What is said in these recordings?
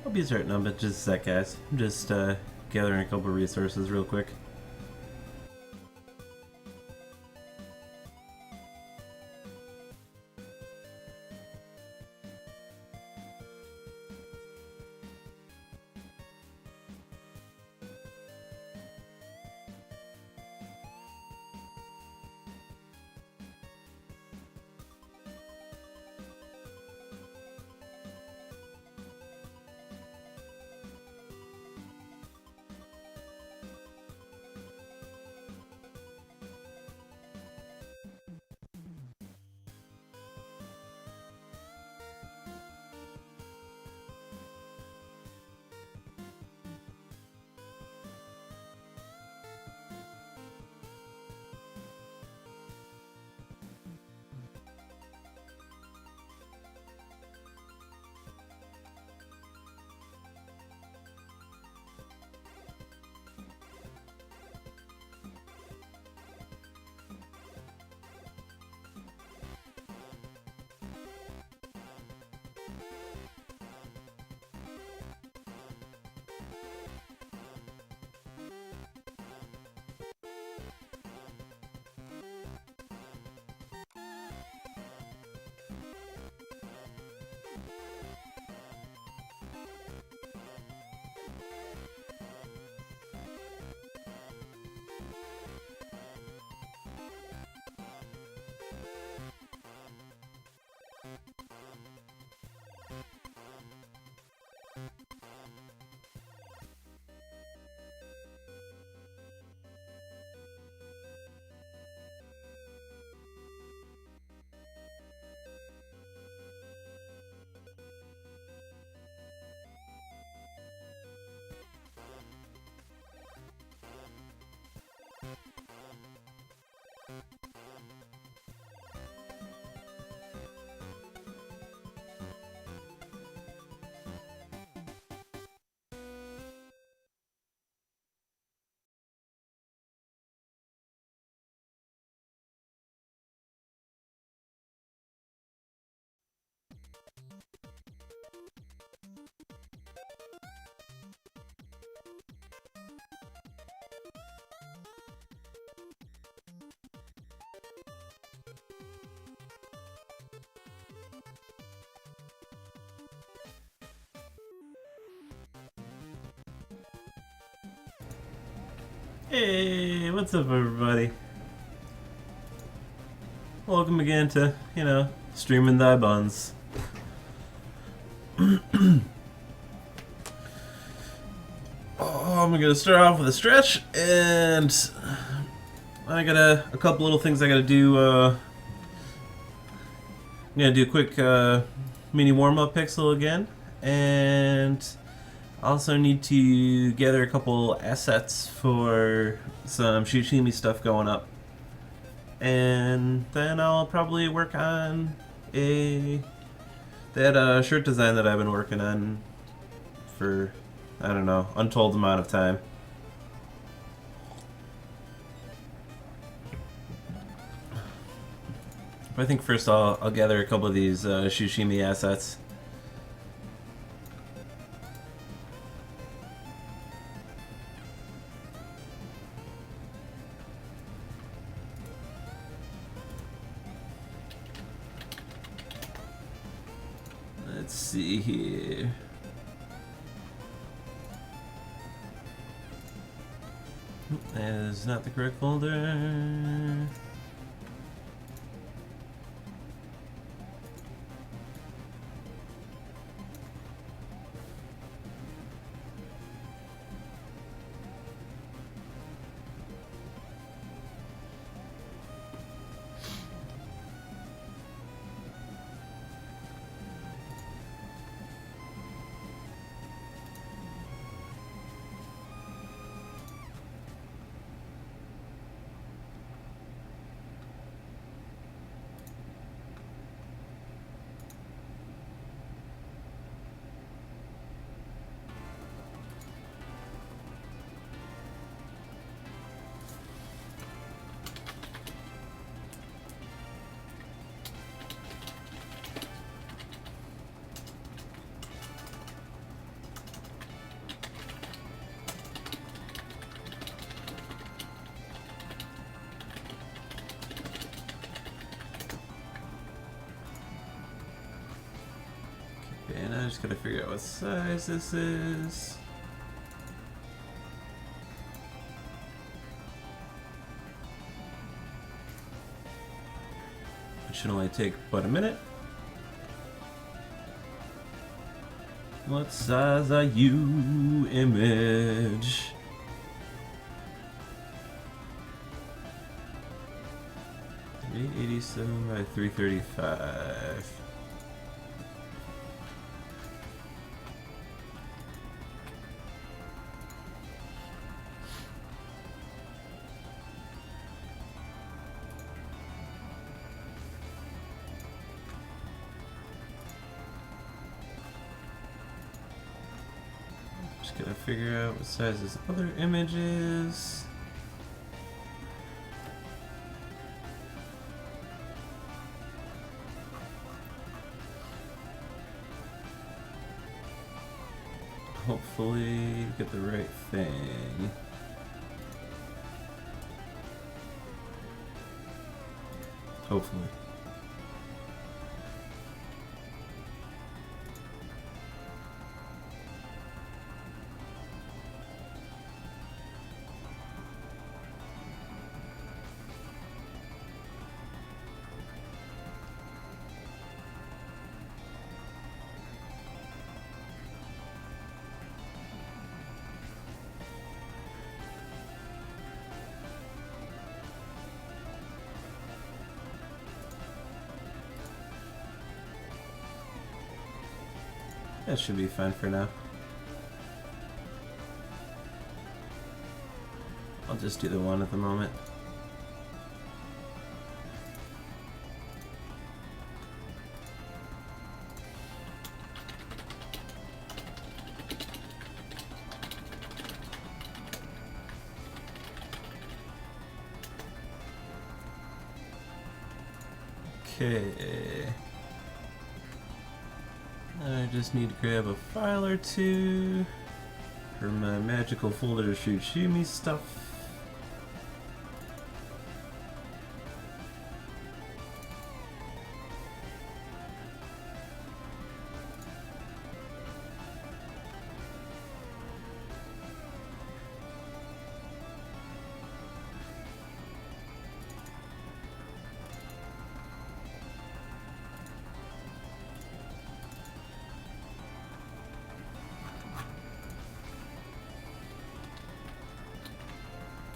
I'll be starting on but just a sec, guys. I'm just gathering a couple resources real quick. Hey, what's up, everybody? Welcome again to, streaming thy buns. I'm gonna start off with a stretch, and I got a couple little things I gotta do. I'm gonna do a quick mini warm-up pixel again, and I also need to gather a couple assets for some Shushimi stuff going up. And then I'll probably work on that shirt design that I've been working on for, I don't know, untold amount of time. But I think first I'll gather a couple of these Shushimi assets. Let's see here. That is not the correct folder. Okay, now I just gotta figure out what size this is. It should only take but a minute. What size are you, image? .387 by 335. Just gotta figure out what size this other image is. Hopefully get the right thing. Hopefully. That should be fine for now. I'll just do the one at the moment. Okay. I just need to grab a file or two for my magical folder to shoot me stuff.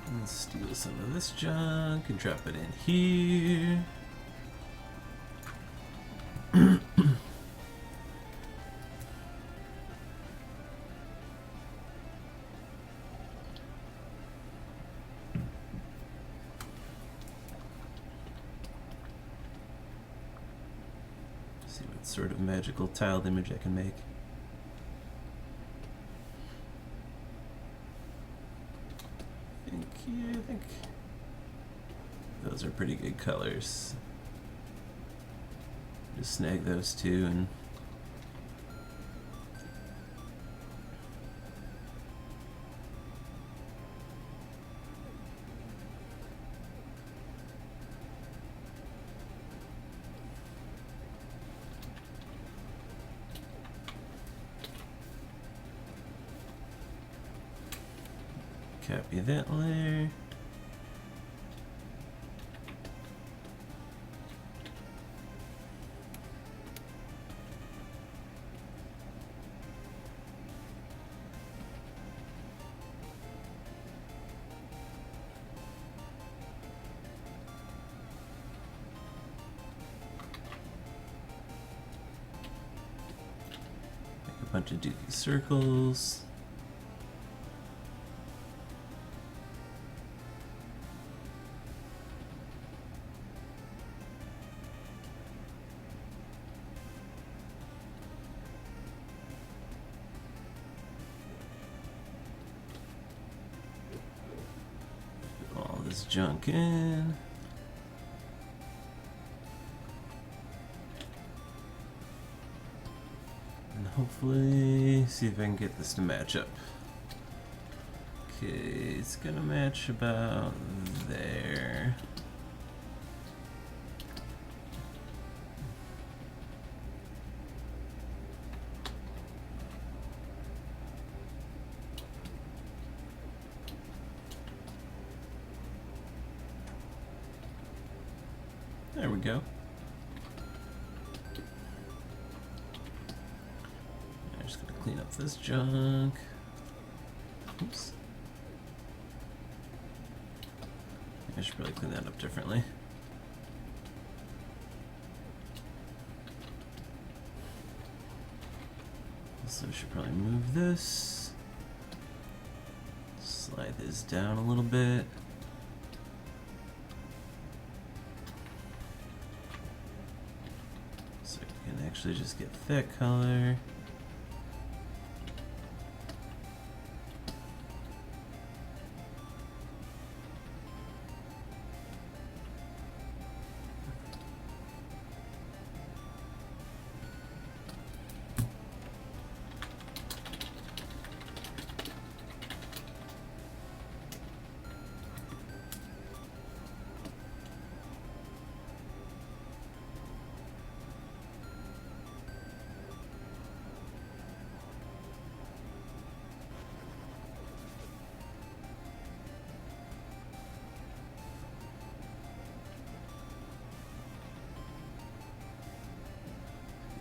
And steal some of this junk and drop it in here. See what sort of magical tiled image I can make. I think those are pretty good colors. Just snag those two and copy that layer. Make a bunch of dookie circles. This junk in. And hopefully see if I can get this to match up. Okay, it's gonna match about there. There we go. I'm just gonna clean up this junk. Oops. I should probably clean that up differently. So we should probably move this. Slide this down a little bit. So we can actually just get that color.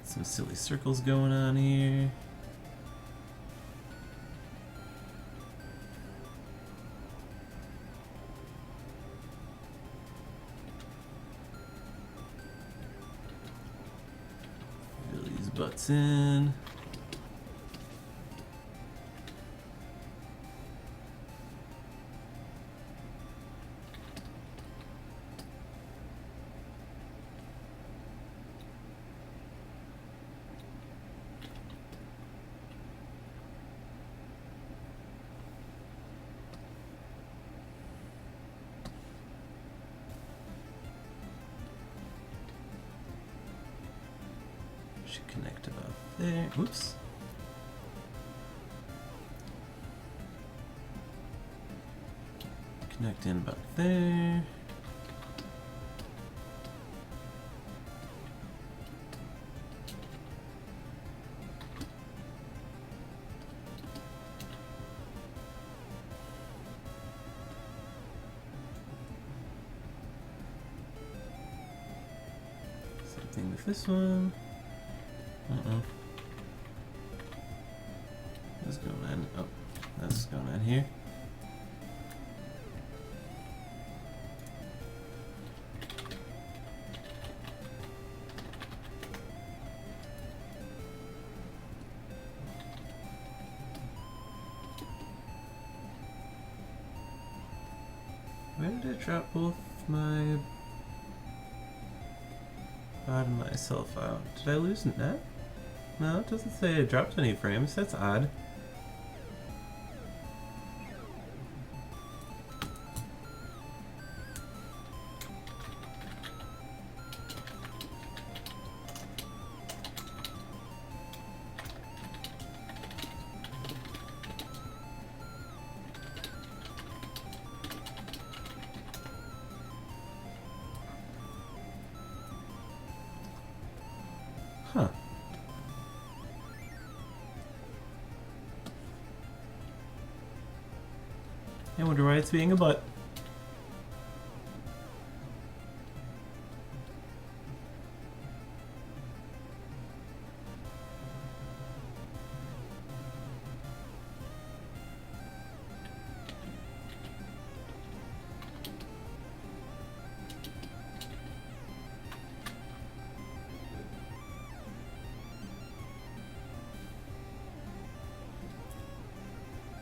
Some silly circles going on here. Fill these butts in. Should connect about there. Whoops. Connect in about there. Same thing with this one. That's going on. Oh, that's going on here. Where did I drop both my bottom and myself out? Did I lose that? No, it doesn't say I dropped any frames. That's odd. Huh. I wonder why it's being a butt.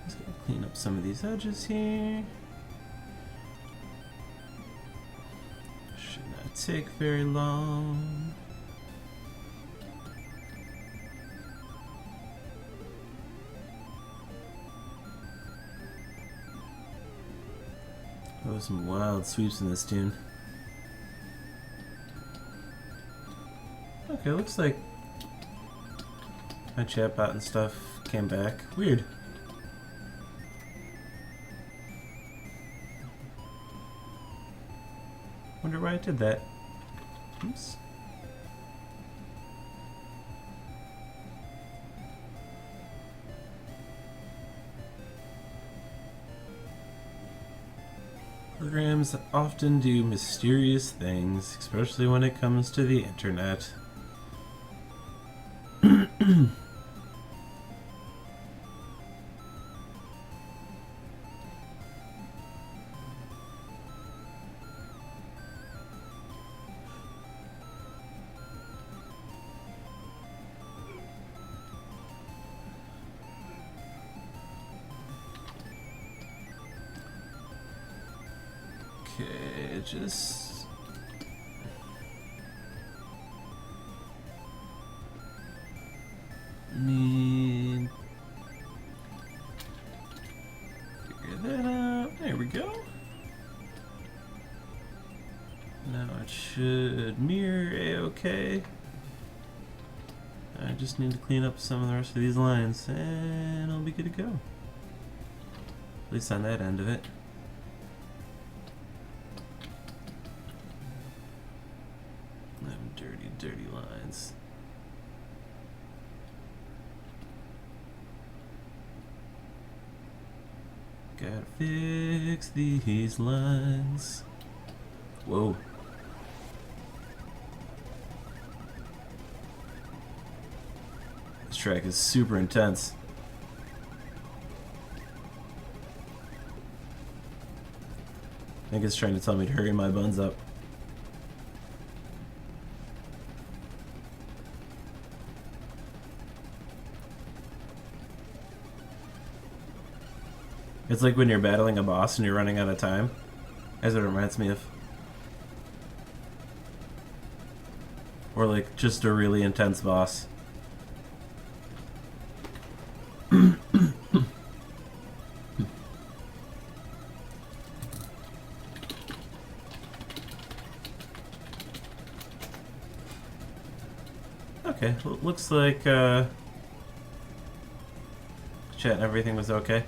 Just gonna clean up some of these edges here. Should not take very long. Oh, some wild sweeps in this tune. Okay, looks like my chatbot and stuff came back. Weird. Wonder why I did that. Oops. Programs often do mysterious things, especially when it comes to the internet. Okay, just need figure that out. There we go. Now it should mirror a-okay. I just need to clean up some of the rest of these lines and I'll be good to go. At least on that end of it. Them dirty, dirty lines. Gotta fix these lines. Whoa. This track is super intense. I think it's trying to tell me to hurry my buns up. It's like when you're battling a boss and you're running out of time. That's what it reminds me of. Or like just a really intense boss. Okay, well, it looks like chat and everything was okay.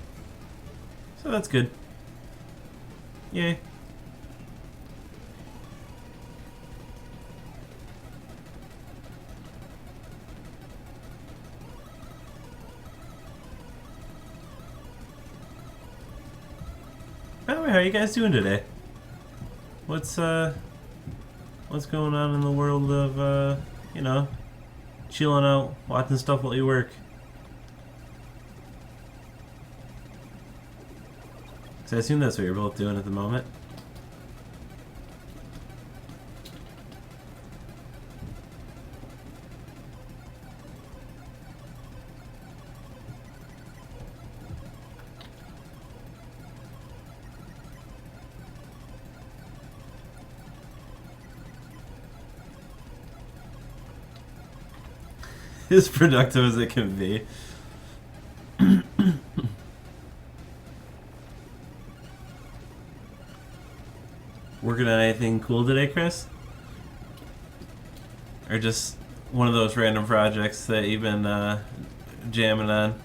So that's good. Yay. By the way, how are you guys doing today? What's going on in the world of you know, chilling out, watching stuff while you work? So I assume that's what you're both doing at the moment. As productive as it can be. Working on anything cool today, Chris? Or just one of those random projects that you've been jamming on?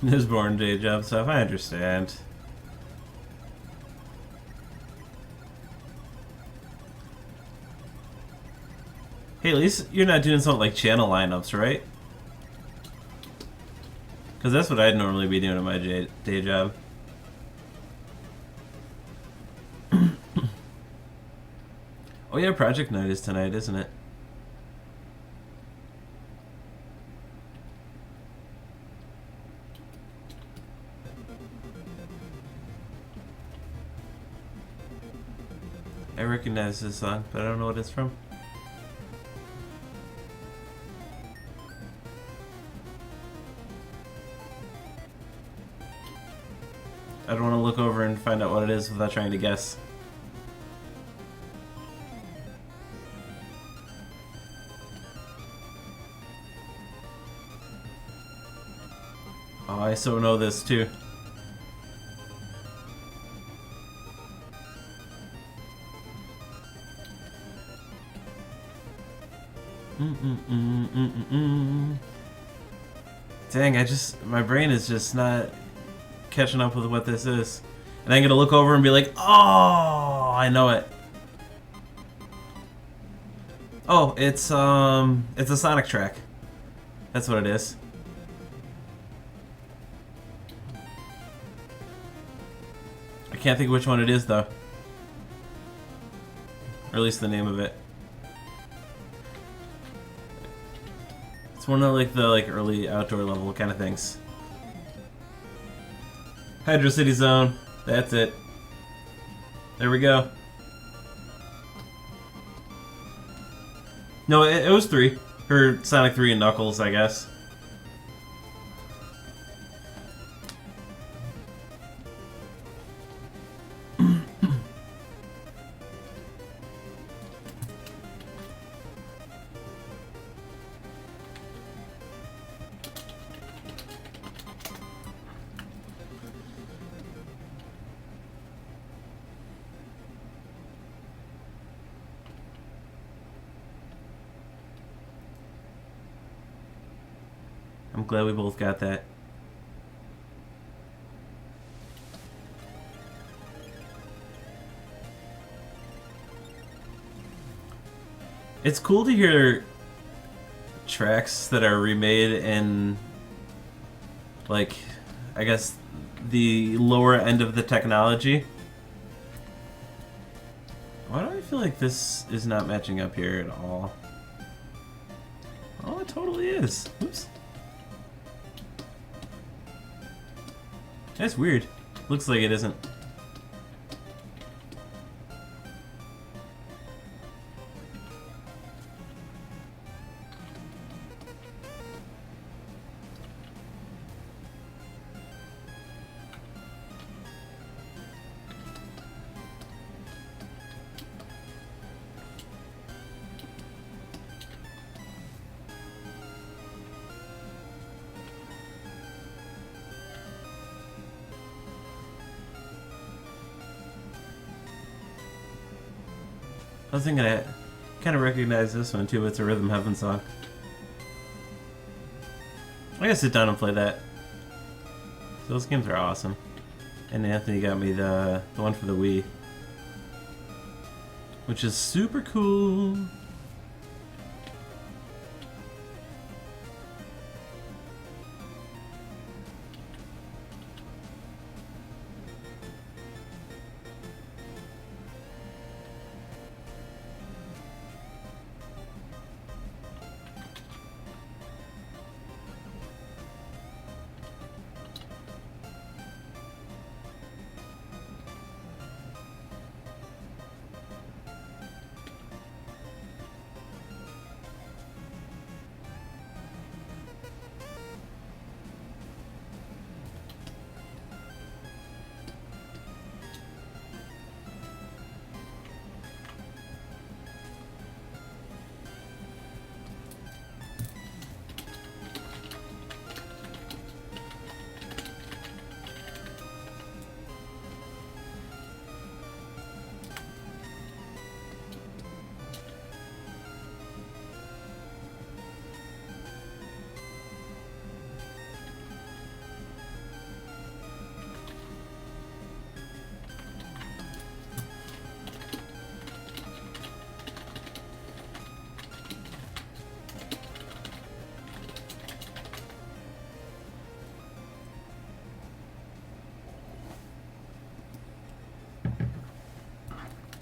His born day job stuff, I understand. Hey, at least you're not doing something like channel lineups, right? Because that's what I'd normally be doing in my day job. Oh yeah, project night is tonight, isn't it? I recognize this song, but I don't know what it's from. I don't want to look over and find out what it is without trying to guess. Oh, I so know this too. Dang, my brain is just not catching up with what this is. And I'm gonna look over and be like, oh, I know it. Oh, it's a Sonic track. That's what it is. I can't think of which one it is though. Or at least the name of it. It's one of like the early outdoor level kind of things. Hydro City Zone. That's it. There we go. No, it was 3. Or Sonic 3 and Knuckles, I guess. I'm glad we both got that. It's cool to hear tracks that are remade in, like, I guess, the lower end of the technology. Why do I feel like this is not matching up here at all? Oh, it totally is. Oops. That's weird. Looks like it isn't. I was thinking I kind of recognize this one too. It's a Rhythm Heaven song. I gotta sit down and play that. Those games are awesome. And Anthony got me the one for the Wii, which is super cool.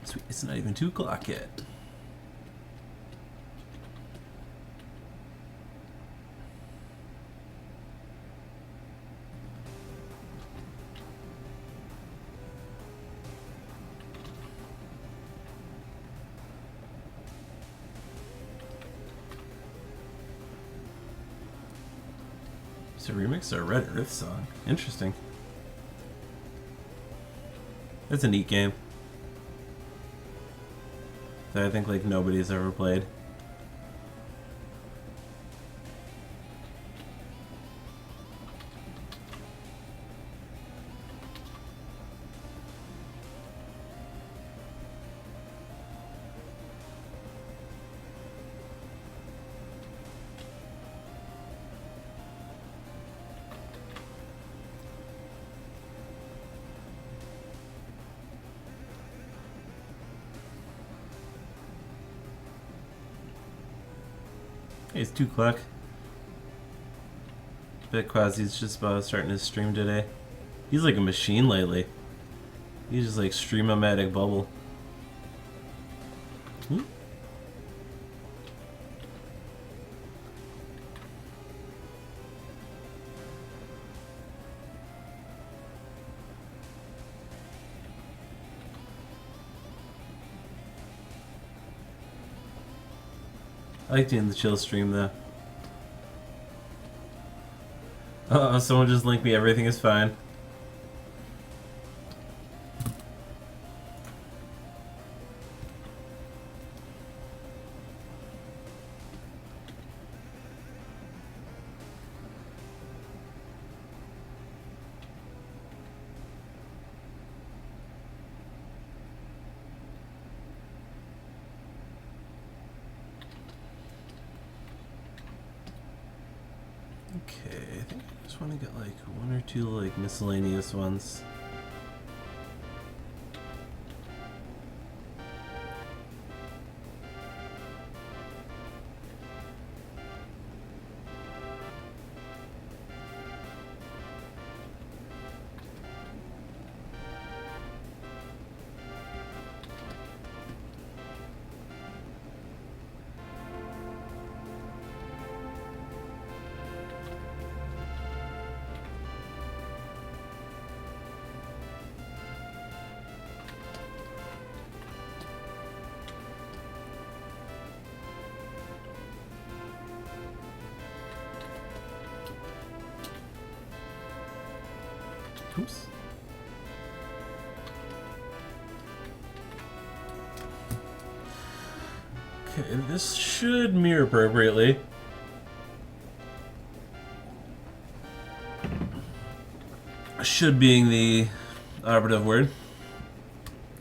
Sweet, it's not even 2 o'clock yet. It's a remix of a Red Earth song. Interesting. That's a neat game that I think like nobody's ever played. Hey, it's 2 o'clock. Bet Quasi's just about starting his stream today. He's like a machine lately. He's just like stream-o-matic bubble. Hmm? I like doing the chill stream though. Uh-oh, someone just linked me, everything is fine. Okay, I think I just want to get like 1 or 2 like miscellaneous ones. Oops. Okay, this should mirror appropriately. Should being the operative word.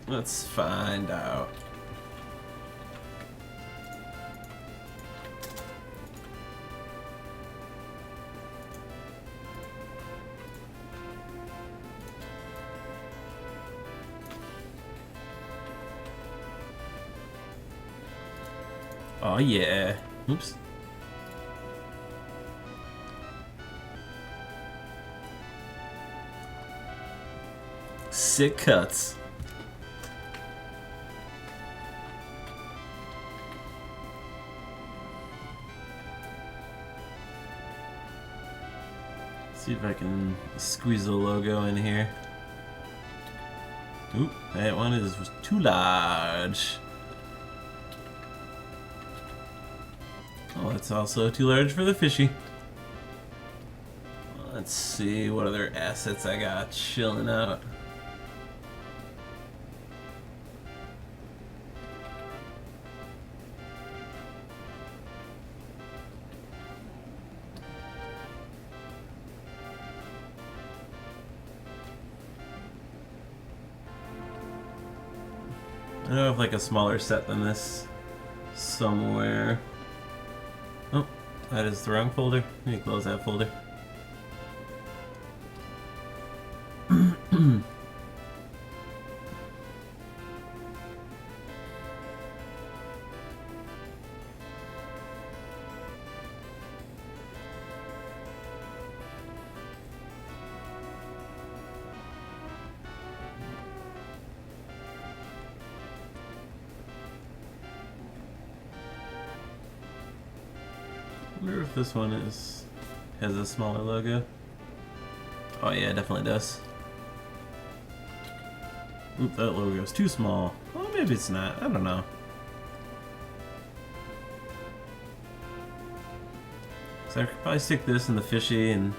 Let's find out. Oh yeah. Oops. Sick cuts. See if I can squeeze the logo in here. Oop, that one is too large. Oh, it's also too large for the fishy. Let's see what other assets I got chilling out. I know I have like a smaller set than this somewhere. Oh, that is the wrong folder. Let me close that folder. I wonder if this one has a smaller logo. Oh yeah, it definitely does. Oop, that logo is too small. Well, maybe it's not. I don't know. So I could probably stick this in the fishy and...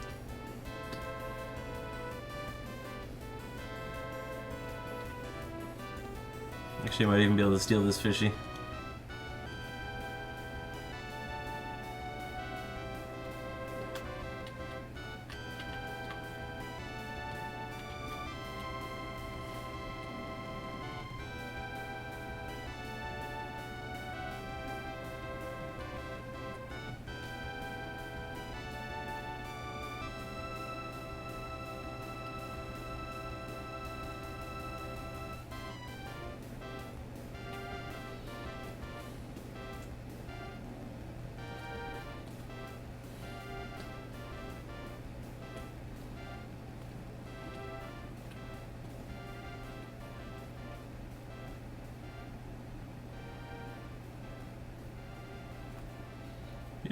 Actually, I might even be able to steal this fishy.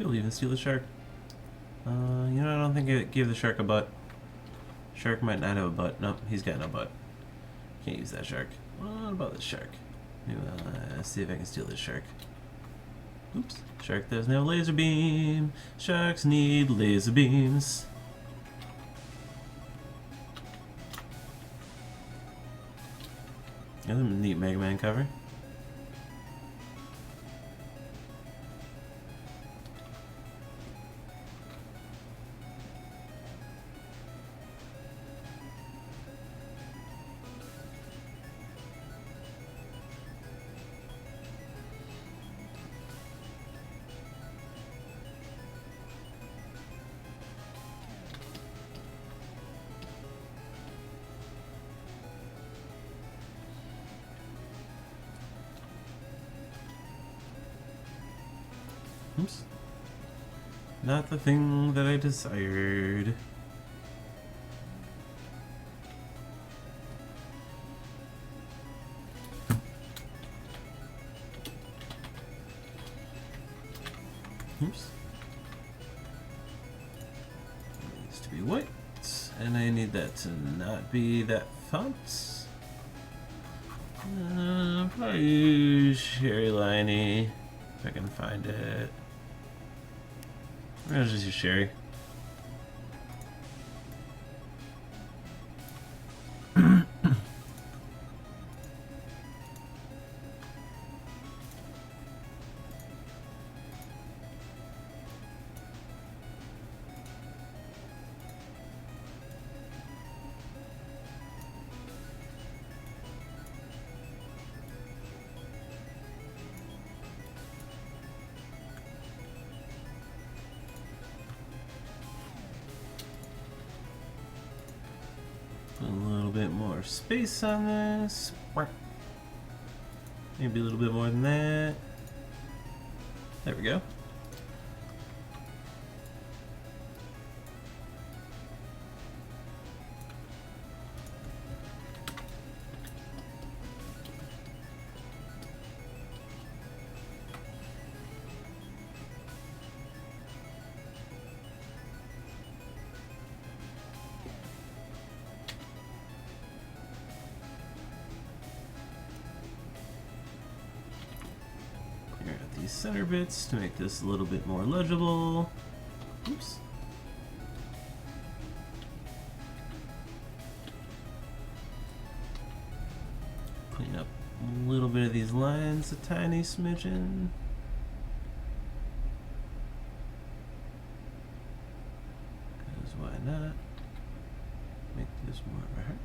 You'll even steal the shark. You know, I don't think it gave the shark a butt. Shark might not have a butt. Nope, he's got no butt. Can't use that shark. What about this shark? Let's see if I can steal this shark. Oops. Shark doesn't have a laser beam. Sharks need laser beams. That's a neat Mega Man cover. Oops. Not the thing that I desired. Oops. It needs to be white, and I need that to not be that font. Probably use Sherry Liney if I can find it. I'll just use Sherry. Put a little bit more space on this. Maybe a little bit more than that. There we go. These center bits to make this a little bit more legible. Oops. Clean up a little bit of these lines, a tiny smidgen. Because why not? Make this more of a heart.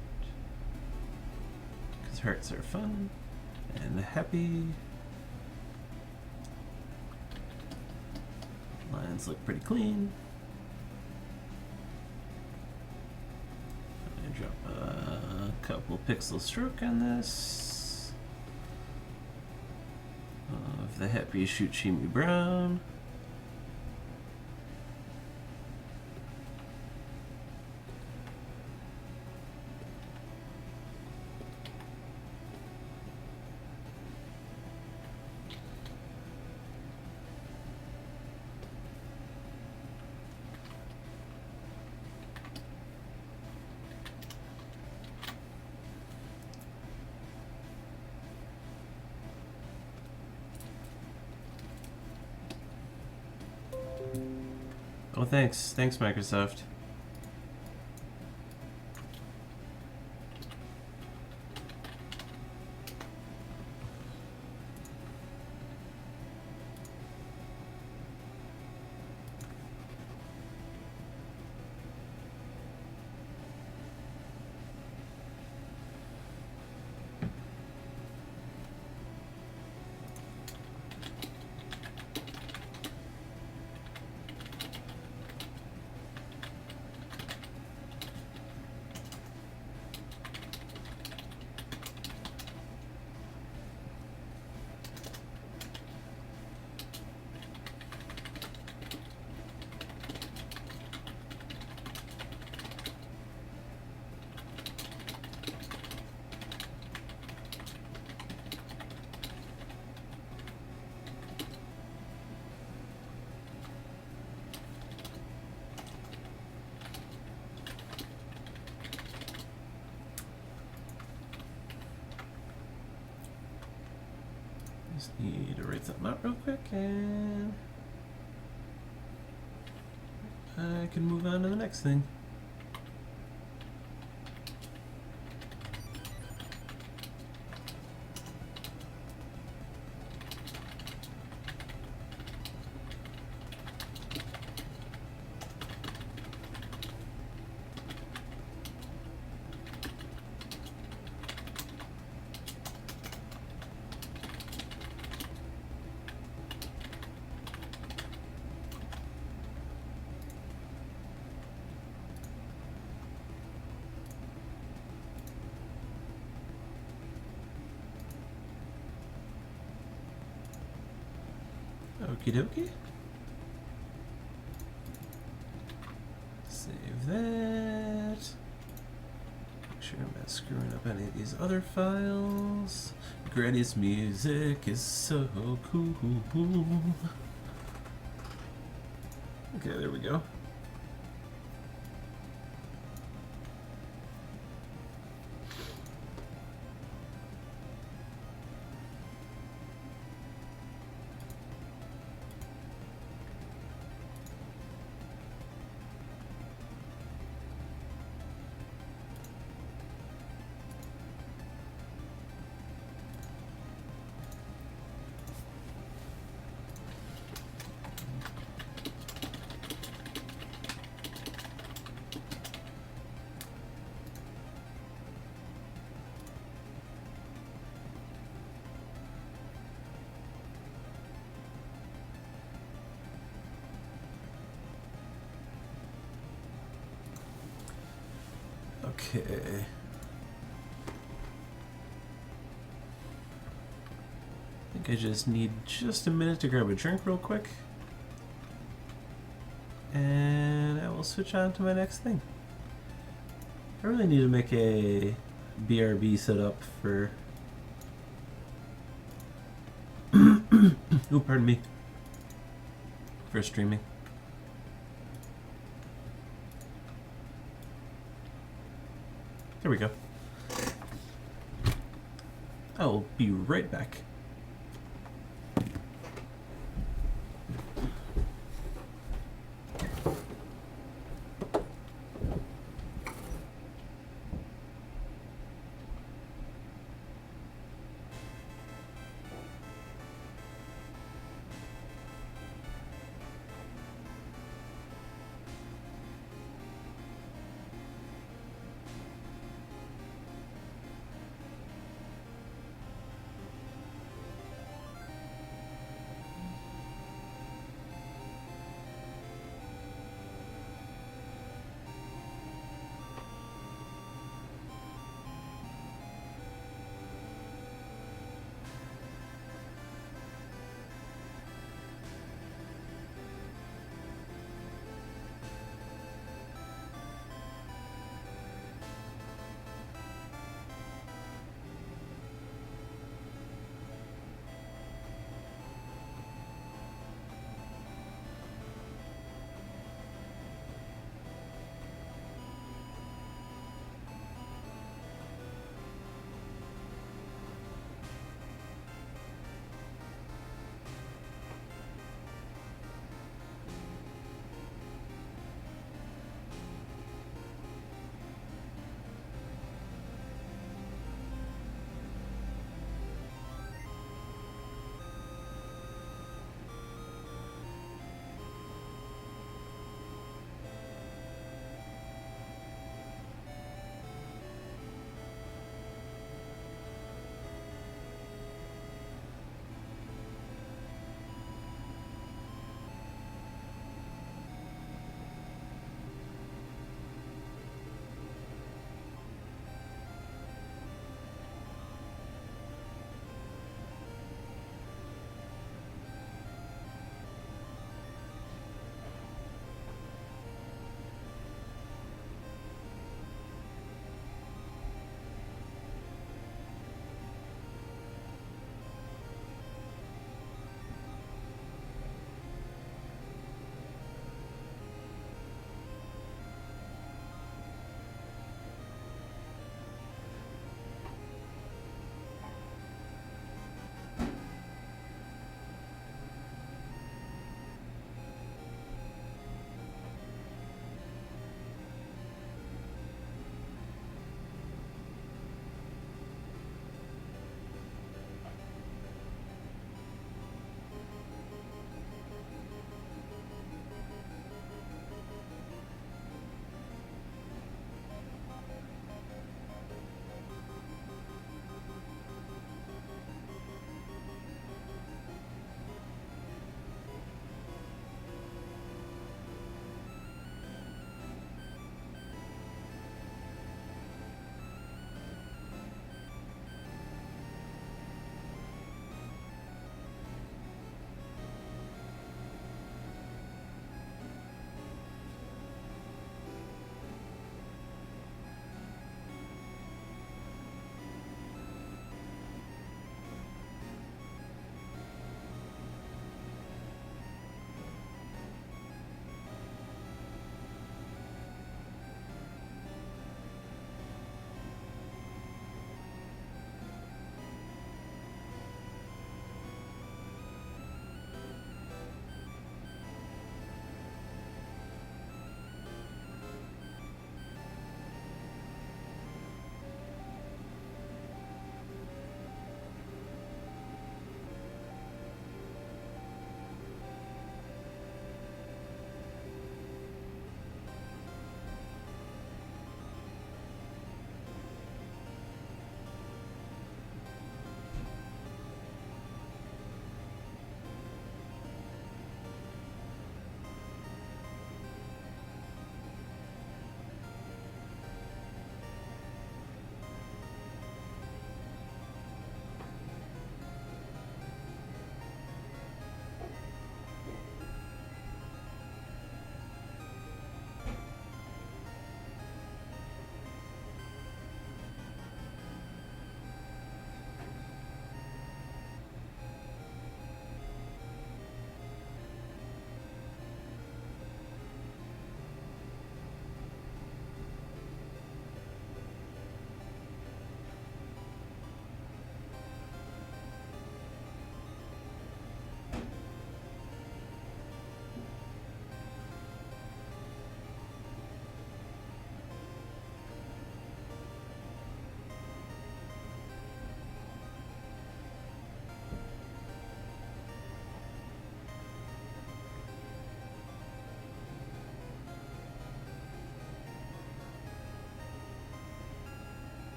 Because hearts are fun and happy. Lines look pretty clean. I'm gonna drop a couple pixel stroke on this of the happy shoot shimmy brown. Oh, thanks. Thanks, Microsoft. Need to write something out real quick, and I can move on to the next thing. Okie dokie. Save that. Make sure I'm not screwing up any of these other files. Granny's music is so cool. Okay, there we go. Okay. I think I just need just a minute to grab a drink real quick. And I will switch on to my next thing. I really need to make a BRB setup for... oh, pardon me. For streaming. There we go. I'll be right back.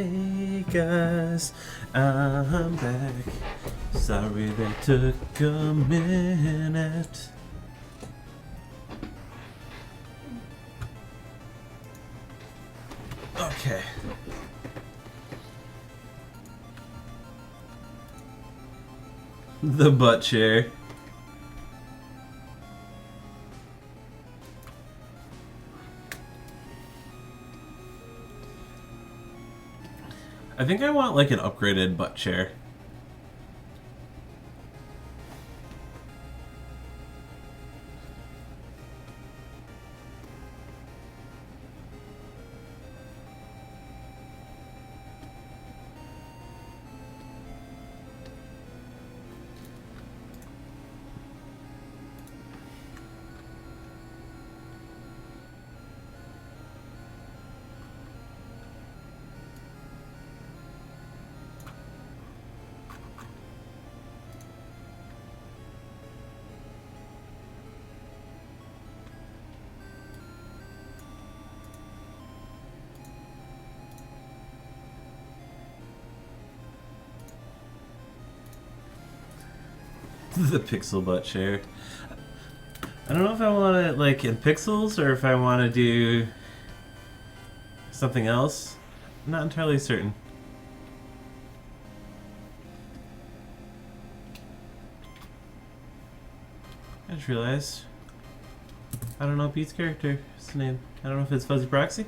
Hey guys, I'm back. Sorry that took a minute. Okay. The butt chair. I think I want like an upgraded butt chair. The pixel butt chair. I don't know if I want it like in pixels or if I want to do something else. I'm not entirely certain. I just realized I don't know Pete's character's name. I don't know if it's Fuzzy Proxy.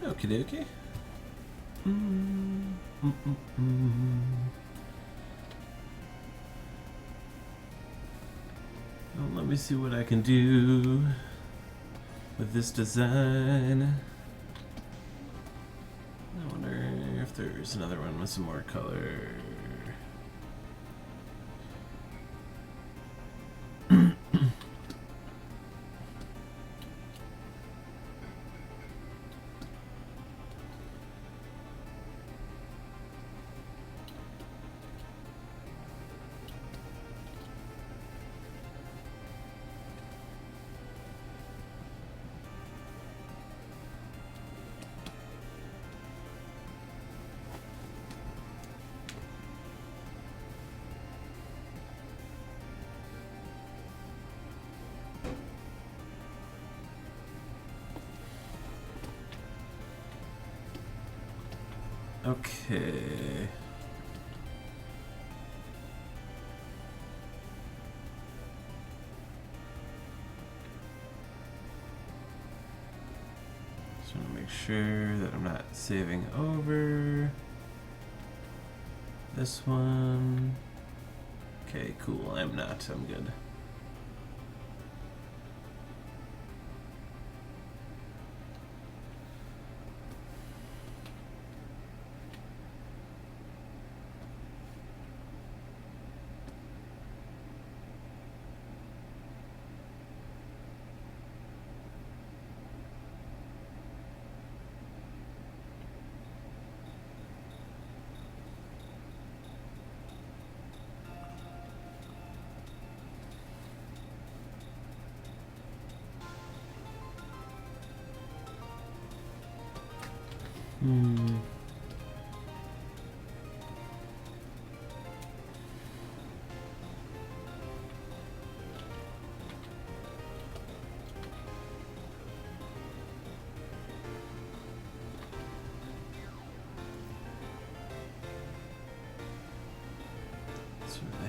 Okie dokie. Well, let me see what I can do with this design. I wonder if there's another one with some more color. Okay. Just want to make sure that I'm not saving over this one. Okay, cool. I'm not. I'm good.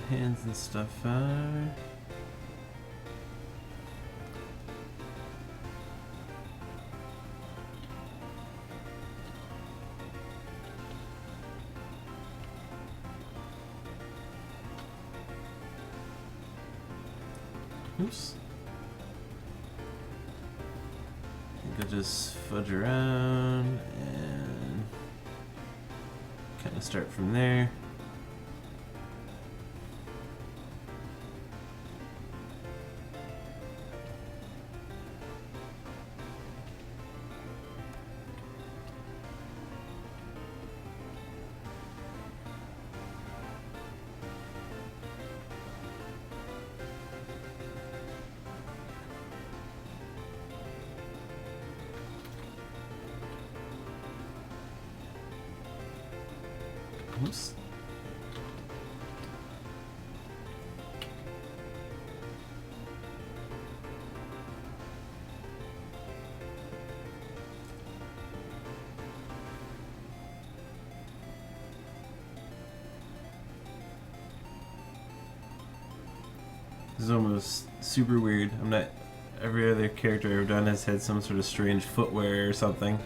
hands and stuff are. Oops. I think I'll just fudge around and kind of start from there. Oops. This is almost super weird. I'm not. Every other character I've ever done has had some sort of strange footwear or something.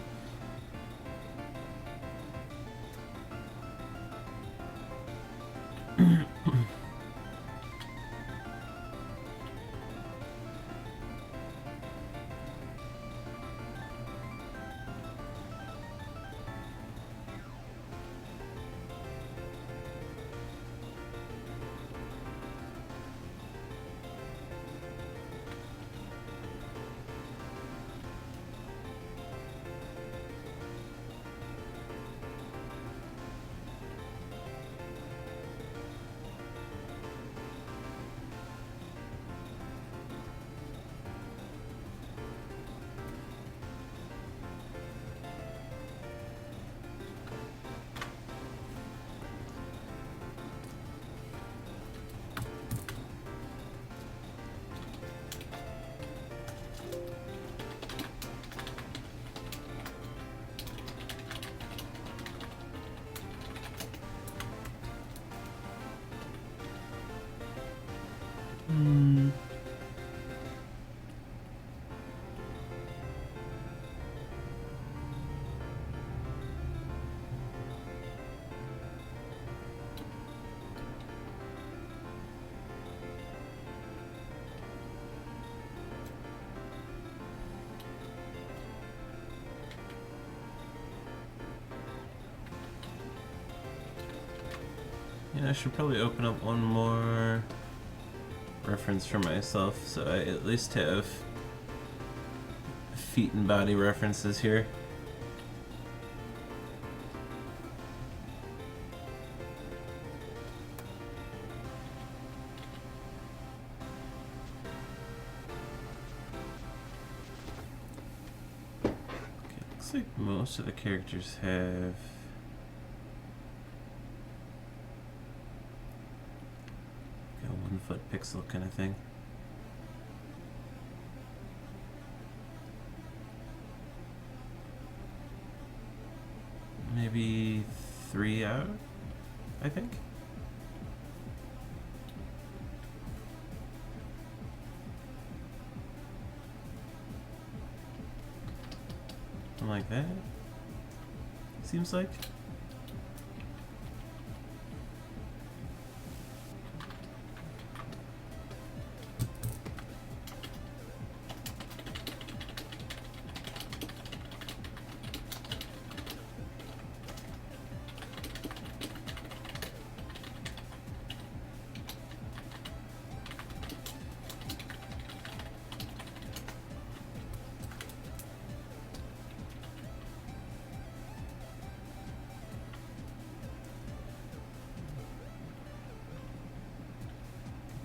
Yeah, I should probably open up one more reference for myself so I at least have feet and body references here. Okay, looks like most of the characters have a 1 foot pixel kind of thing. Maybe 3 out, I think. Something like that, seems like.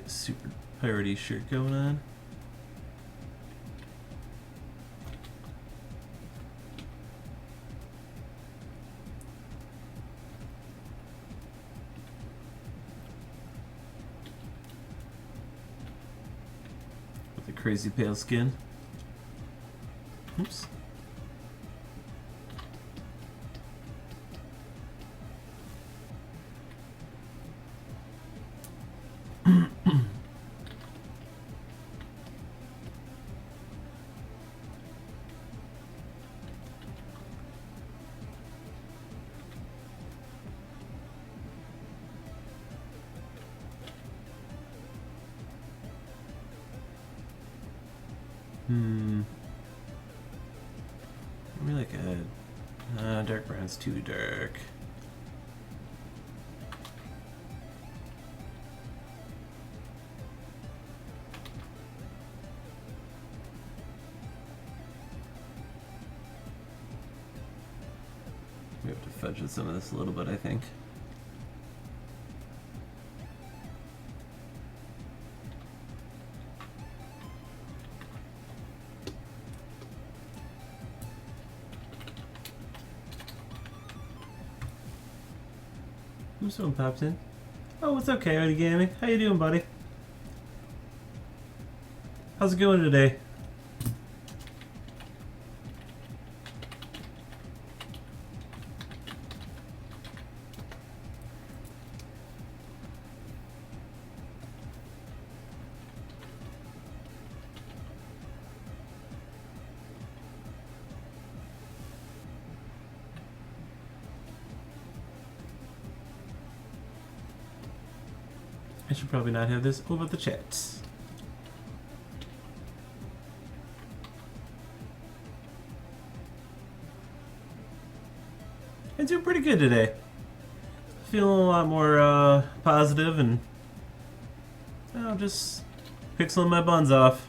Super piratey shirt going on. With a crazy pale skin. Oops. Really good. Dark brown's too dark. We have to fudge with some of this a little bit, I think. Someone popped in. Oh, what's up, Coyote Gaming? How you doing, buddy? How's it going today? I should probably not have this over the chats. I'm doing pretty good today. Feeling a lot more positive and just pixeling my buns off.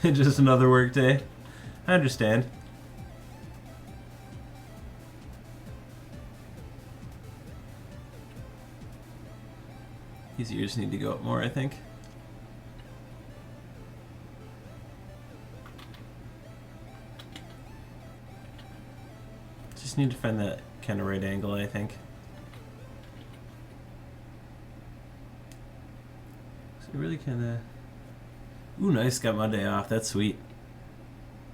Just another work day. I understand. These ears need to go up more, I think. Just need to find that kind of right angle, I think. So really kind of... Ooh, nice, got Monday off. That's sweet.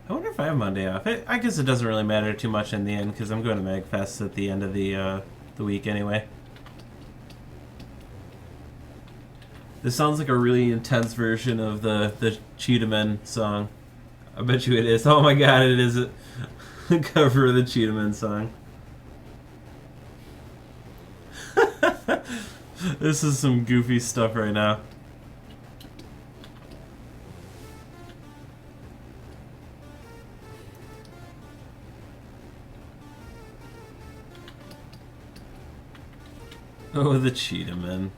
I wonder if I have Monday off. I guess it doesn't really matter too much in the end because I'm going to MagFest at the end of the week anyway. This sounds like a really intense version of the Cheetah Men song. I bet you it is. Oh my god, it is a cover of the Cheetah Men song. This is some goofy stuff right now. Oh, the Cheetah Men.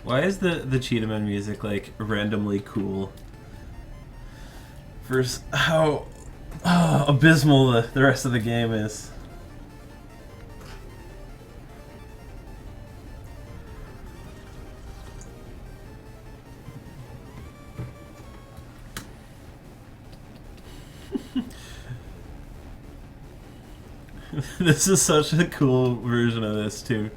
Why is the Cheetah Men music like randomly cool? Versus how abysmal the rest of the game is. This is such a cool version of this too.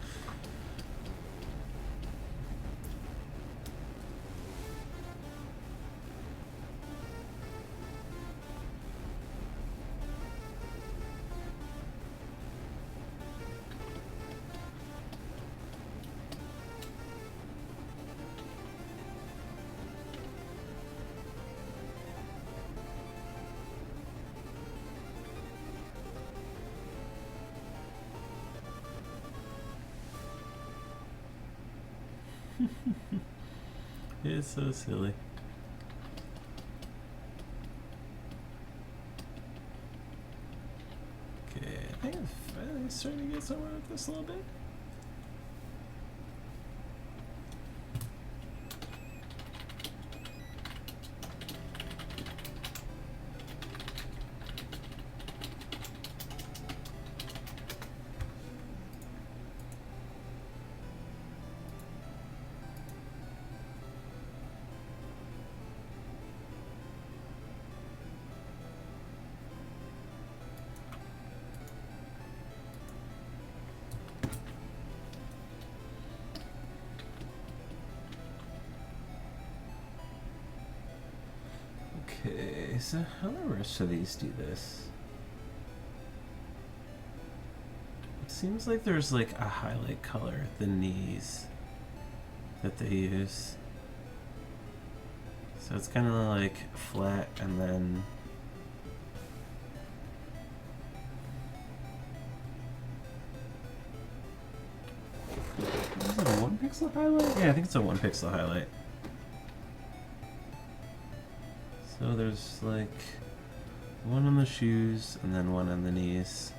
It's so silly. Okay, I think I'm finally starting to get somewhere with this a little bit. Okay, so how do the rest of these do this? It seems like there's like a highlight color at the knees that they use. So it's kind of like flat and then is it a 1 pixel highlight? Yeah, I think it's a 1 pixel highlight. So there's like one on the shoes and then one on the knees.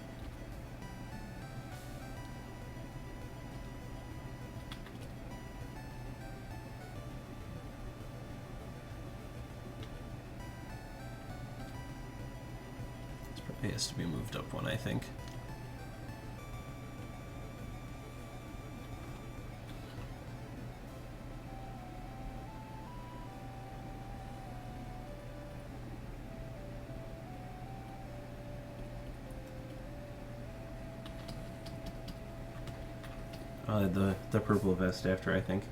It has to be moved up one, I think. I'll add the purple vest after, I think.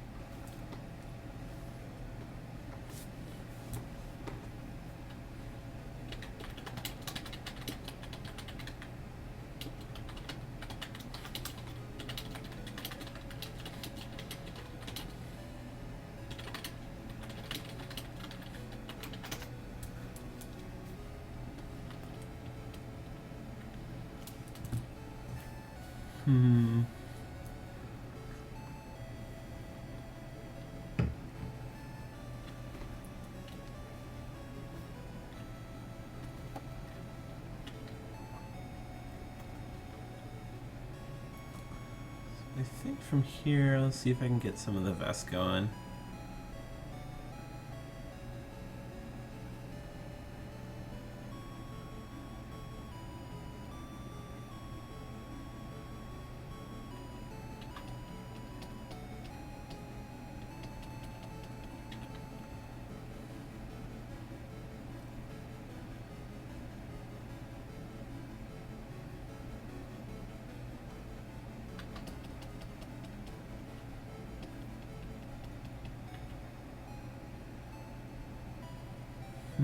I think from here, let's see if I can get some of the vest going. I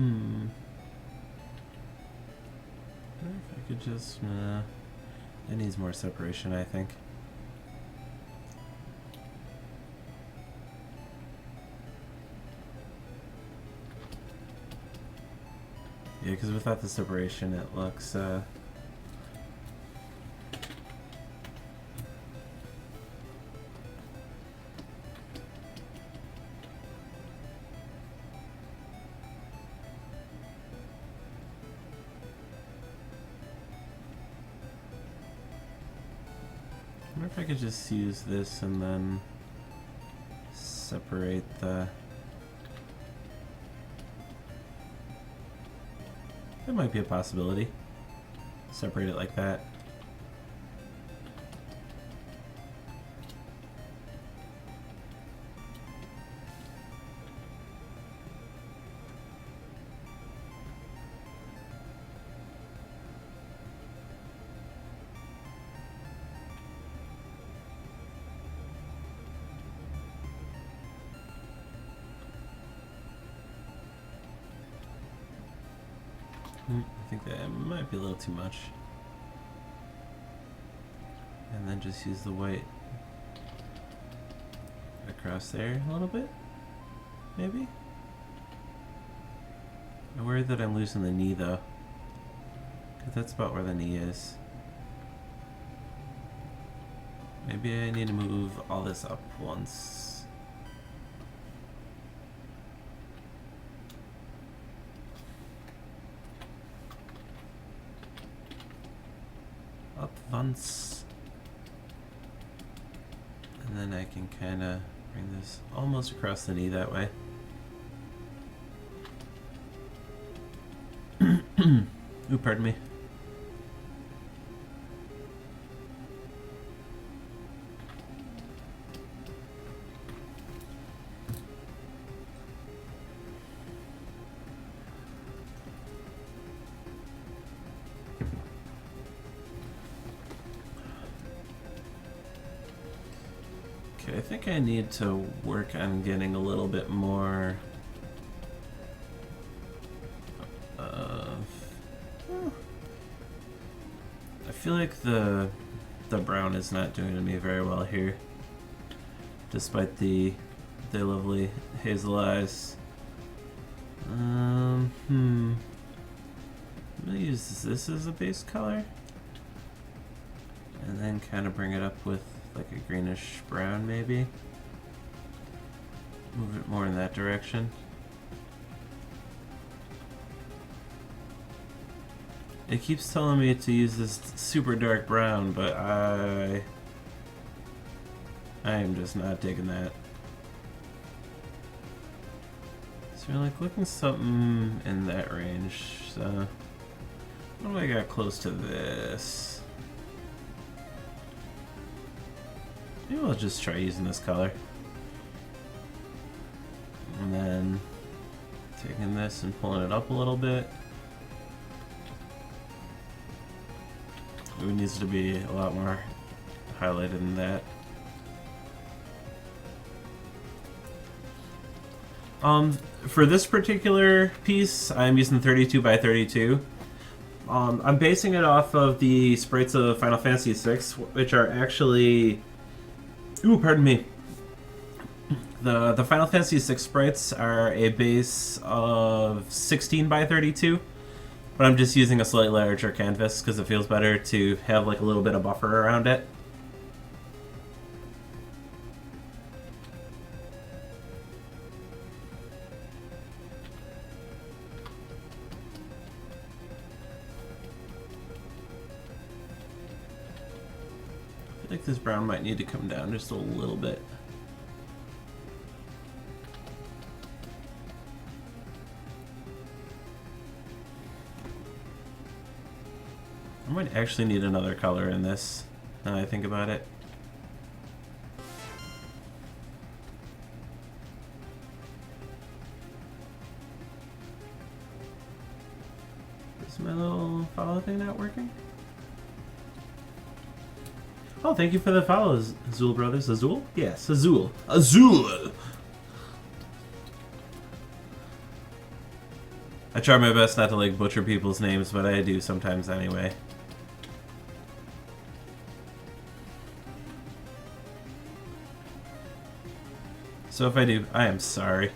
wonder if I could just, it needs more separation, I think. Yeah, because without the separation, it looks, I wonder if I could just use this and then separate the... That might be a possibility. Separate it like that. I think that might be a little too much. And then just use the white across there a little bit, maybe? I'm worried that I'm losing the knee though, because that's about where the knee is. Maybe I need to move all this up once. Up once. And then I can kind of bring this almost across the knee that way. Ooh, pardon me. I think I need to work on getting a little bit more feel like the brown is not doing me very well here, despite the lovely hazel eyes. I'm gonna use this as a base color, and then kind of bring it up with like a greenish brown, maybe. Move it more in that direction. It keeps telling me to use this super dark brown, but I am just not digging that. So we're like looking something in that range. So what do I got close to this? Maybe I'll just try using this color. And then taking this and pulling it up a little bit. It needs to be a lot more highlighted than that. For this particular piece, I'm using 32 by 32. I'm basing it off of the sprites of Final Fantasy VI, which are actually... Ooh, pardon me. The Final Fantasy VI sprites are a base of 16 by 32. But I'm just using a slightly larger canvas because it feels better to have like a little bit of buffer around it. I feel like this brown might need to come down just a little bit. I might actually need another color in this, now I think about it. Is my little follow thing not working? Oh, thank you for the follow, Azul Brothers. Azul? Yes, Azul. Azul! I try my best not to like butcher people's names, but I do sometimes anyway. So if I do, I am sorry.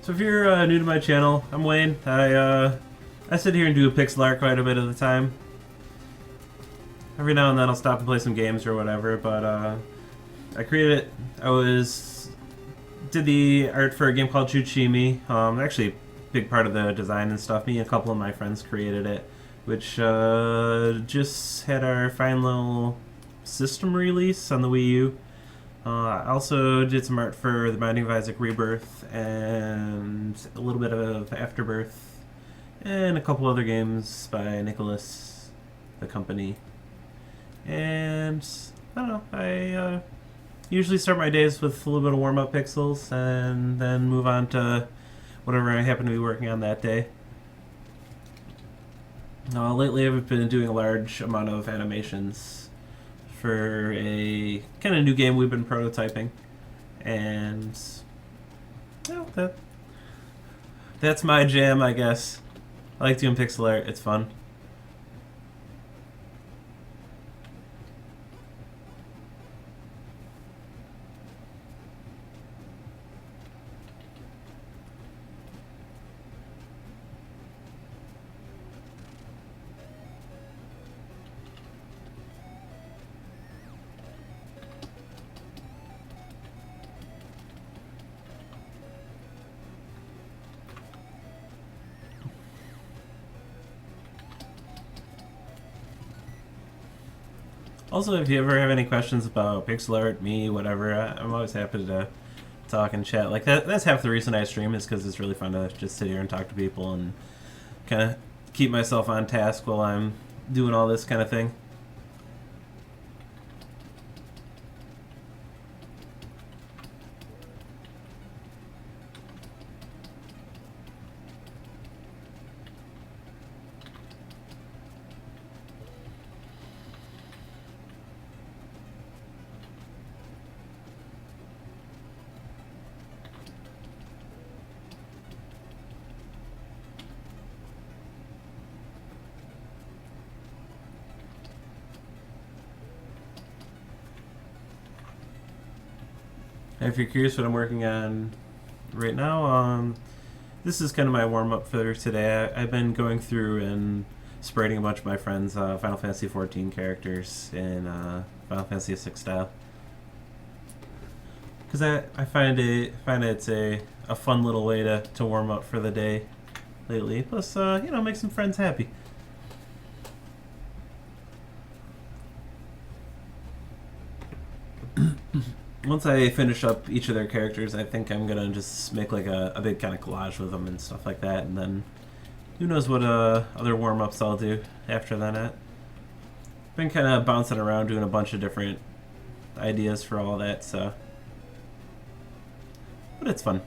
So if you're new to my channel, I'm Wayne. I sit here and do a pixel art quite a bit of the time. Every now and then I'll stop and play some games or whatever, but I created it. Did the art for a game called Chuchimi. Actually, a big part of the design and stuff. Me and a couple of my friends created it, which just had our final system release on the Wii U. I also did some art for The Binding of Isaac Rebirth and a little bit of Afterbirth and a couple other games by Nicholas, the company. And I don't know, I usually start my days with a little bit of warm-up pixels and then move on to whatever I happen to be working on that day. Lately I've been doing a large amount of animations for a kind of new game we've been prototyping, and that's my jam, I guess. I like doing pixel art, it's fun. Also, if you ever have any questions about pixel art, me, whatever, I'm always happy to talk and chat. Like that's half the reason I stream, is because it's really fun to just sit here and talk to people and kind of keep myself on task while I'm doing all this kind of thing. If you're curious what I'm working on right now, this is kind of my warm-up for today. I've been going through and spriting a bunch of my friends' Final Fantasy XIV characters in Final Fantasy VI style. Because I find it's a fun little way to warm up for the day lately. Plus, make some friends happy. Once I finish up each of their characters, I think I'm gonna just make like a big kind of collage with them and stuff like that, and then who knows what other warm-ups I'll do after that. Been kind of bouncing around doing a bunch of different ideas for all that, so but it's fun.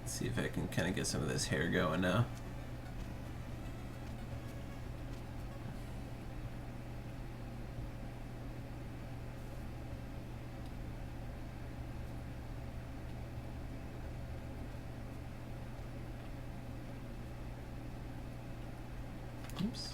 See if I can kind of get some of this hair going now. Oops.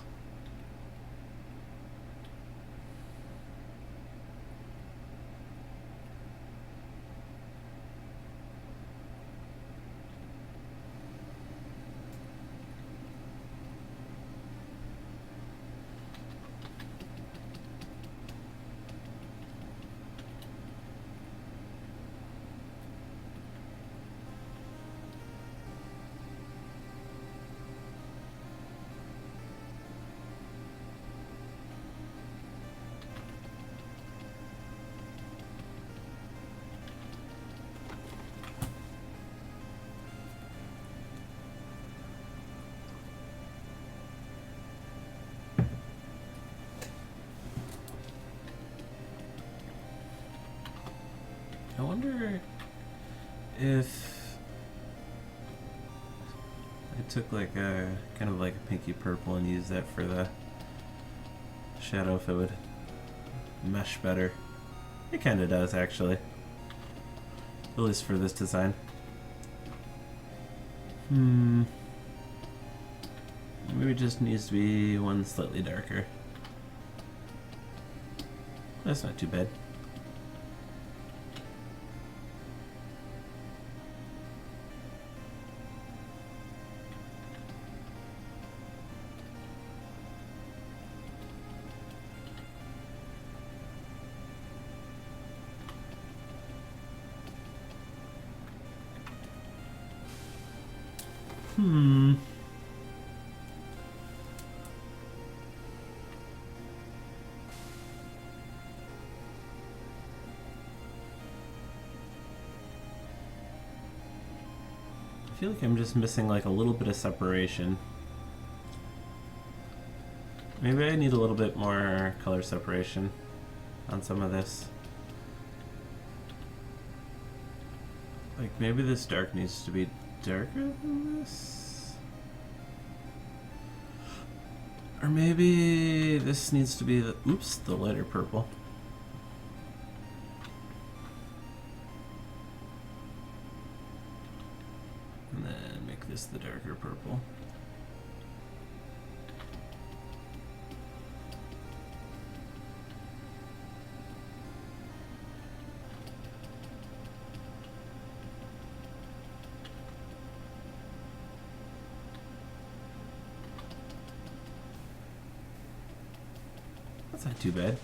I wonder if I took like a kind of like a pinky purple and used that for the shadow, if it would mesh better. It kind of does, actually, at least for this design. Maybe it just needs to be one slightly darker. That's not too bad. I feel like I'm just missing like a little bit of separation. Maybe I need a little bit more color separation on some of this. Like maybe this dark needs to be darker than this? Or maybe this needs to be the lighter purple. And then make this the darker purple. That's not too bad.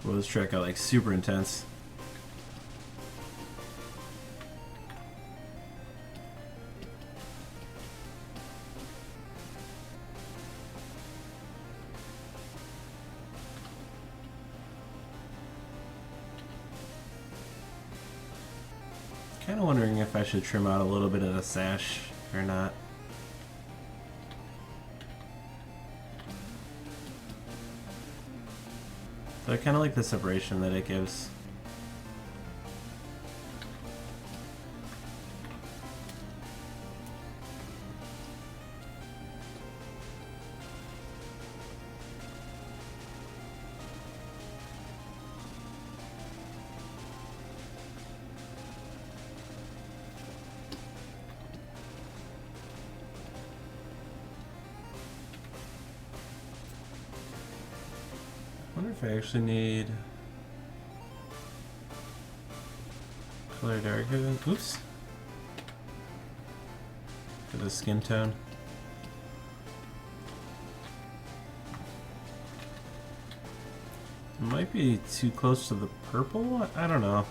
Well, this track got like super intense. Kind of wondering if I should trim out a little bit of the sash or not. So I kind of like the separation that it gives. I wonder if I actually need color darker than, oops, for the skin tone. It might be too close to the purple? I don't know.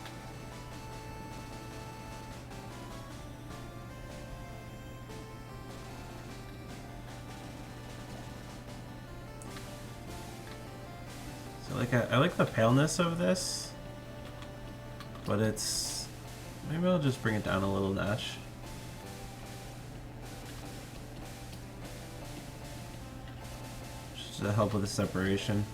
I like the paleness of this, but it's, maybe I'll just bring it down a little notch. Just to help with the separation.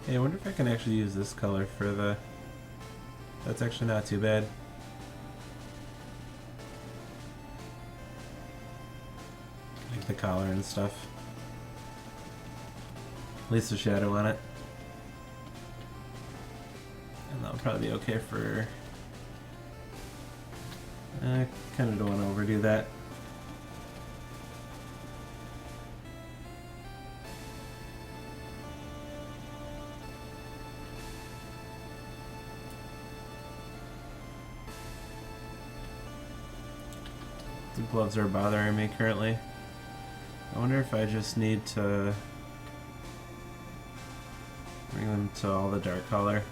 Hey, I wonder if I can actually use this color for the... That's actually not too bad. Like the collar and stuff. At least the shadow on it. And that'll probably be okay for... I kind of don't want to overdo that. The gloves are bothering me currently. I wonder if I just need to bring them to all the dark color.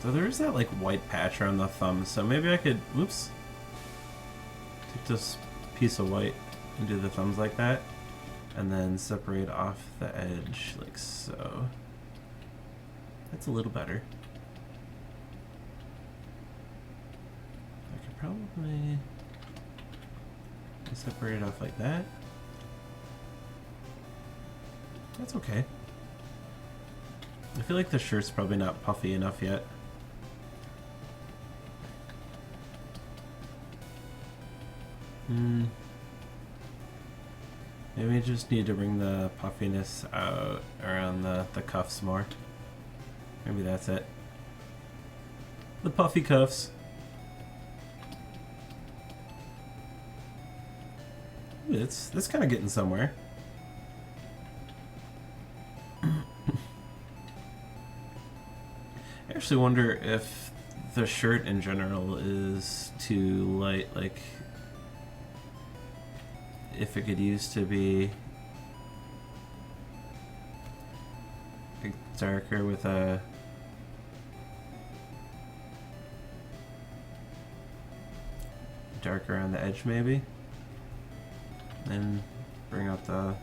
So there is that like white patch around the thumb, so maybe I could, oops, take this piece of white and do the thumbs like that, and then separate off the edge like so. That's a little better. I could probably separate it off like that. That's okay. I feel like the shirt's probably not puffy enough yet. Maybe I just need to bring the puffiness out around the cuffs more. Maybe that's it. The puffy cuffs. Ooh, that's kind of getting somewhere. I actually wonder if the shirt in general is too light, like if it could use to be darker with a darker on the edge maybe, and bring out the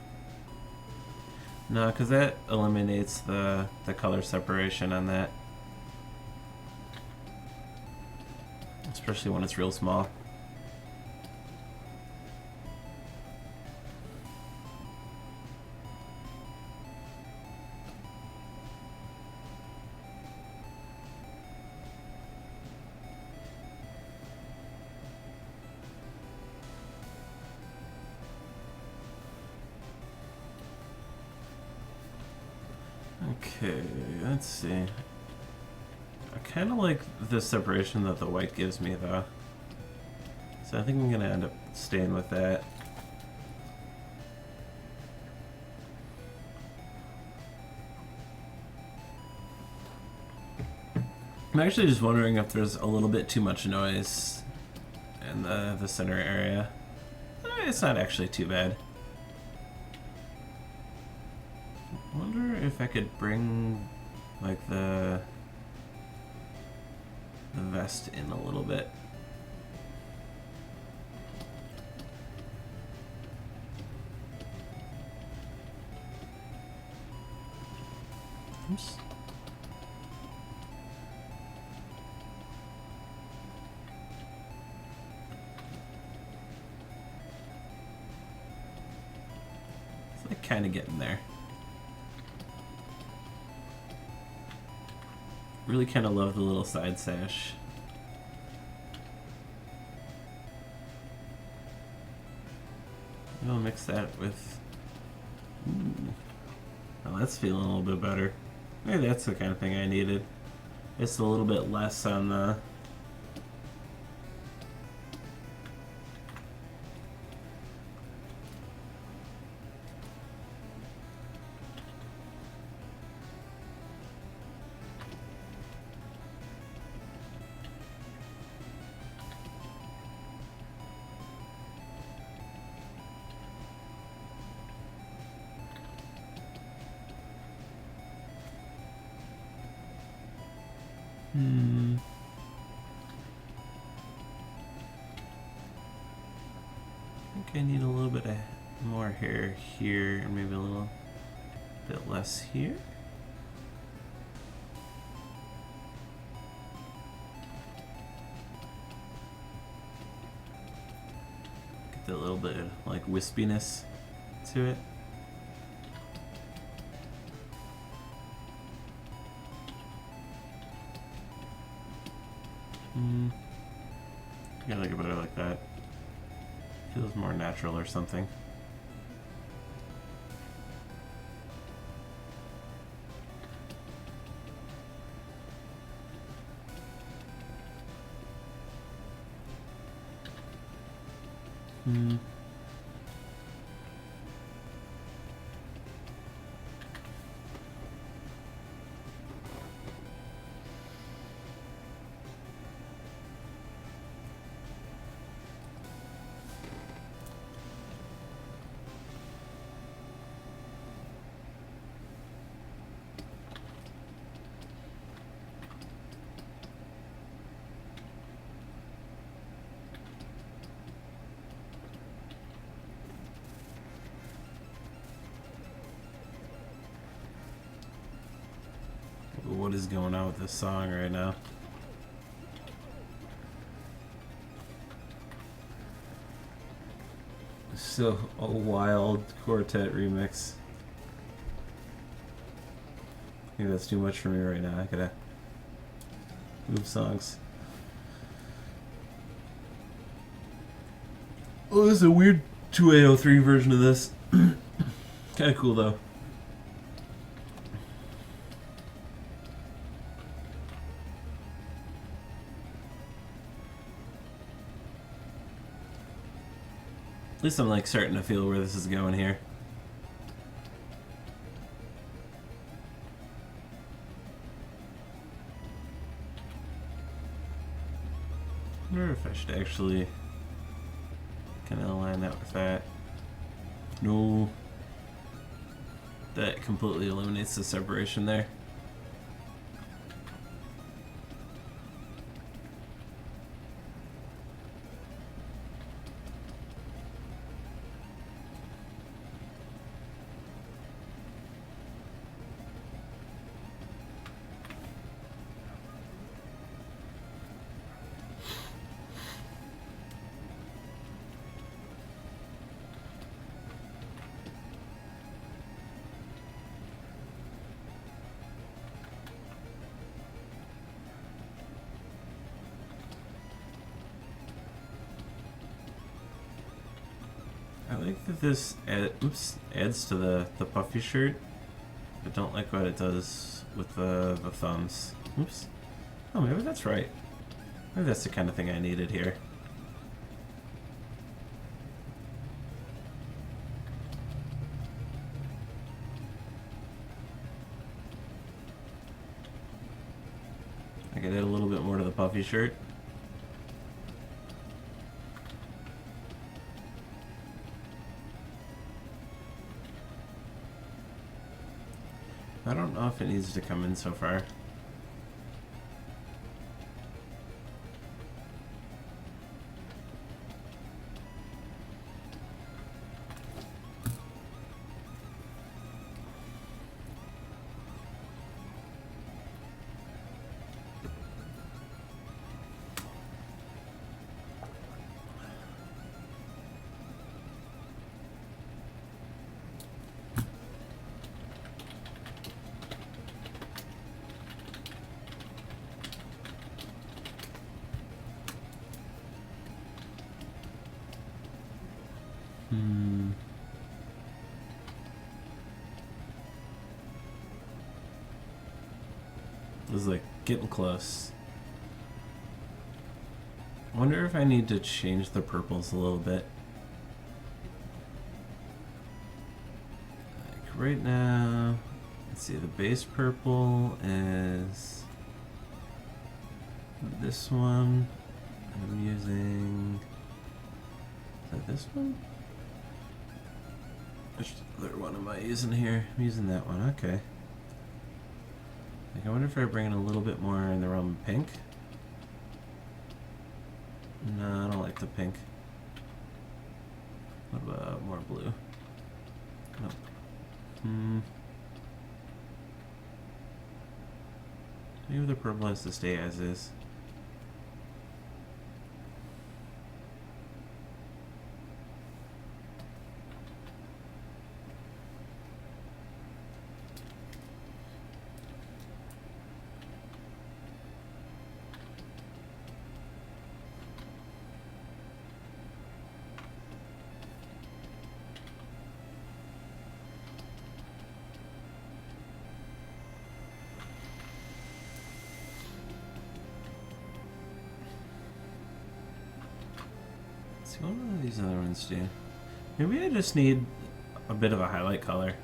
no, because that eliminates the color separation on that, especially when it's real small. Okay, let's see. I kind of like the separation that the white gives me, though. So I think I'm going to end up staying with that. I'm actually just wondering if there's a little bit too much noise in the center area. It's not actually too bad. I wonder if I could bring like the vest in a little bit. Oops. It's like kind of getting there. Really kind of love the little side sash. I'll mix that with... Ooh. Oh, that's feeling a little bit better. Maybe that's the kind of thing I needed. It's a little bit less on the... I think I need a little bit of more hair here, and maybe a little bit less here. Get that little bit of like wispiness to it. I like it better like that. Feels more natural or something. What is going on with this song right now? So a wild quartet remix. I think that's too much for me right now. I gotta move songs. Oh, this is a weird 2A03 version of this. Kinda cool though. At least I'm like starting to feel where this is going here. I wonder if I should actually kind of align that with that. No. That completely eliminates the separation there. I like that this adds to the puffy shirt. I don't like what it does with the thumbs. Oops. Oh, maybe that's right. Maybe that's the kind of thing I needed here. I could add a little bit more to the puffy shirt. I don't know if it needs to come in so far. This is like getting close. I wonder if I need to change the purples a little bit. Like right now, let's see, the base purple is this one. I'm using, is that this one? Which other one am I using here? I'm using that one, okay. Like, I wonder if I bring in a little bit more in the realm of pink. No, I don't like the pink. What about more blue? Nope. Maybe the purple has to stay as is. What do these other ones do? Maybe I just need a bit of a highlight color.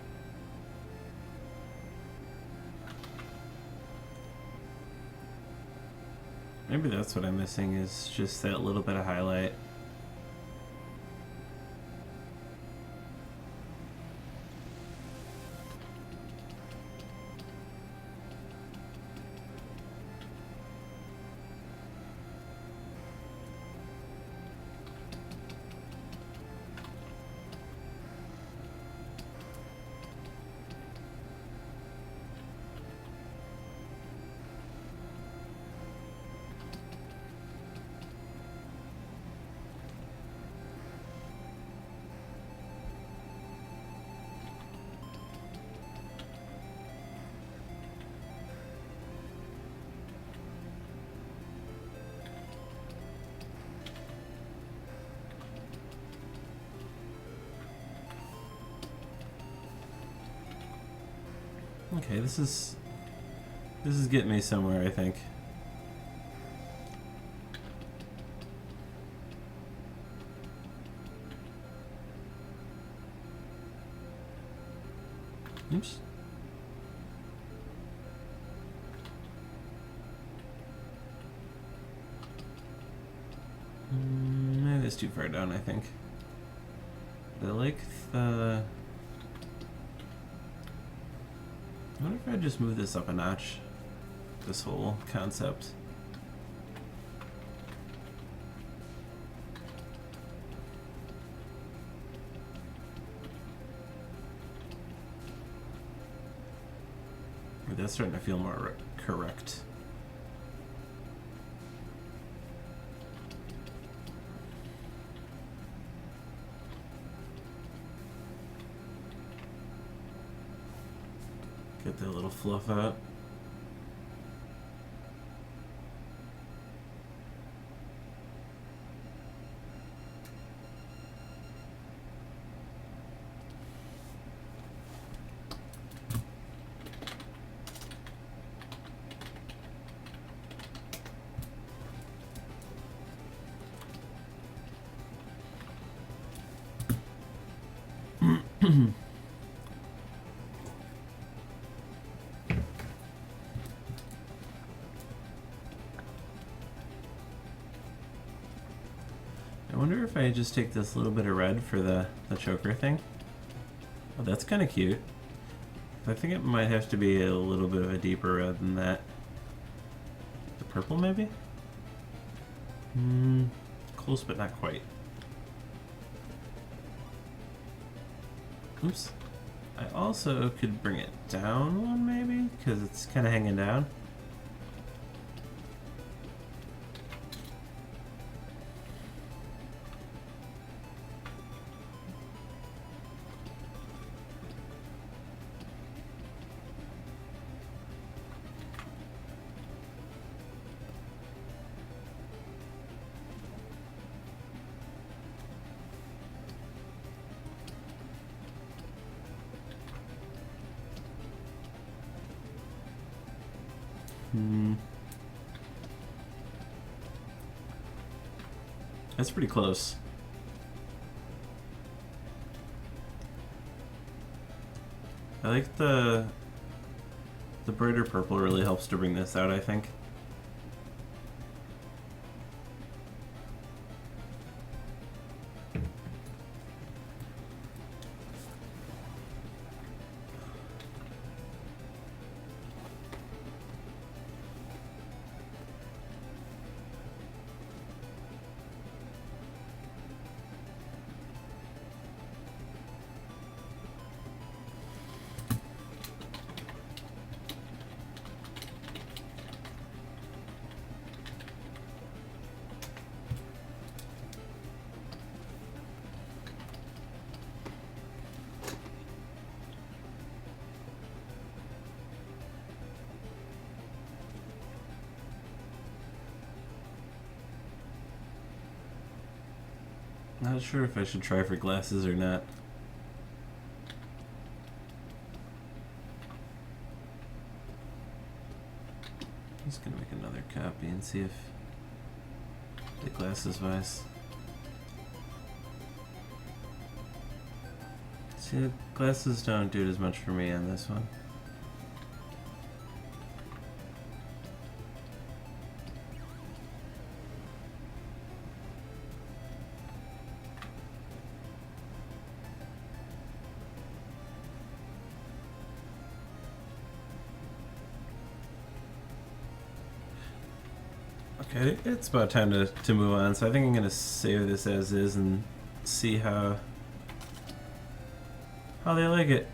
Maybe that's what I'm missing, is just that little bit of highlight. Okay, this is getting me somewhere, I think. Oops. Maybe that's too far down, I think. I like the... I wonder if I just move this up a notch, this whole concept. That's starting to feel more correct. Get that little fluff out. I wonder if I just take this little bit of red for the choker thing. Oh, that's kind of cute. I think it might have to be a little bit of a deeper red than that. The purple, maybe? Close, but not quite. Oops. I also could bring it down one, maybe? Because it's kind of hanging down. That's pretty close. I like the brighter purple really helps to bring this out, I think. Not sure if I should try for glasses or not. I'm just gonna make another copy and see if the glasses wise. See, the glasses don't do it as much for me on this one. Okay, it's about time to move on, so I think I'm going to save this as is and see how they like it.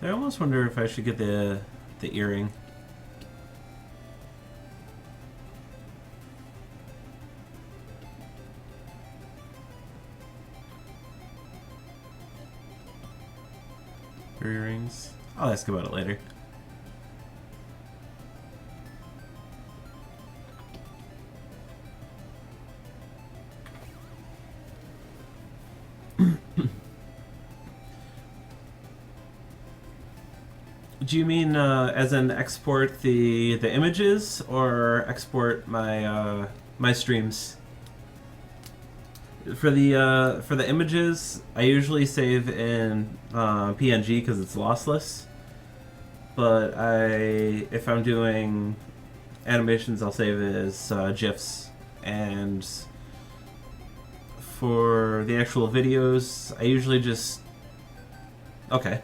I almost wonder if I should get the earring. Earrings. I'll ask about it later. Do you mean as in export the images or export my my streams? For the images, I usually save in PNG because it's lossless. But if I'm doing animations, I'll save it as GIFs. And for the actual videos, I usually just okay.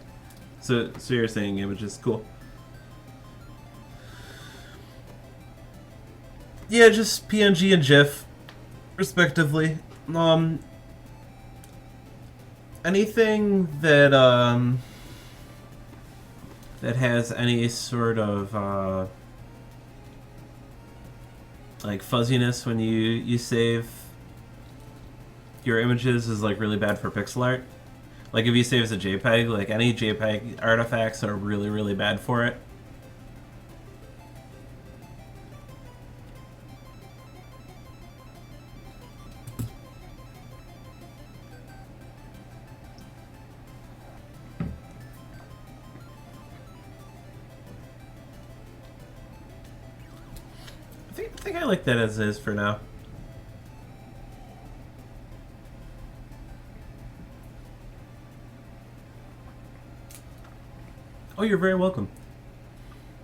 So you're saying images, cool. Yeah, just PNG and GIF, respectively. Anything that that has any sort of like fuzziness when you save your images is like really bad for pixel art. Like if you save as a JPEG, like any JPEG artifacts are really, really bad for it. I think I like that as is for now. Oh, you're very welcome.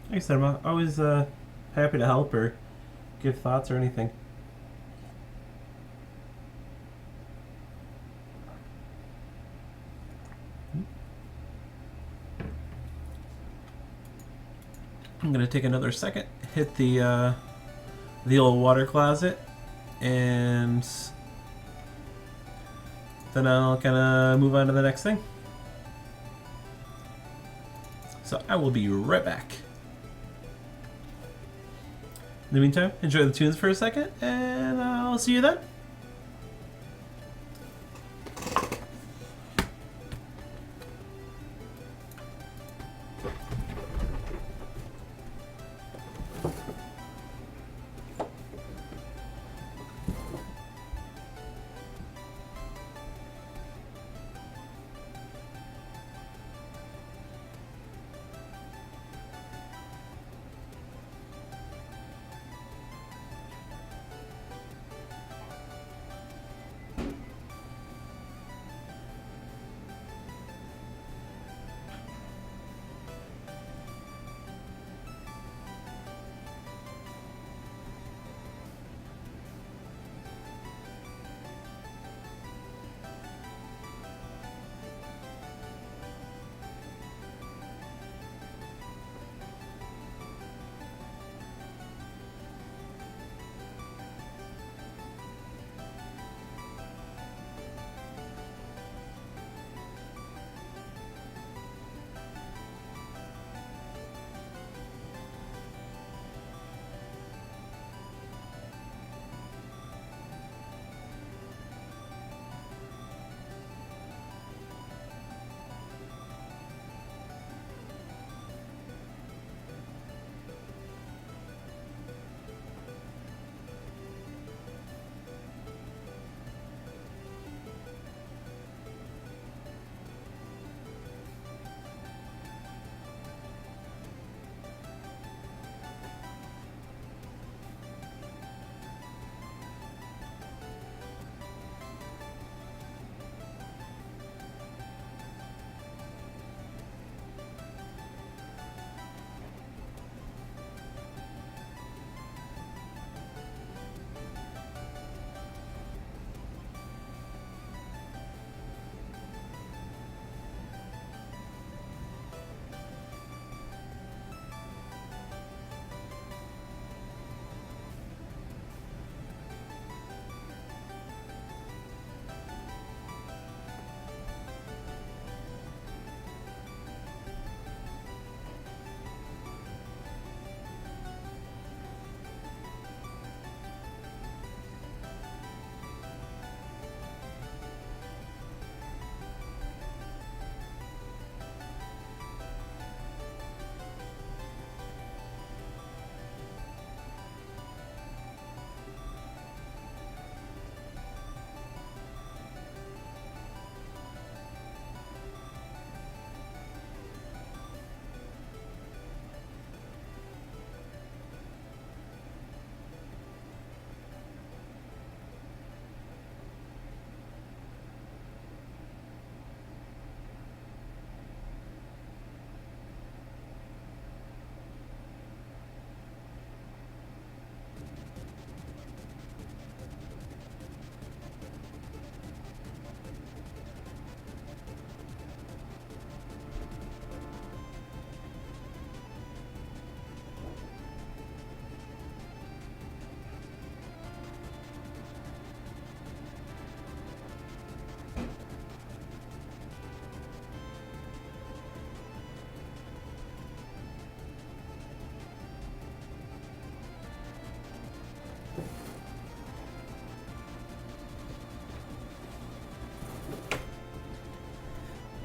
Like I said, I'm always happy to help or give thoughts or anything. I'm gonna take another second, hit the old water closet, and then I'll kind of move on to the next thing. So I will be right back. In the meantime, enjoy the tunes for a second, and I'll see you then.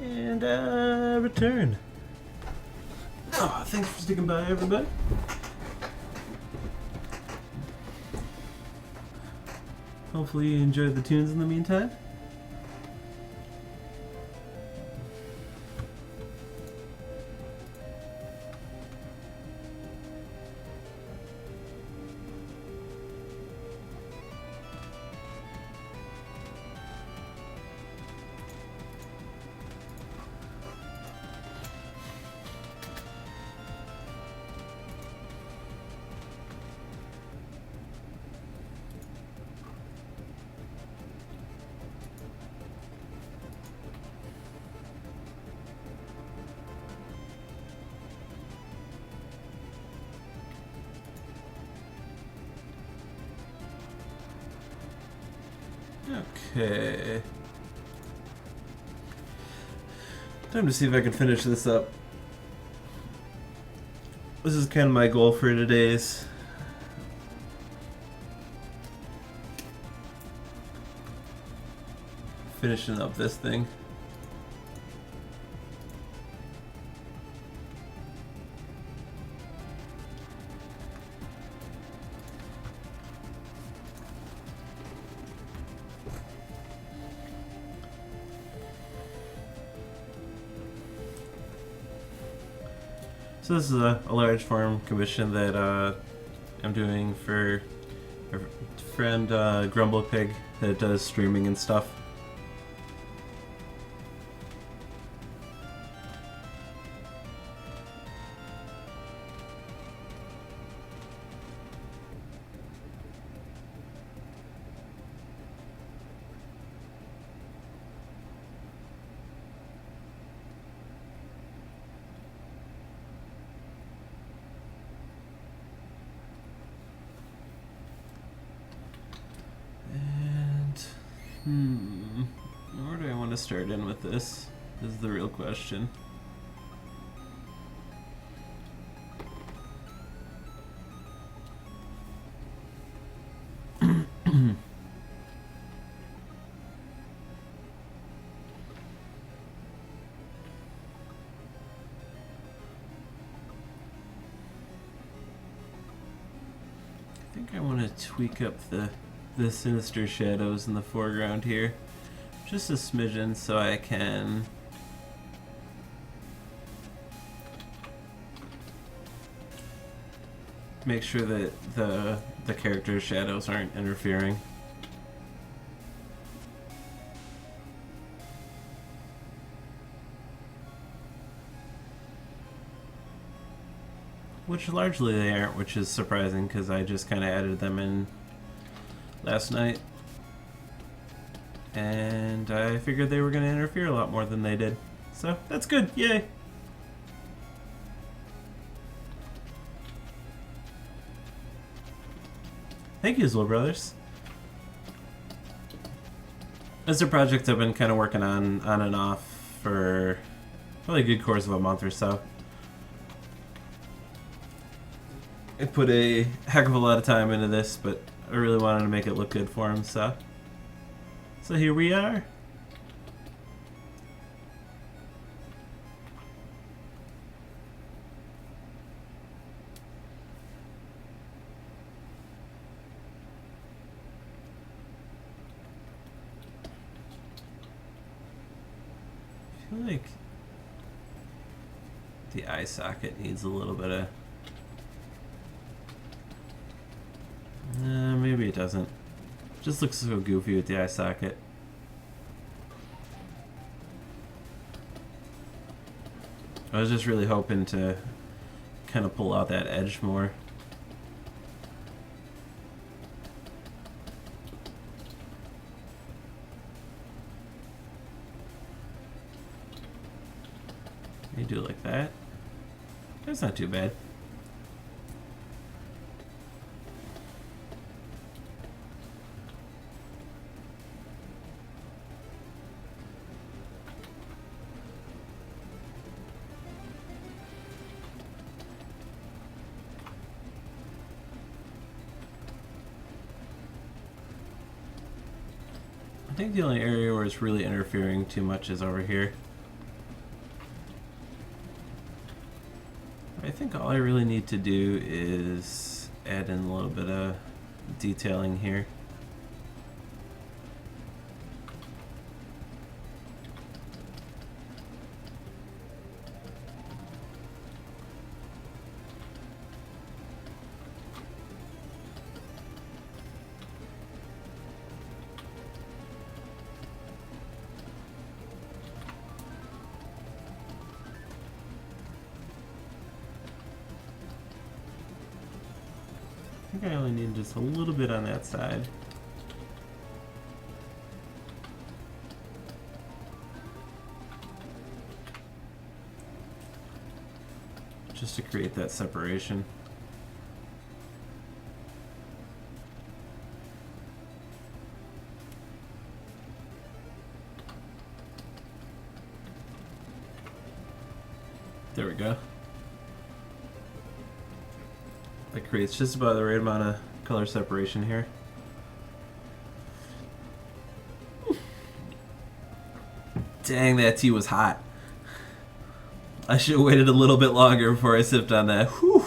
And return. Oh, thanks for sticking by, everybody. Hopefully you enjoyed the tunes in the meantime. Okay. Time to see if I can finish this up. This is kind of my goal for today's. Finishing up this thing. So this is a large form commission that I'm doing for a friend GrumblePig that does streaming and stuff. Where do I want to start in with this? This is the real question. I think I want to tweak up the sinister shadows in the foreground here just a smidgen so I can make sure that the character's shadows aren't interfering. Which largely they aren't, which is surprising because I just kind of added them in last night, and I figured they were going to interfere a lot more than they did, so that's good. Yay! Thank you, Zul Brothers. It's a project I've been kind of working on and off for probably a good course of a month or so. I put a heck of a lot of time into this, but I really wanted to make it look good for him, so here we are. I feel like the eye socket needs a little bit of... maybe it doesn't. Just looks so goofy with the eye socket. I was just really hoping to kind of pull out that edge more. You do it like that. That's not too bad. I think the only area where it's really interfering too much is over here. think all I really need to do is add in a little bit of detailing here. I think I only need just a little bit on that side. Just to create that separation. There we go. That creates just about the right amount of color separation here. Dang, that tea was hot. I should have waited a little bit longer before I sipped on that. Whew.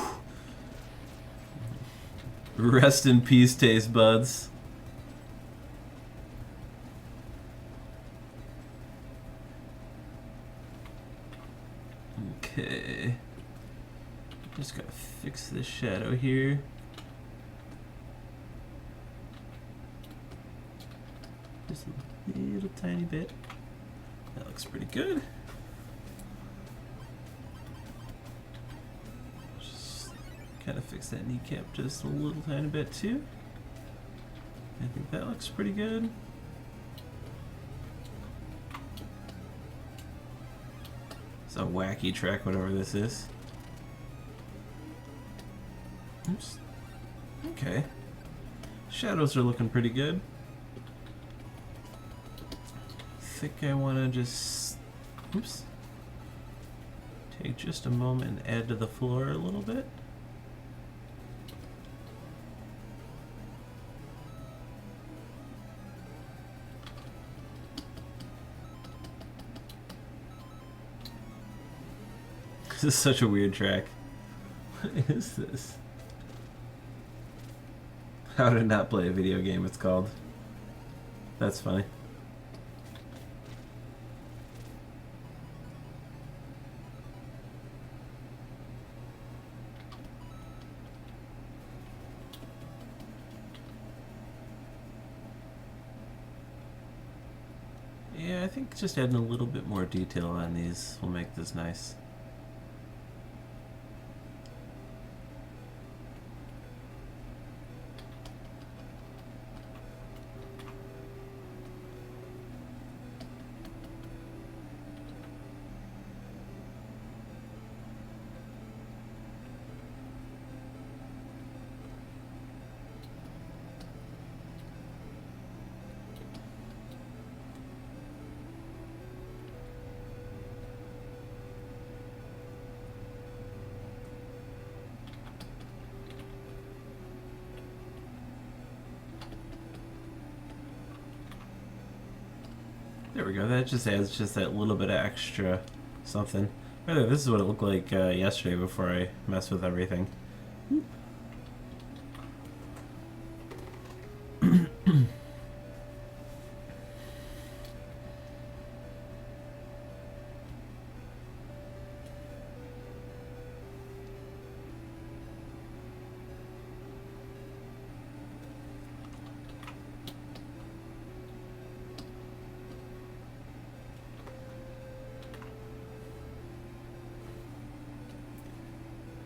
Rest in peace, taste buds. Okay. Just gotta fix this shadow here. Just a little tiny bit. That looks pretty good. Just kind of fix that kneecap just a little tiny bit too. I think that looks pretty good. It's a wacky track, whatever this is. Oops. Okay. Shadows are looking pretty good. I think I want to just, oops, take just a moment and add to the floor a little bit. This is such a weird track. What is this? How to not play a video game, it's called. That's funny. Yeah, I think just adding a little bit more detail on these will make this nice. There we go, that just adds just that little bit of extra something. By the way, this is what it looked like yesterday before I messed with everything.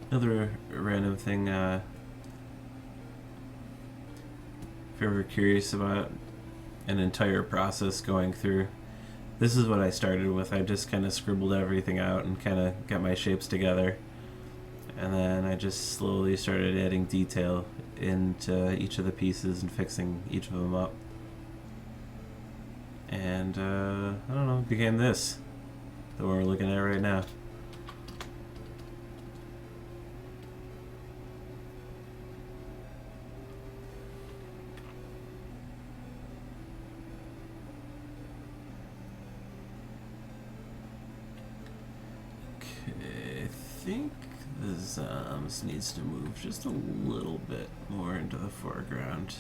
Another random thing, if you're ever curious about an entire process going through, this is what I started with. I just kind of scribbled everything out and kind of got my shapes together. And then I just slowly started adding detail into each of the pieces and fixing each of them up. And, I don't know, it became this, the one we're looking at right now. I think the This needs to move just a little bit more into the foreground.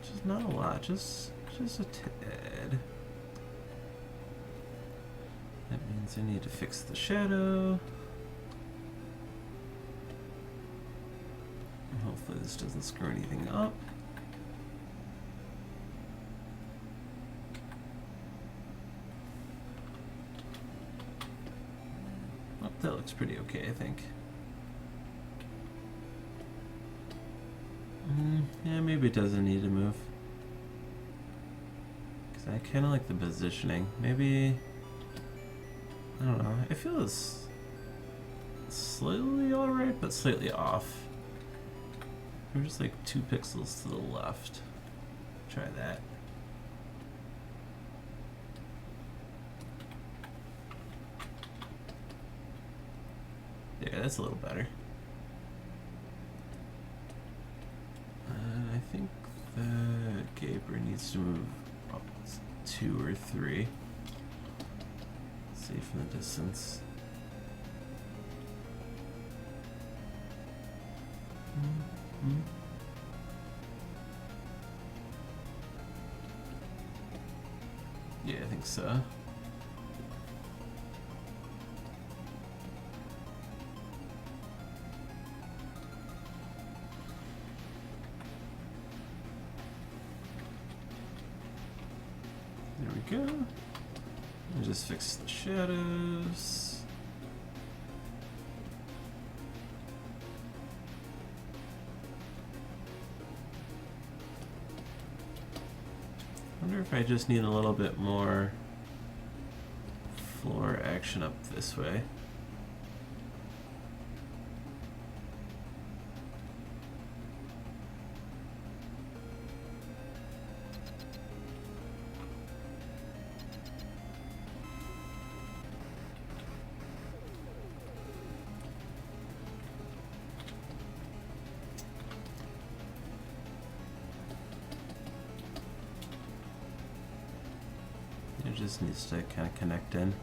Just not a lot, just a tad. That means I need to fix the shadow. And hopefully this doesn't screw anything up. Oh, that looks pretty okay, I think. Yeah, maybe it doesn't need to move. Because I kind of like the positioning. Maybe... I don't know. It feels slightly alright, but slightly off. We're just like 2 pixels to the left. Try that. Yeah, that's a little better. I think the gaper needs to move up 2 or 3. See from the distance. Yeah, I think so. There we go. And just fix the shadows. I wonder if I just need a little bit more floor action up this way. It just needs to kind of connect in.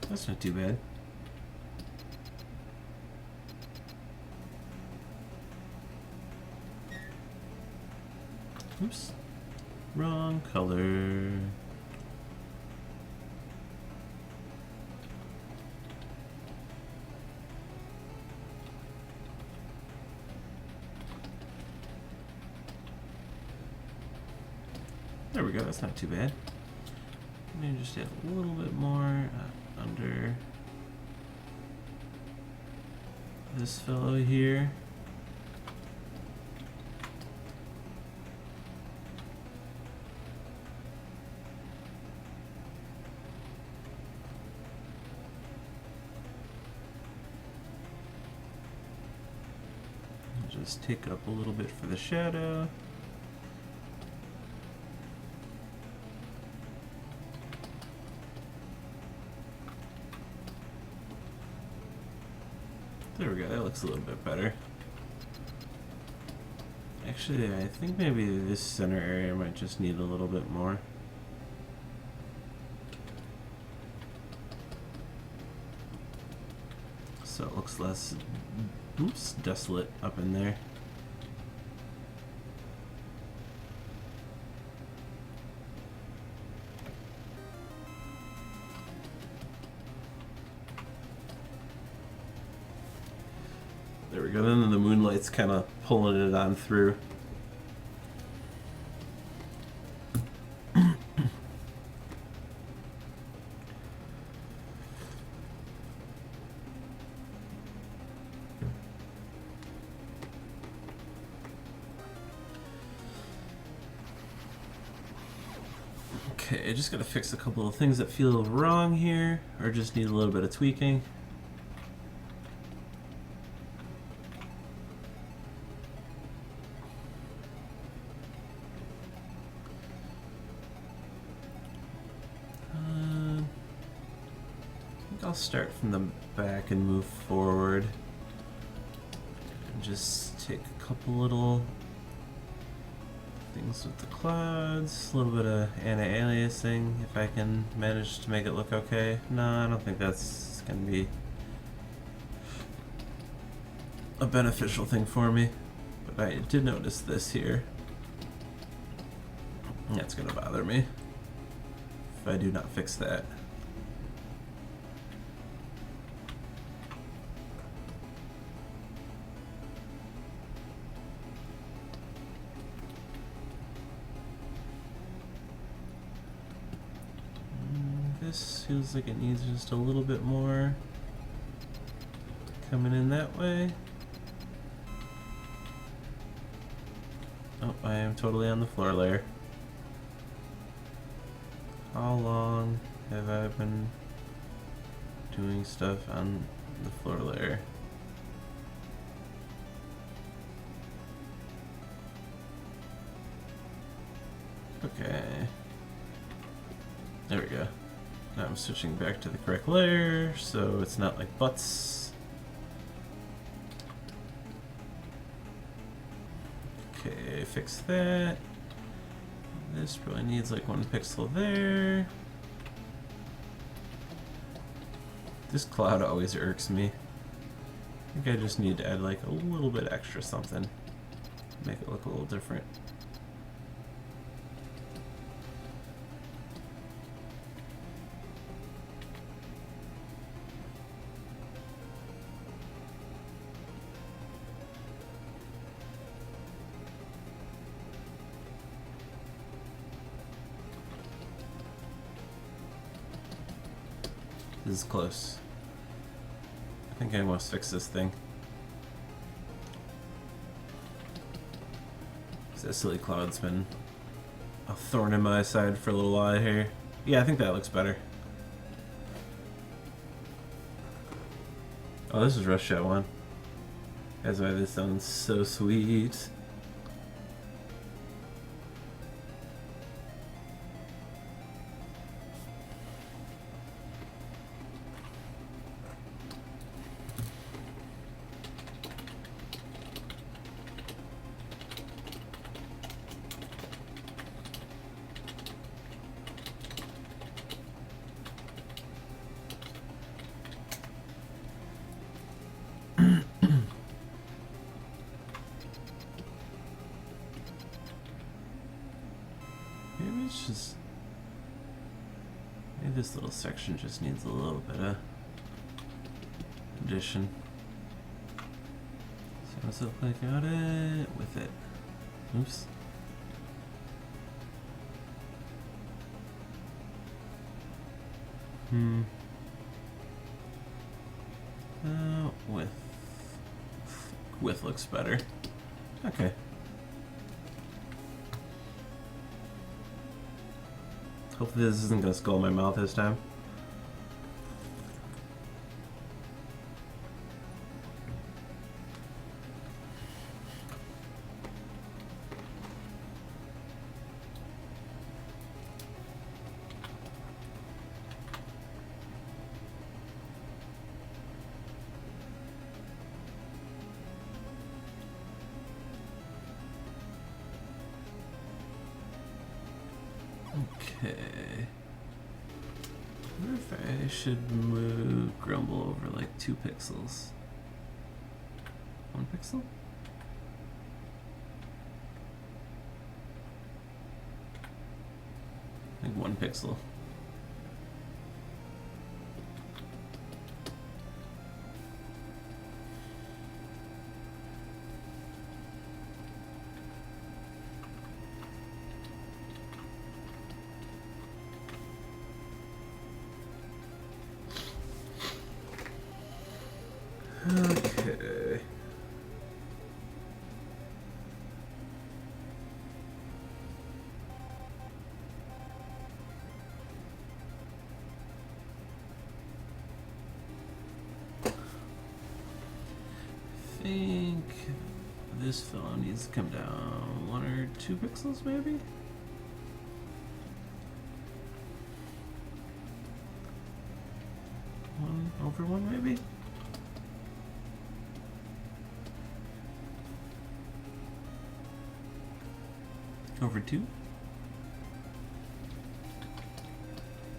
That's not too bad. Oops. Wrong color. There we go, that's not too bad. Maybe just add a little bit more under this fellow here. Just take up a little bit for the shadow. There we go, that looks a little bit better. Actually, I think maybe this center area might just need a little bit more. So it looks less, oops, desolate up in there. There we go, then the moonlight's kind of pulling it on through. Okay, I just gotta fix a couple of things that feel wrong here, or just need a little bit of tweaking. I'll start from the back and move forward. And just take a couple little things with the clouds, a little bit of anti-aliasing if I can manage to make it look okay. No, I don't think that's going to be a beneficial thing for me. But I did notice this here. That's going to bother me if I do not fix that. This feels like it needs just a little bit more coming in that way. Oh, I am totally on the floor layer. How long have I been doing stuff on the floor layer? Okay. There we go. Now I'm switching back to the correct layer, so it's not like butts. Okay, fix that. This probably needs like 1 pixel there. This cloud always irks me. I think I just need to add like a little bit extra something. Make it look a little different. This is close. I think I must fix this thing. That silly cloud's been a thorn in my side for a little while here. Yeah, I think that looks better. Oh, this is Rush Shot 1. That's why this sounds so sweet. Maybe this little section just needs a little bit of addition. Sounds like I got it with it. Oops. Width looks better. Okay. Hopefully this isn't gonna skull my mouth this time. Okay. I wonder if I should move Grumble over like 2 pixels. 1 pixel? I think 1 pixel. Okay. I think this fellow needs to come down 1 or 2 pixels, maybe? Over 1, maybe? over 2.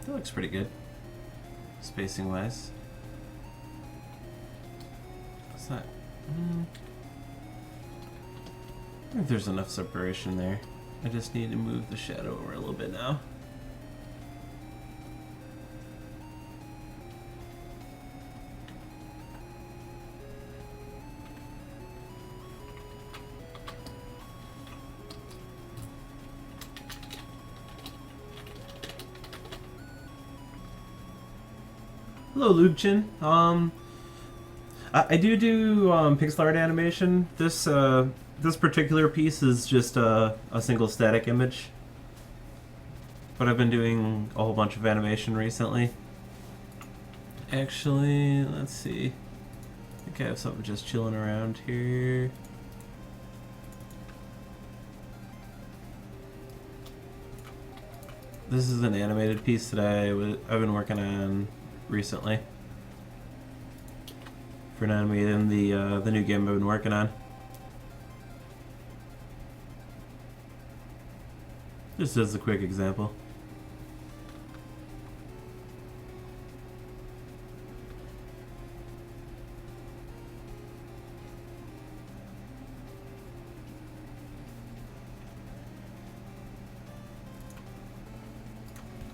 That looks pretty good, spacing wise. What's that? I think there's enough separation there. I just need to move the shadow over a little bit now. Hello, Lubchin. I do pixel art animation. This particular piece is just a single static image, but I've been doing a whole bunch of animation recently. Actually, let's see. I think I have something just chilling around here. This is an animated piece that I've been working on recently for animating the new game I've been working on. Just as a quick example.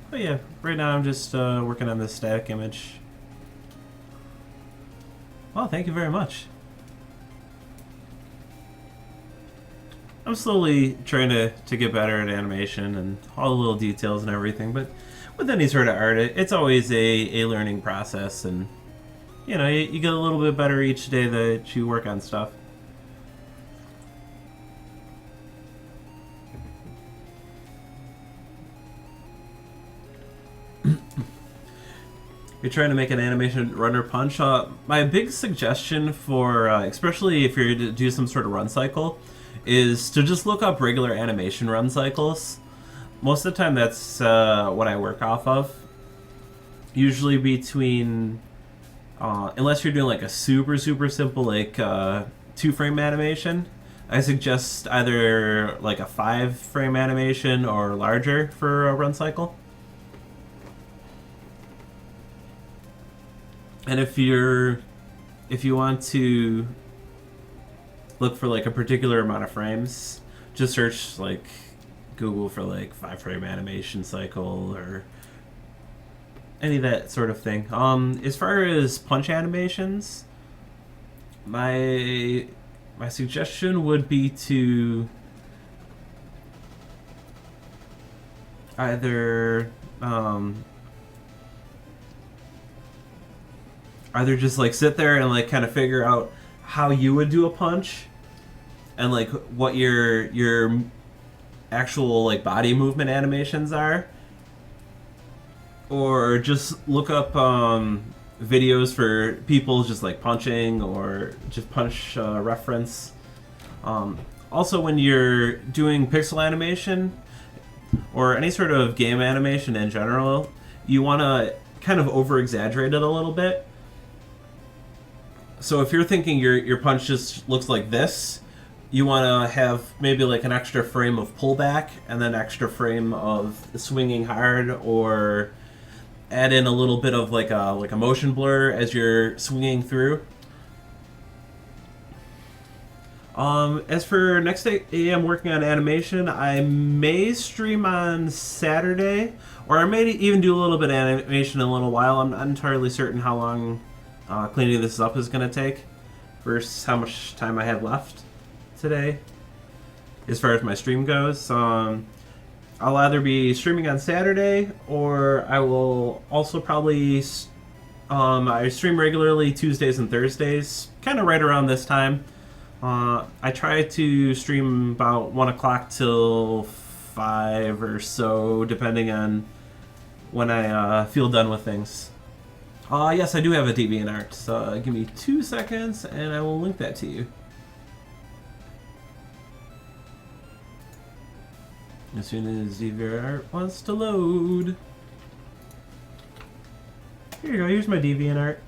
But yeah, right now I'm just working on this static image. Well, thank you very much. I'm slowly trying to get better at animation and all the little details and everything, but with any sort of art, it's always a learning process, and you know, you get a little bit better each day that you work on stuff. You're trying to make an animation run or punch. My big suggestion for, especially if you're to do some sort of run cycle, is to just look up regular animation run cycles. Most of the time that's what I work off of. Usually between, unless you're doing like a super simple like 2-frame animation, I suggest either like a 5-frame animation or larger for a run cycle. And if you want to look for like a particular amount of frames, just search like Google for like 5-frame animation cycle or any of that sort of thing. As far as punch animations, my suggestion would be to either just like sit there and like kind of figure out how you would do a punch and like what your actual like body movement animations are, or just look up videos for people just like punching or just punch reference. Also, when you're doing pixel animation or any sort of game animation in general, you want to kind of over exaggerate it a little bit. So if you're thinking your punch just looks like this, you want to have maybe like an extra frame of pullback and then extra frame of swinging hard, or add in a little bit of like a motion blur as you're swinging through. As for next day, I'm working on animation. I may stream on Saturday, or I may even do a little bit of animation in a little while. I'm not entirely certain how long cleaning this up is going to take versus how much time I have left today as far as my stream goes. I'll either be streaming on Saturday, or I will also probably I stream regularly Tuesdays and Thursdays, kind of right around this time. I try to stream about 1 o'clock till 5 or so, depending on when I feel done with things. Yes, I do have a DeviantArt, so give me 2 seconds and I will link that to you. As soon as DeviantArt wants to load. Here you go, here's my DeviantArt.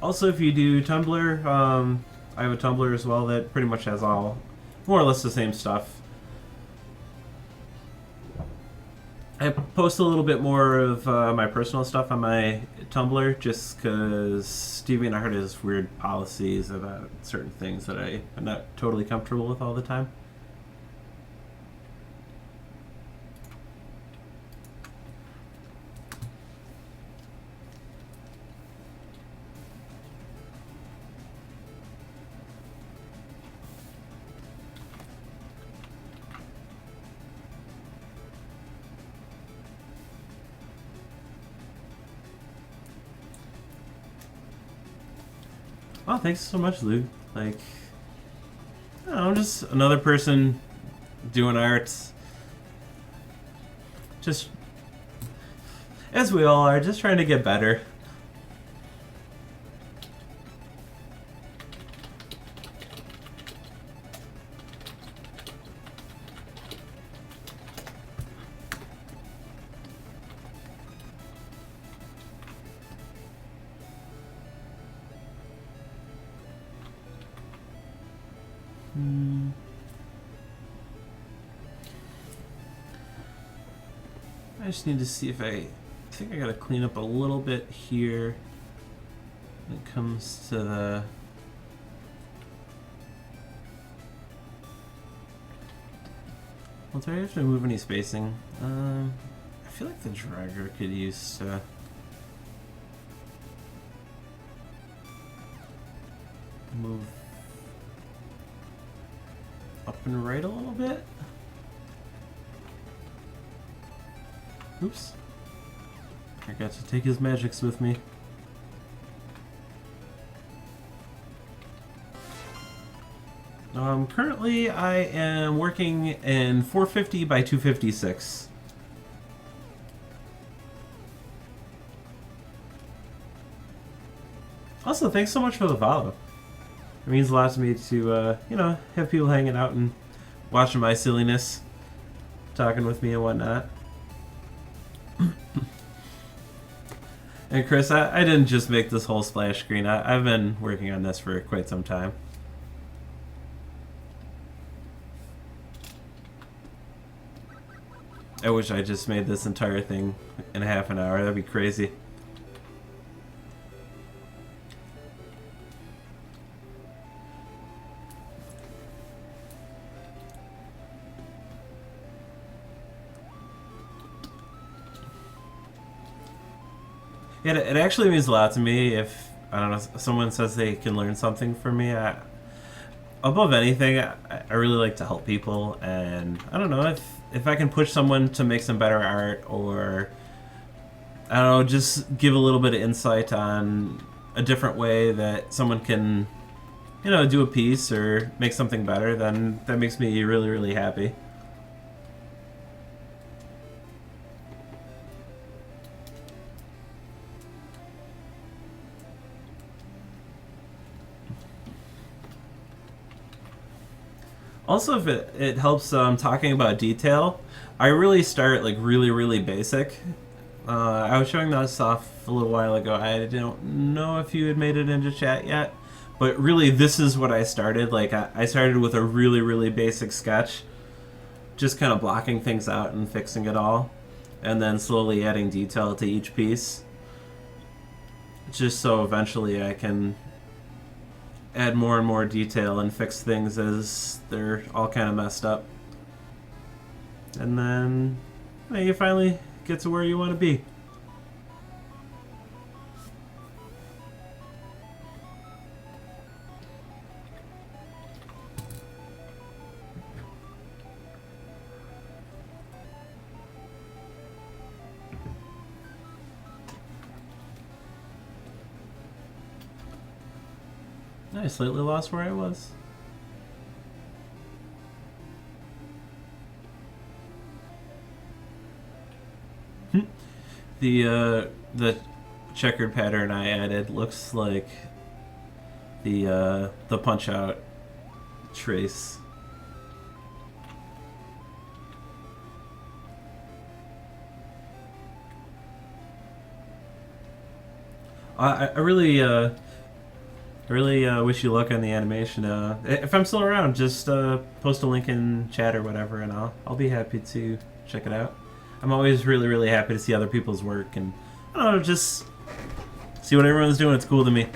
Also, if you do Tumblr, I have a Tumblr as well that pretty much has all more or less the same stuff. I post a little bit more of my personal stuff on my Tumblr just because Stevie and I has weird policies about certain things that I'm not totally comfortable with all the time. Oh, thanks so much, Luke. Like, I don't know, just another person doing art. Just, as we all are, just trying to get better. I just need to see if I think I gotta clean up a little bit here when it comes to the well, do I have to move any spacing? I feel like the dragger could use move up and right a little bit. Oops. I got to take his magics with me. Currently I am working in 450 by 256. Also, thanks so much for the follow. It means a lot to me to, you know, have people hanging out and watching my silliness, talking with me and whatnot. And Chris, I didn't just make this whole splash screen. I've been working on this for quite some time. I wish I just made this entire thing in half an hour. That'd be crazy. Yeah, it actually means a lot to me if, I don't know, someone says they can learn something from me. Above anything, I really like to help people, and I don't know, if I can push someone to make some better art, or I don't know, just give a little bit of insight on a different way that someone can, you know, do a piece or make something better, then that makes me really, really happy. Also, if it helps talking about detail, I really start like really basic. I was showing this off a little while ago. I don't know if you had made it into chat yet, but really this is what I started. Like I started with a really basic sketch, just kind of blocking things out and fixing it all, and then slowly adding detail to each piece, just so eventually I can add more and more detail and fix things as they're all kind of messed up. And then you finally get to where you want to be. I slightly lost where I was. The checkered pattern I added looks like the punch out trace. I really I really wish you luck on the animation. If I'm still around, just post a link in chat or whatever, and I'll be happy to check it out. I'm always really happy to see other people's work, and I don't know, just see what everyone's doing. It's cool to me.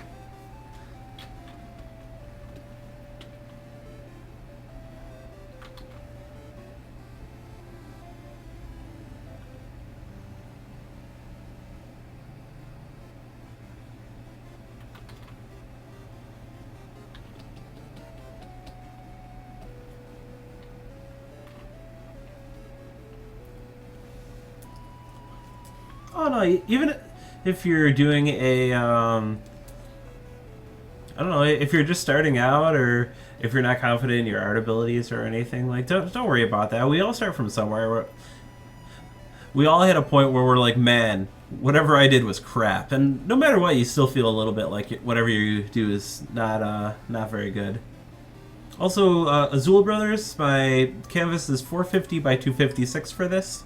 Oh no, even if you're doing a, I don't know, if you're just starting out or if you're not confident in your art abilities or anything, like, don't worry about that. We all start from somewhere. We all hit a point where we're like, man, whatever I did was crap. And no matter what, you still feel a little bit like whatever you do is not very good. Also, Azul Brothers, my canvas is 450 by 256 for this.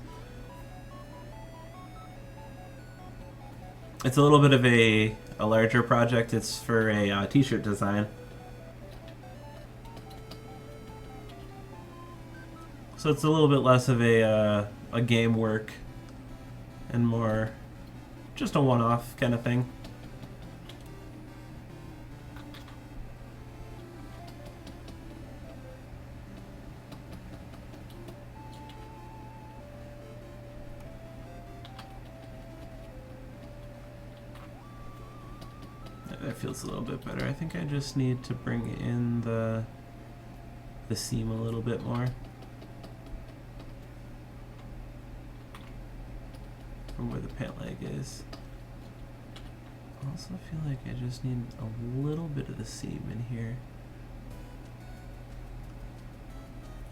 It's a little bit of a larger project. It's for a t-shirt design. So it's a little bit less of a game work and more just a one-off kind of thing. That feels a little bit better. I think I just need to bring in the seam a little bit more. From where the pant leg is. I also feel like I just need a little bit of the seam in here.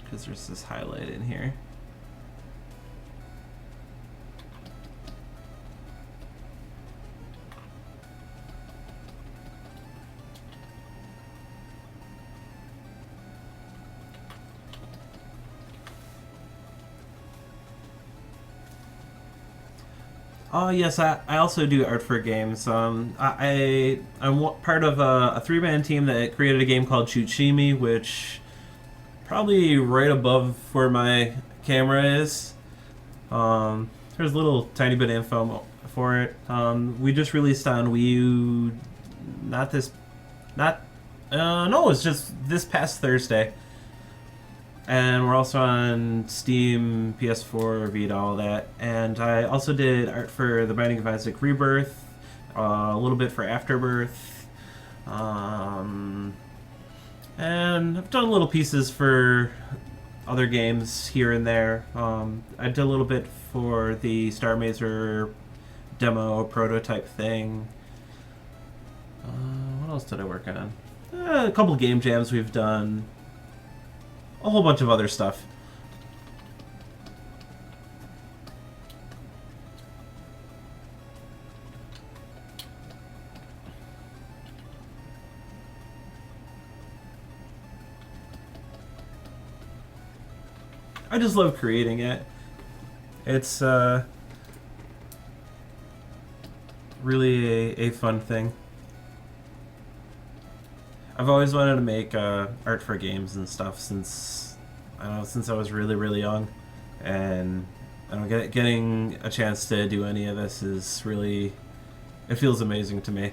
Because there's this highlight in here. Oh yes, I also do art for games. I'm part of a three-man team that created a game called Chuchimi, which probably right above where my camera is. There's a little tiny bit of info for it. We just released on Wii U, no, it's just this past Thursday. And we're also on Steam, PS4, Vita, all that. And I also did art for The Binding of Isaac Rebirth, a little bit for Afterbirth, and I've done little pieces for other games here and there. I did a little bit for the Star Mazer demo prototype thing. What else did I work on? A couple game jams we've done. A whole bunch of other stuff. I just love creating it. It's really a fun thing. I've always wanted to make art for games and stuff since I was really young, and I don't getting a chance to do any of this is really, it feels amazing to me.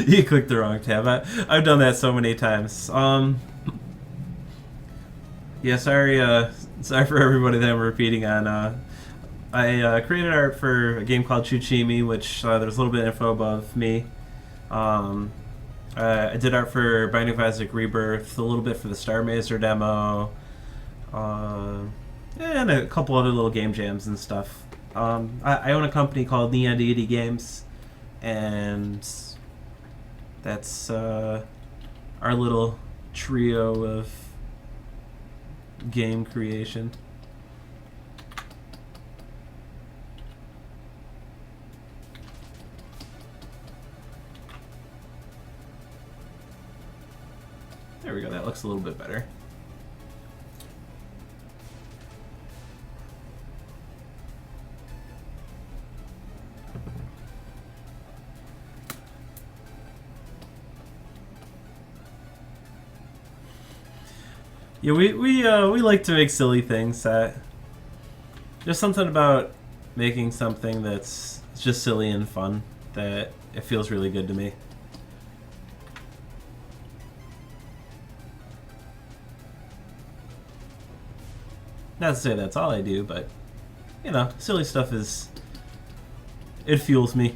You clicked the wrong tab. I've done that so many times. Yeah, sorry for everybody that I'm repeating on. I created art for a game called Chuchimi, which there's a little bit of info above me. I did art for Binding of Isaac Rebirth, a little bit for the Star Mazer demo, and a couple other little game jams and stuff. I own a company called Neon Deity Games, and that's our little trio of game creation. looks a little bit better. Yeah, we like to make silly things. There's something about making something that's just silly and fun that it feels really good to me. Not to say that's all I do, but you know, silly stuff it fuels me.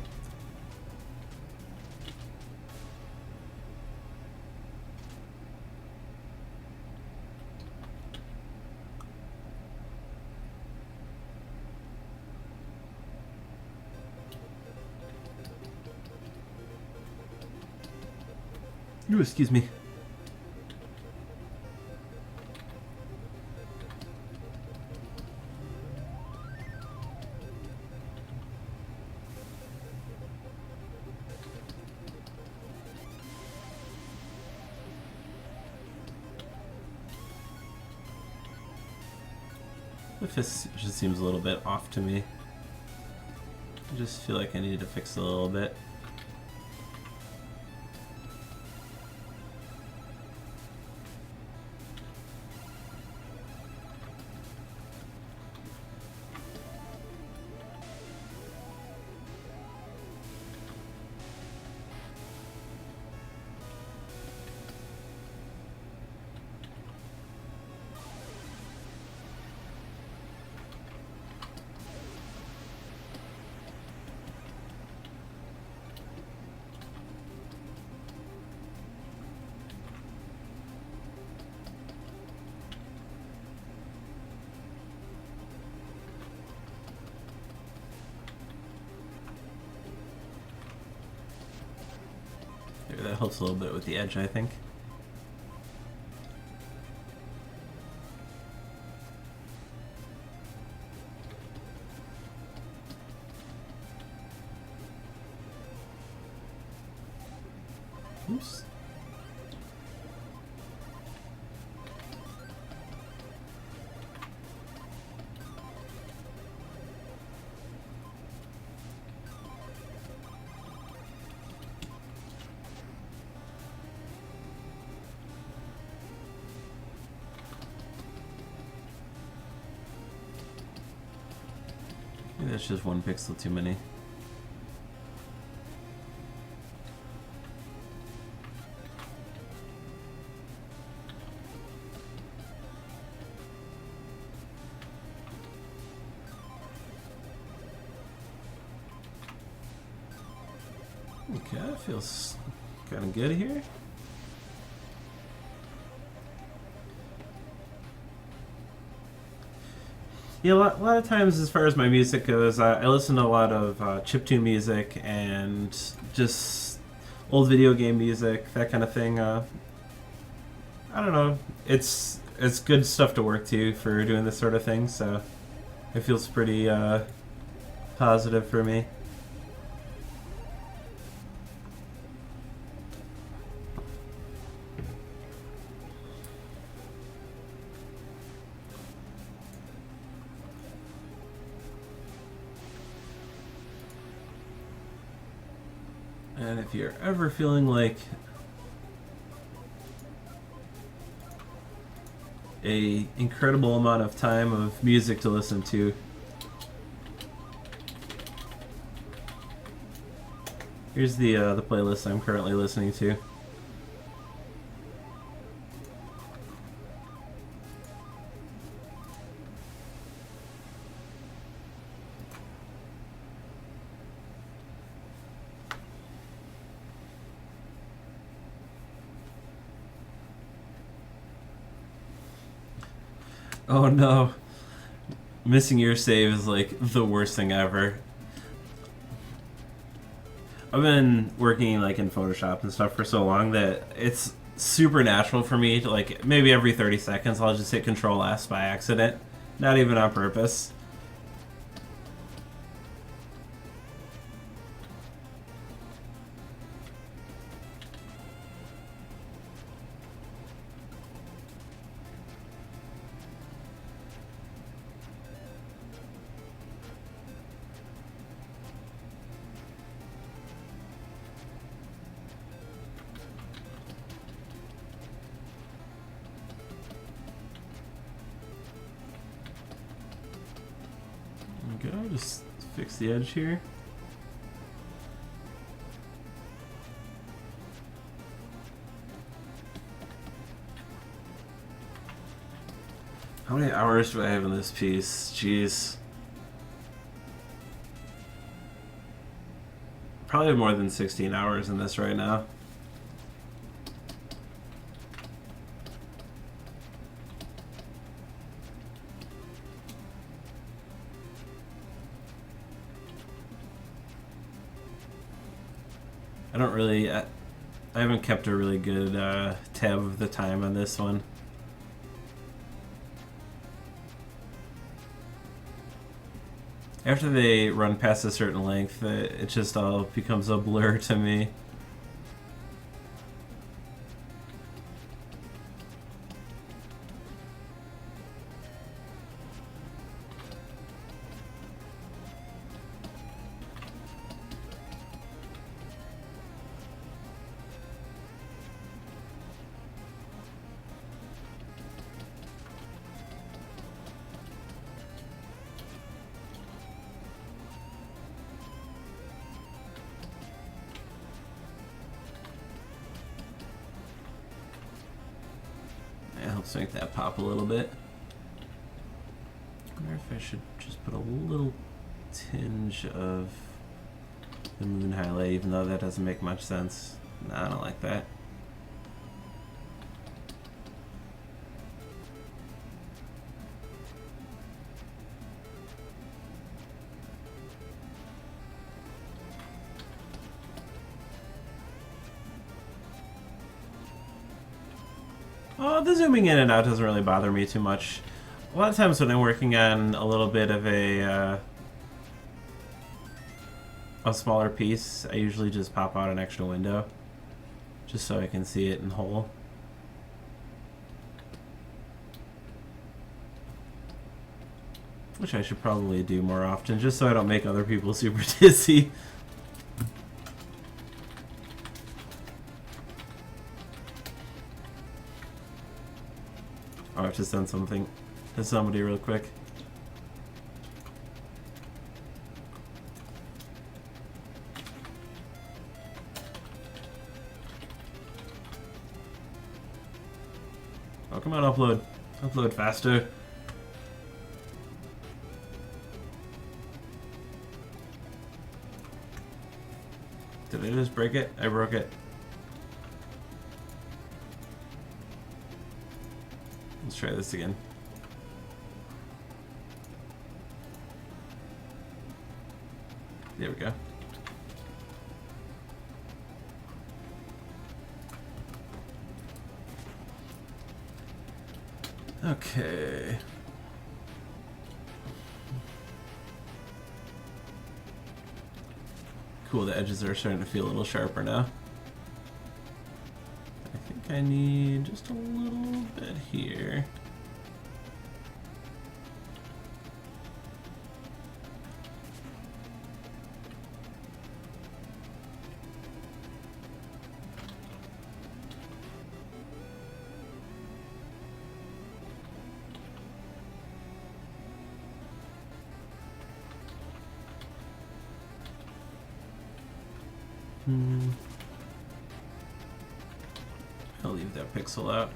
Ooh, excuse me. This just seems a little bit off to me. I just feel like I need to fix it a little bit. There, that helps a little bit with the edge, I think. Oops. Maybe that's just one pixel too many. Okay, that feels kind of good here. Yeah, a lot of times as far as my music goes, I listen to a lot of chiptune music and just old video game music, that kind of thing. I don't know. It's good stuff to work to for doing this sort of thing, so it feels pretty positive for me. And if you're ever feeling like a incredible amount of time of music to listen to, here's the playlist I'm currently listening to. Oh no. Missing your save is like the worst thing ever. I've been working like in Photoshop and stuff for so long that it's super natural for me to like maybe every 30 seconds I'll just hit Control S by accident. Not even on purpose. we go. Just fix the edge here. How many hours do I have in this piece? Jeez. Probably more than 16 hours in this right now. I don't really... I haven't kept a really good tab of the time on this one. After they run past a certain length, it just all becomes a blur to me. Helps make that pop a little bit. I wonder if I should just put a little tinge of the moon highlight, even though that doesn't make much sense. Nah, I don't like that. Oh, the zooming in and out doesn't really bother me too much. A lot of times when I'm working on a little bit of a smaller piece, I usually just pop out an extra window, just so I can see it in whole. Which I should probably do more often, just so I don't make other people super dizzy. I have to send something to somebody real quick. Oh, come on, upload. Upload faster. Did I just break it? I broke it. Let's try this again. There we go. Okay. Cool, the edges are starting to feel a little sharper now. I think I need just a little bit here. I'll leave that pixel out.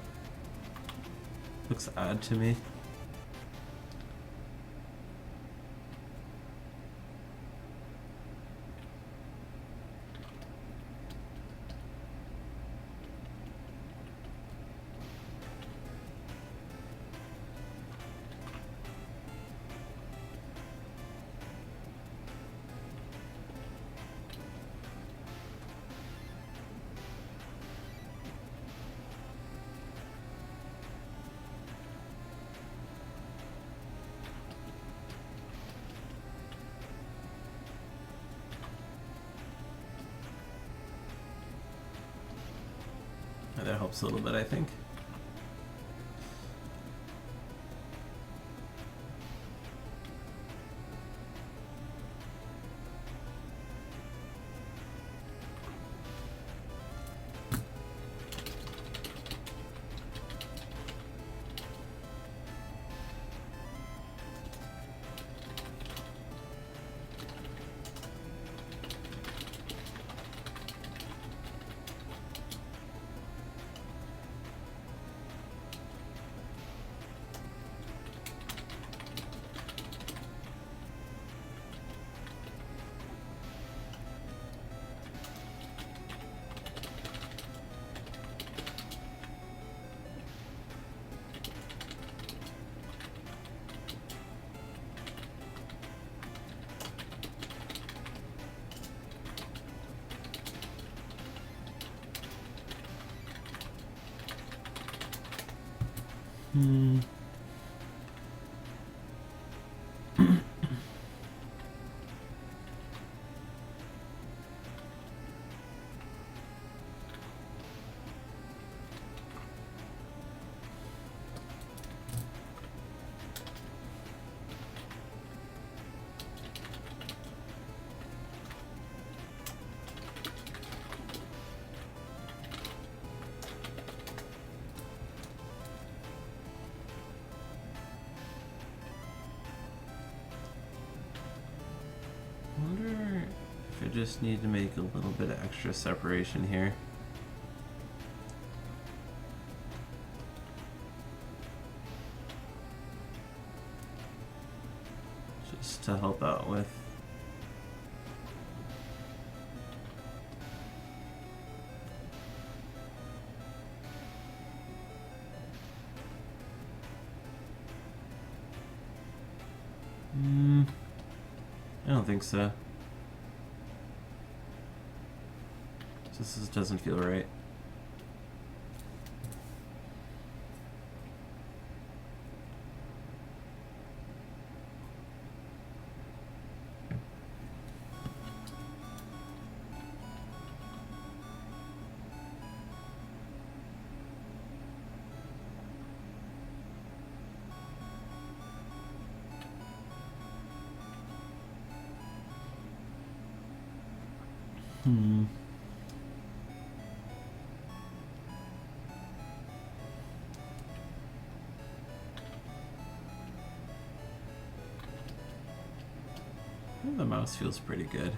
Looks odd to me. That helps a little bit, I think. Hmm. Wonder if I just need to make a little bit of extra separation here. Just to help out with. I don't think so. This doesn't feel right. The mouse feels pretty good.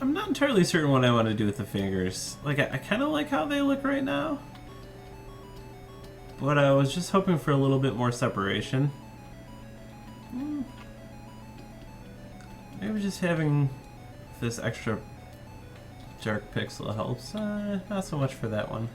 I'm not entirely certain what I want to do with the fingers. Like, I kind of like how they look right now. But I was just hoping for a little bit more separation. Maybe just having this extra dark pixel helps. Not so much for that one.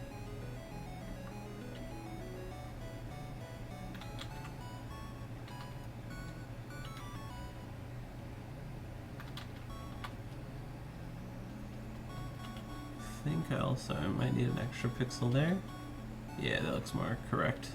I might need an extra pixel there. Yeah, that looks more correct.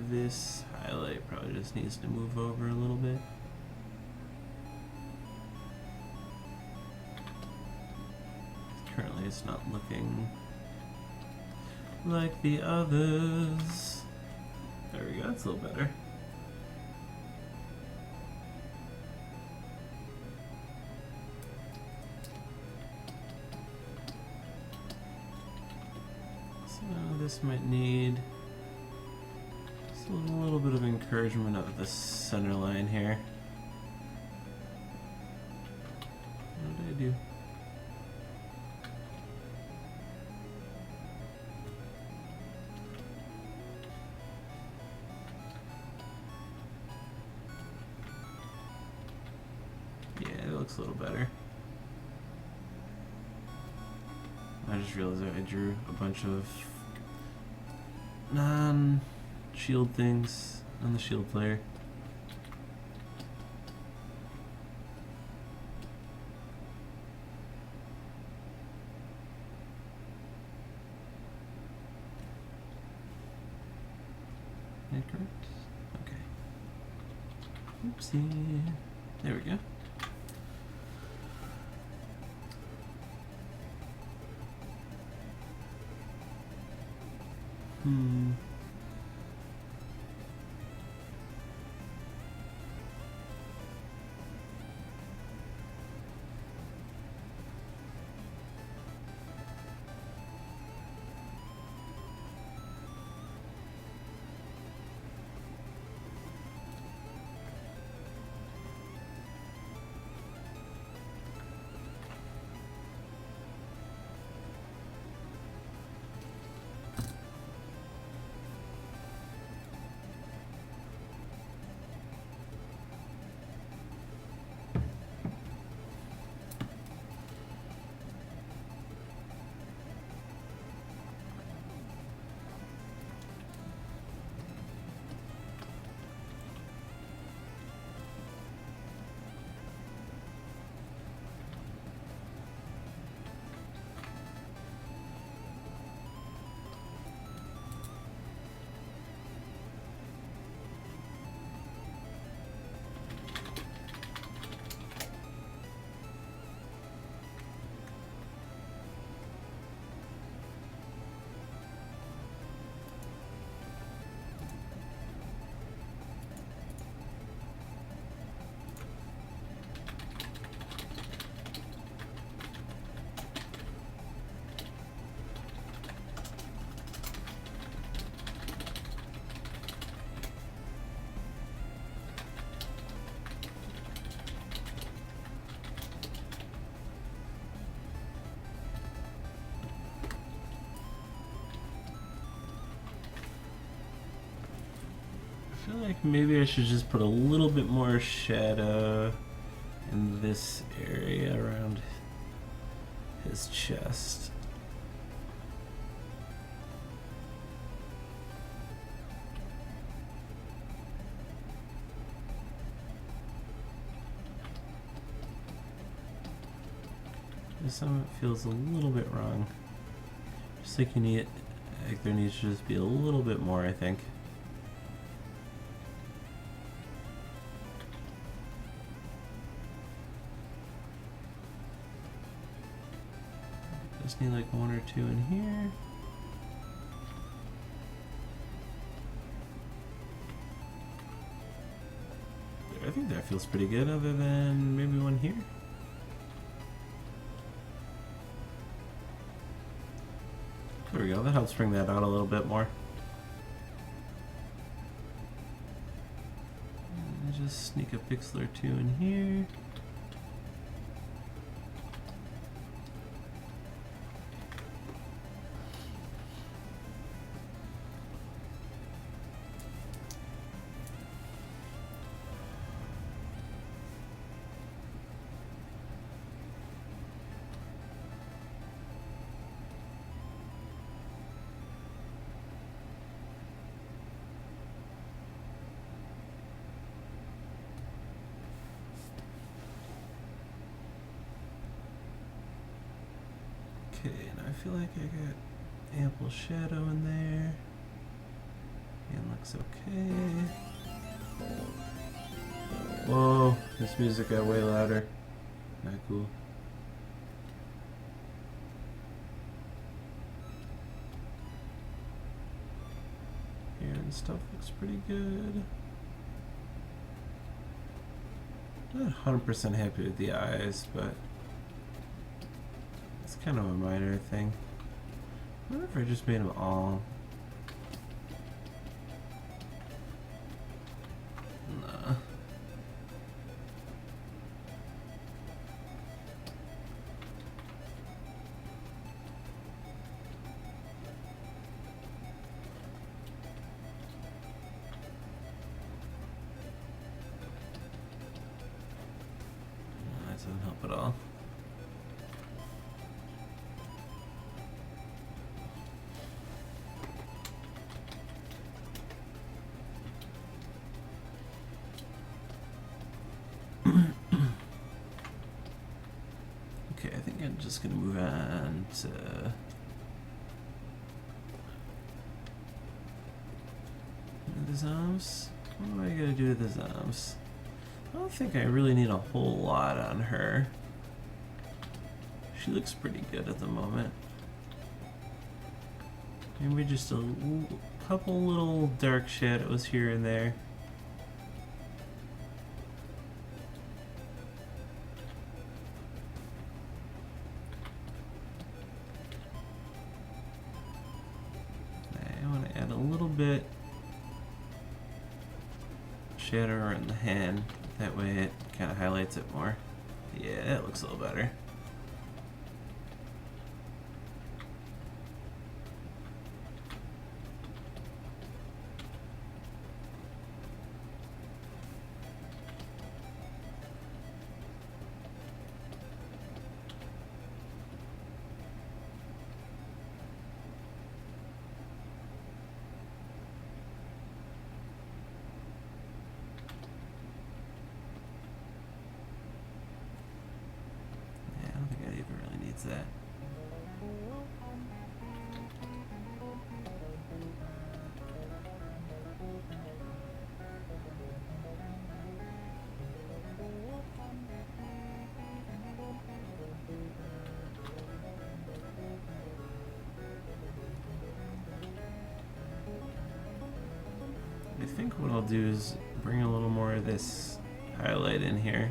This highlight probably just needs to move over a little bit. Currently it's not looking like the others. There we go, that's a little better. So this might need a little bit of encouragement of the center line here. What did I do? Yeah, it looks a little better. I just realized I drew a bunch of shield things on the shield player. Is that correct? Okay. Oopsie. There we go. feel like maybe I should just put a little bit more shadow in this area around his chest. Some of it feels a little bit wrong. Just like you need, like there needs to just be a little bit more, I think. Just need like one or two in here. I think that feels pretty good, other than maybe one here. There we go, that helps bring that out a little bit more. And just sneak a pixel or two in here. Okay, and I feel like I got ample shadow in there. And looks okay. Whoa, this music got way louder. Not cool. Here and stuff looks pretty good. Not 100% happy with the eyes, but it's kind of a minor thing. I wonder if I just made them all. Nah. That doesn't help at all. Okay, I think I'm just gonna move on to the arms. What am I gonna do to the arms? I don't think I really need a whole lot on her. She looks pretty good at the moment. Maybe just a couple little dark shadows here and there. Add a little bit shadow in the hand, that way it kind of highlights it more. Yeah, that looks a little better. That. I think what I'll do is bring a little more of this highlight in here.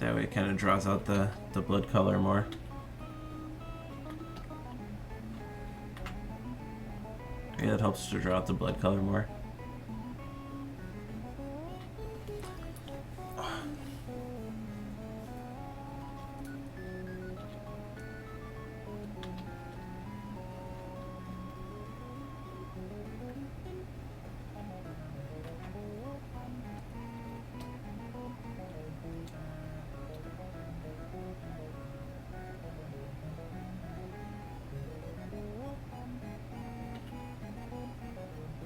That way it kind of draws out the blood color more. Yeah, that helps to draw out the blood color more.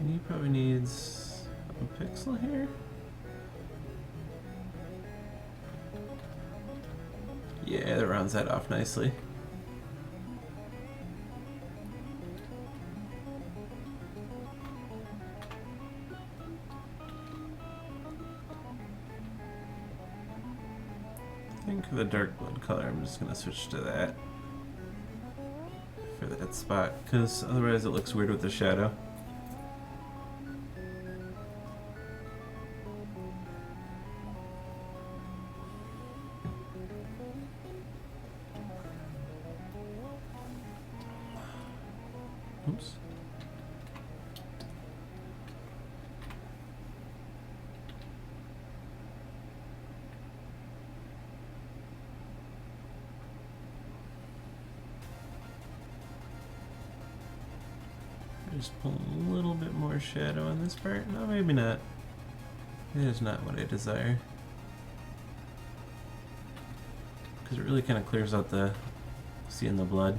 And he probably needs a pixel here. Yeah, that rounds that off nicely. I think for the dark blood color, I'm just gonna switch to that for that spot, because otherwise it looks weird with the shadow. Oops. Just pull a little bit more shadow on this part. No, maybe not. It is not what I desire. Because it really kind of clears out the seeing the blood.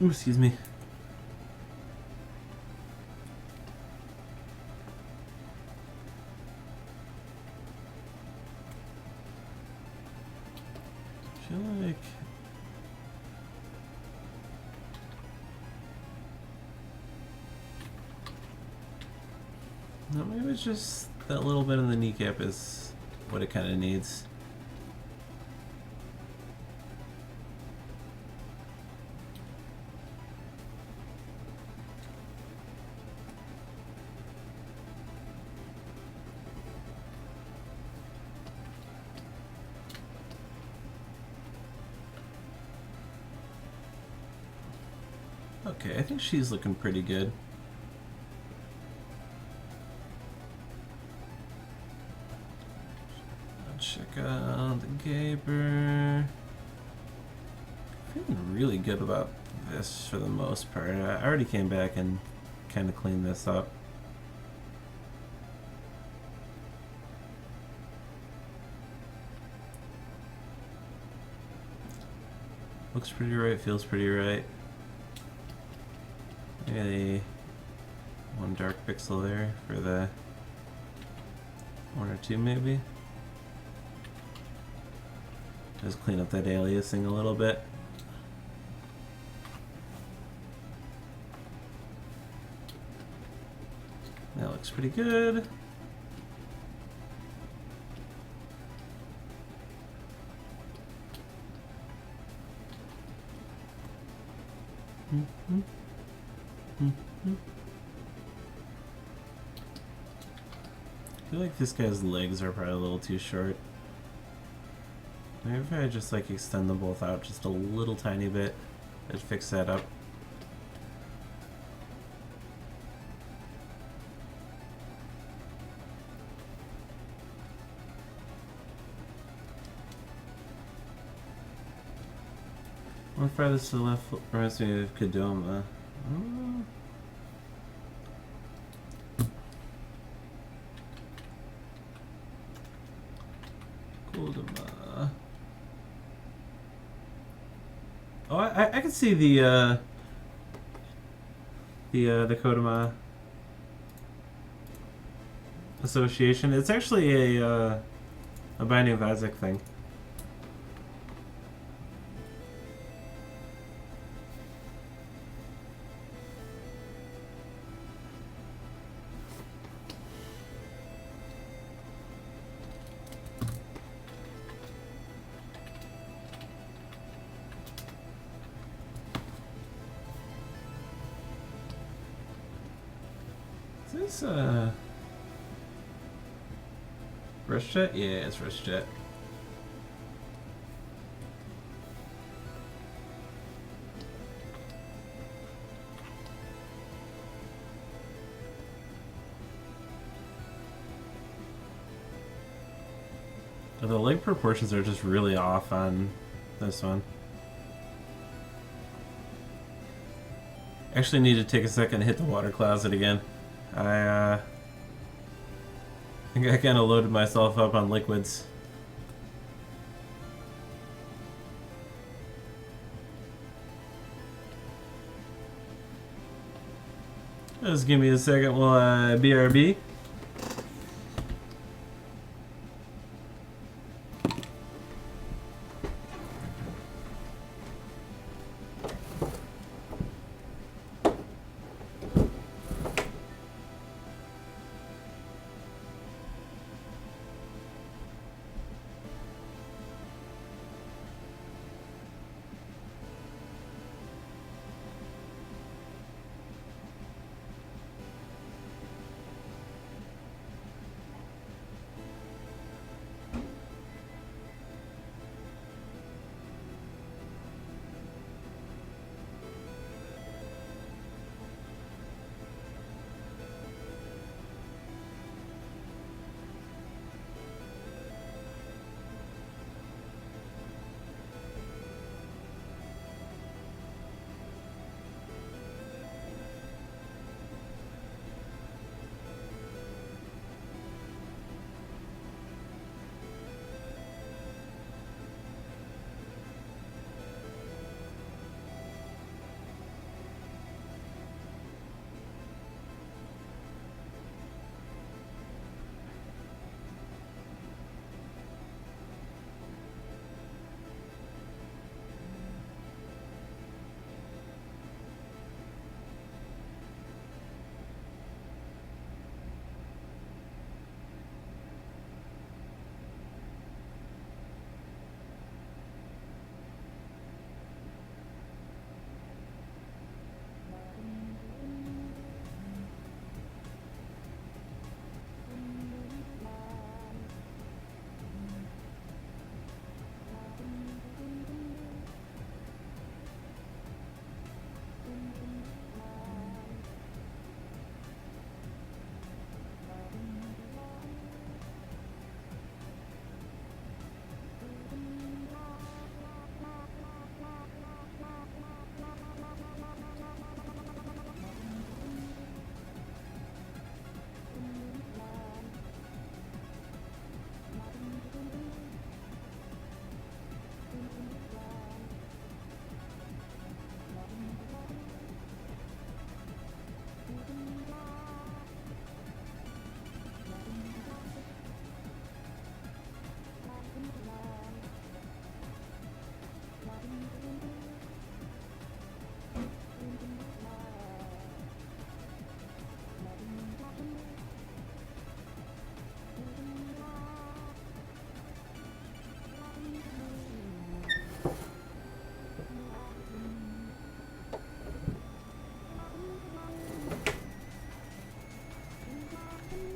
Ooh, excuse me. I feel like no, maybe it's just that little bit in the kneecap is what it kind of needs. Okay, I think she's looking pretty good. Let's check out the gaper. Feeling really good about this for the most part. I already came back and kind of cleaned this up. Looks pretty right, feels pretty right. Maybe one dark pixel there for the one or two maybe. Just clean up that aliasing a little bit. That looks pretty good. Mm-hmm. Mm-hmm. I feel like this guy's legs are probably a little too short. Maybe if I just like extend them both out just a little tiny bit, it'd fix that up. One farthest to the left reminds me of Kadoma. Kodama. Oh, I can see the Kodama association. It's actually a Binding of Isaac thing. Is this Rush Jet? Yeah, it's Rush Jet. The leg proportions are just really off on this one. Actually need to take a second to hit the water closet again. I think I kind of loaded myself up on liquids. Just give me a second while I BRB.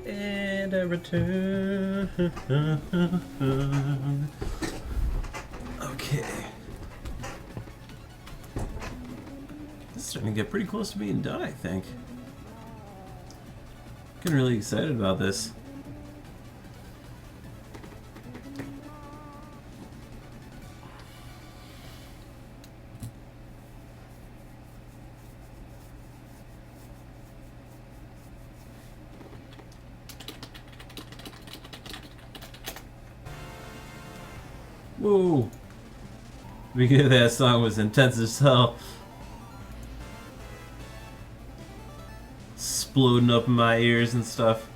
And a return. Okay. It's starting to get pretty close to being done, I think. Getting really excited about this. Whoa! The beginning of that song was intense as hell. Exploding up in my ears and stuff.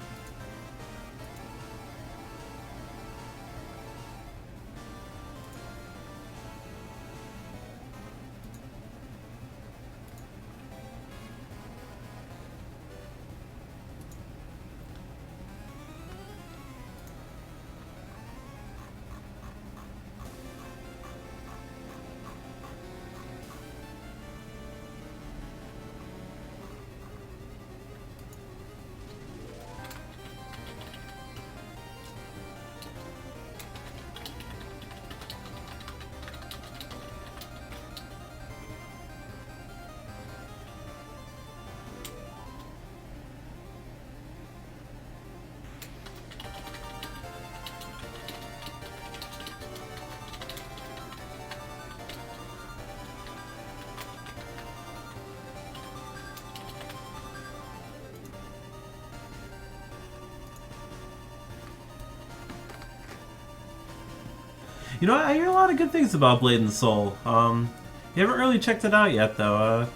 You know, I hear a lot of good things about Blade and Soul. You haven't really checked it out yet, though.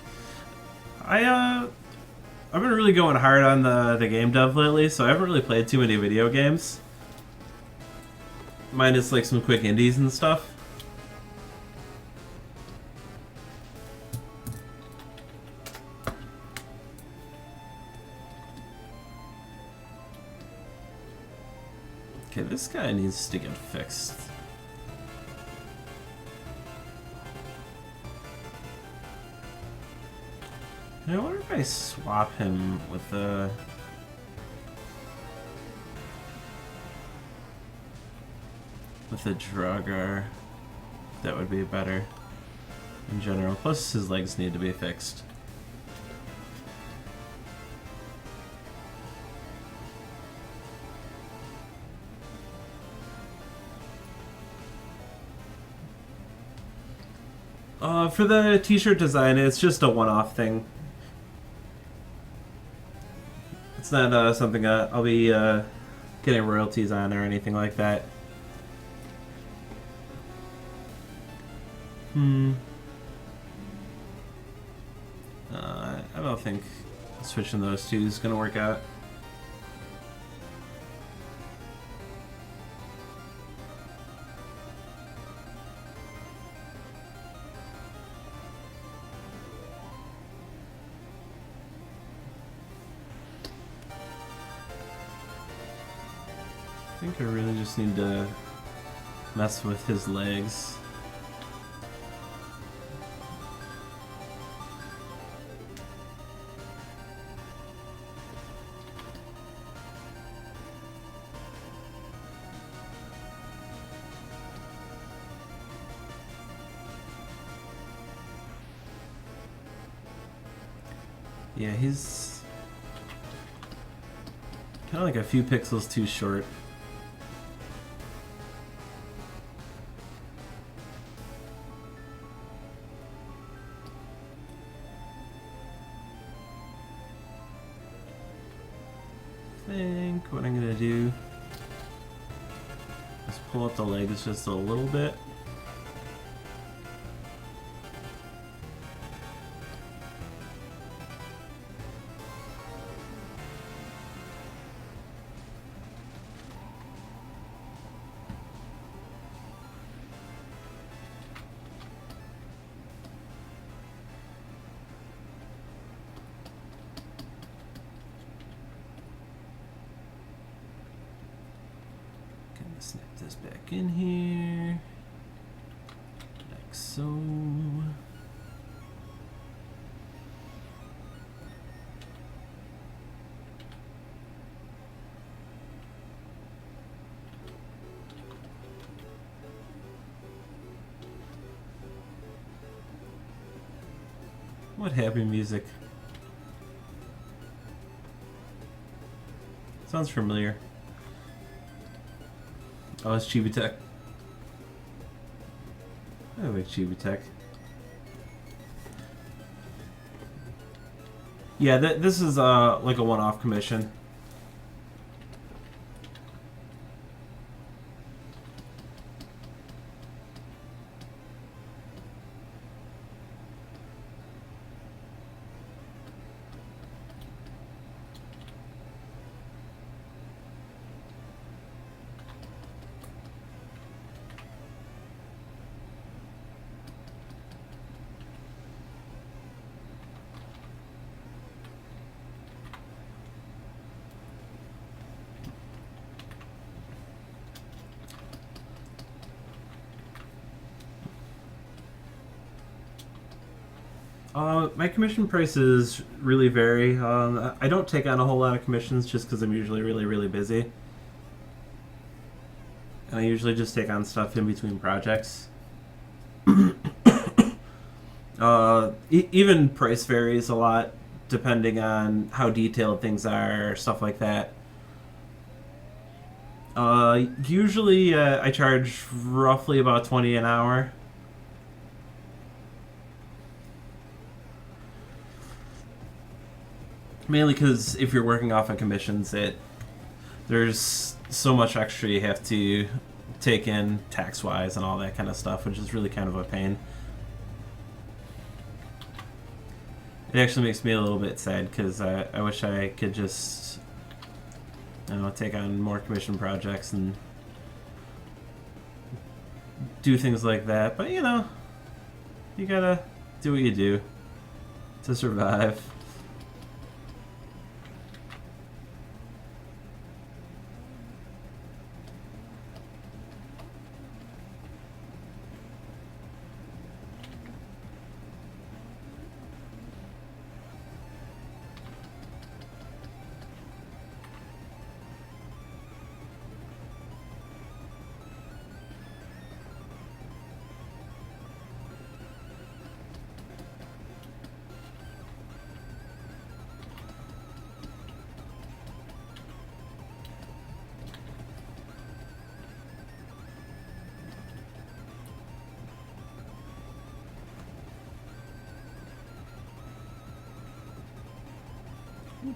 I've been really going hard on the game dev lately, so I haven't really played too many video games. Minus like some quick indies and stuff. Okay, this guy needs to get fixed. I wonder if I swap him with the... drugger. That would be better in general. Plus his legs need to be fixed. For the t-shirt design, it's just a one-off thing. It's not something I'll be getting royalties on or anything like that. I don't think switching those two is gonna work out. I think I really just need to mess with his legs. Yeah, he's kind of like a few pixels too short. I think what I'm gonna do is pull up the legs just a little bit. Snap this back in here, like so. What happy music. Sounds familiar. Oh, it's Chibi Tech. I like Chibi Tech. Yeah, this is like a one-off commission. My commission prices really vary. I don't take on a whole lot of commissions just because I'm usually really busy. And I usually just take on stuff in between projects. Even price varies a lot depending on how detailed things are, stuff like that. Usually I charge roughly about 20 an hour. Mainly because if you're working off on commissions, there's so much extra you have to take in tax-wise and all that kind of stuff, which is really kind of a pain. It actually makes me a little bit sad because I wish I could just, I don't know, take on more commission projects and do things like that. But you know, you gotta do what you do to survive.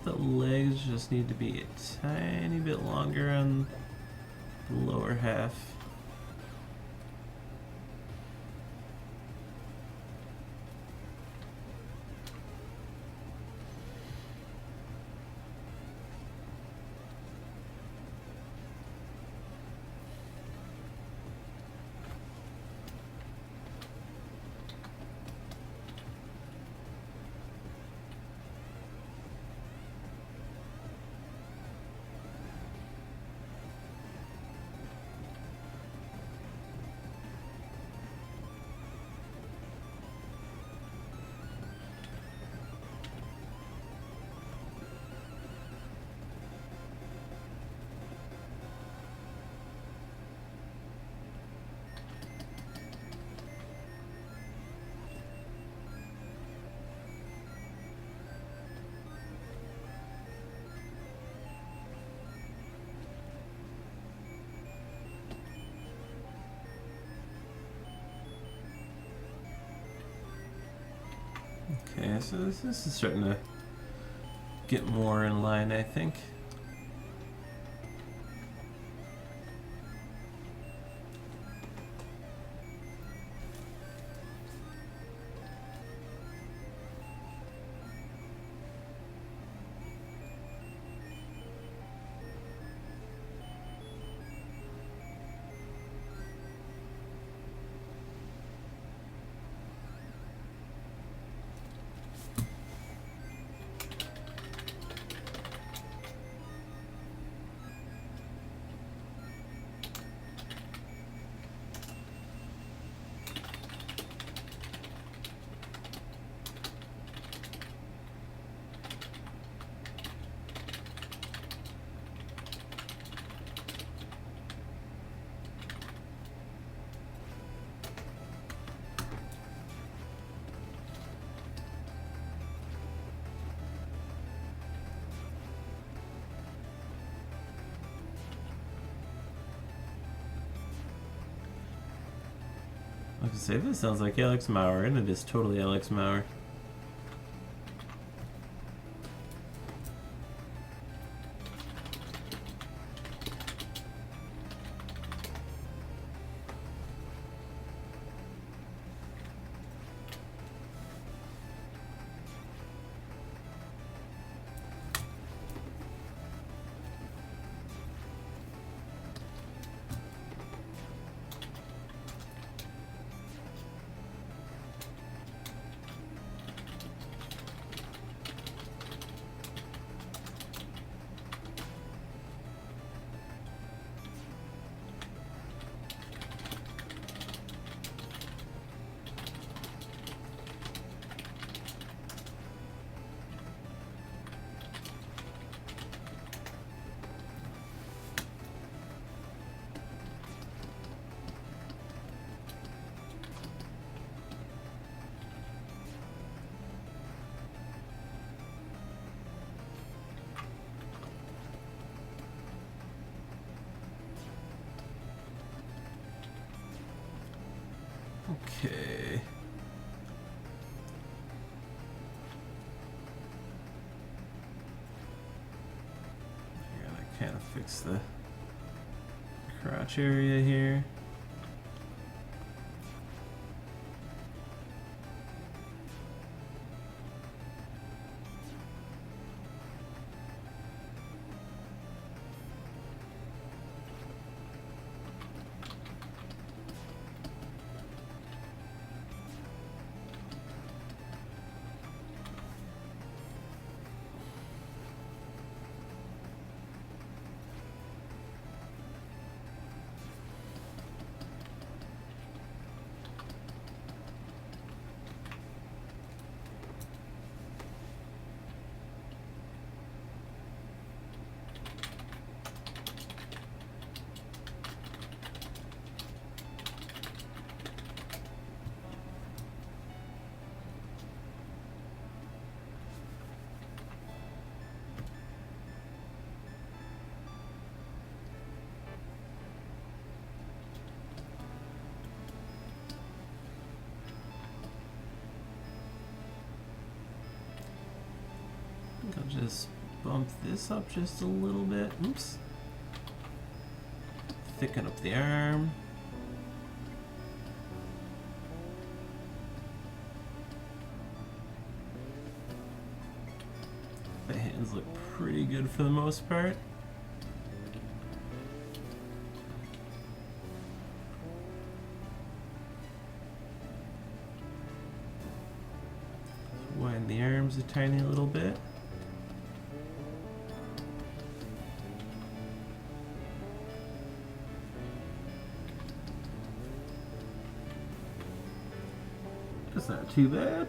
The legs just need to be a tiny bit longer on the lower half. Okay, so this is starting to get more in line, I think. I was gonna say, this sounds like Alex Maurer, and it is totally Alex Maurer. Okay. I gotta kind of fix the crotch area here. I'll just bump this up just a little bit. Oops. Thicken up the arm. The hands look pretty good for the most part. Widen the arms a tiny little bit. That's not too bad.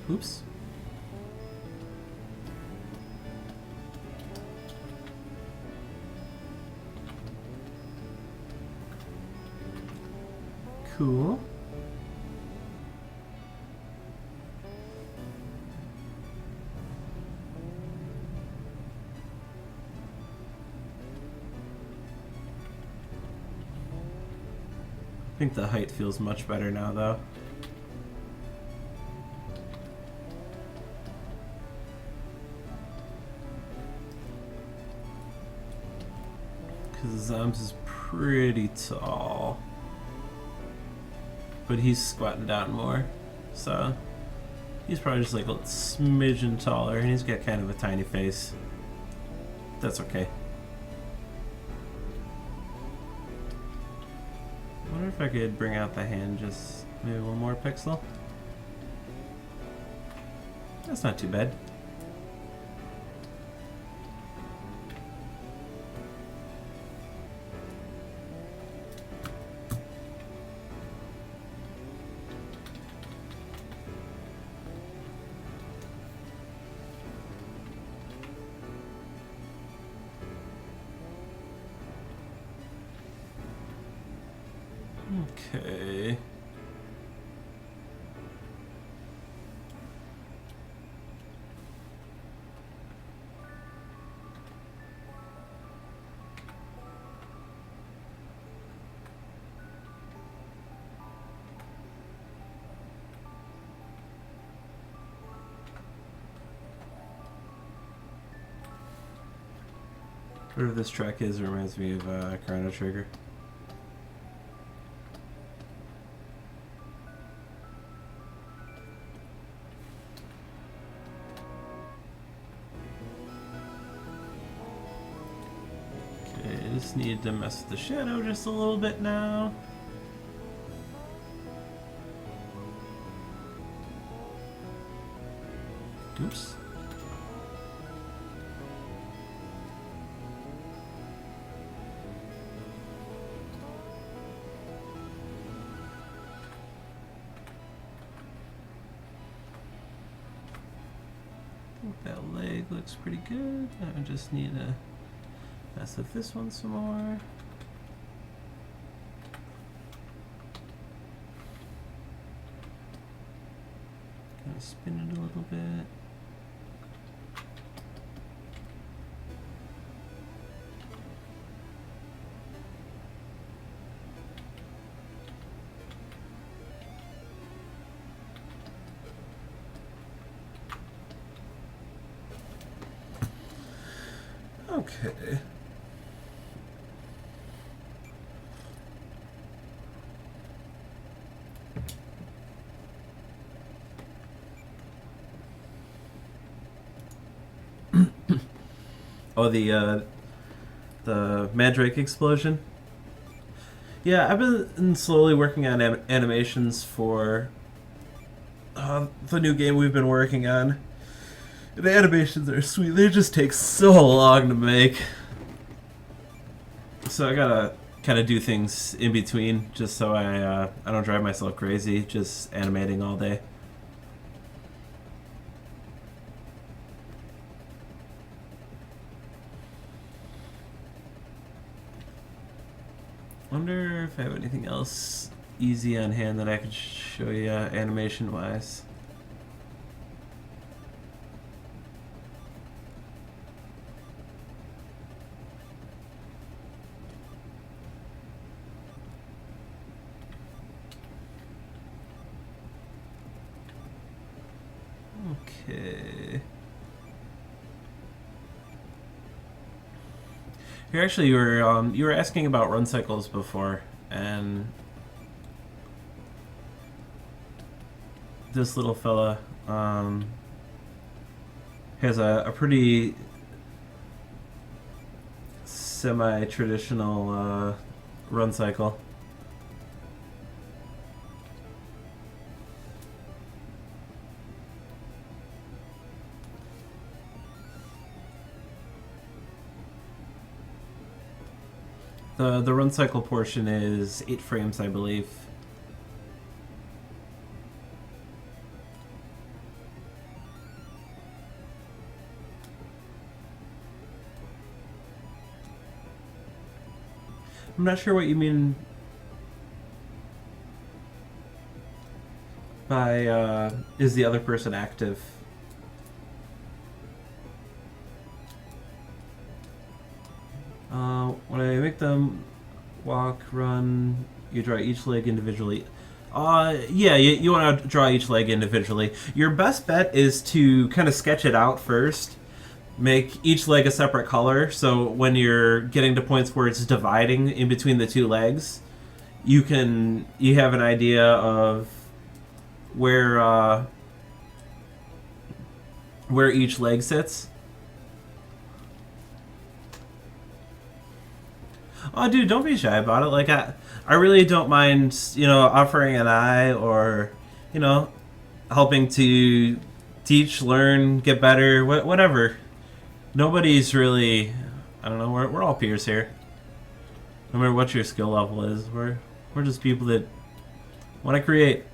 Oops. Cool. I think the height feels much better now, though. Because his arms is pretty tall. But he's squatting down more. So he's probably just like a smidgen taller, and he's got kind of a tiny face. That's okay. I wonder if I could bring out the hand just maybe one more pixel. That's not too bad. Okay. Whatever this track is, it reminds me of Chrono Trigger. Just need to mess with the shadow just a little bit now. Oops. I think that leg looks pretty good. I just need to mess with this one some more. Kind of spin it a little bit. Okay. Oh, the Mandrake explosion. Yeah, I've been slowly working on animations for the new game we've been working on. The animations are sweet. They just take so long to make. So I gotta kind of do things in between, just so I don't drive myself crazy, just animating all day. Wonder if I have anything else easy on hand that I could show you animation wise. Okay. Here, actually, you were asking about run cycles before, and this little fella has a pretty semi-traditional run cycle. The run cycle portion is 8 frames, I believe. I'm not sure what you mean by is the other person active? When I make them walk, run, you draw each leg individually. Yeah, you want to draw each leg individually. Your best bet is to kind of sketch it out first. Make each leg a separate color, so when you're getting to points where it's dividing in between the two legs, you have an idea of where each leg sits. Oh, dude, don't be shy about it. Like, I really don't mind, offering an eye or, helping to teach, learn, get better, whatever. Nobody's really, I don't know, we're all peers here. No matter what your skill level is, we're just people that want to create.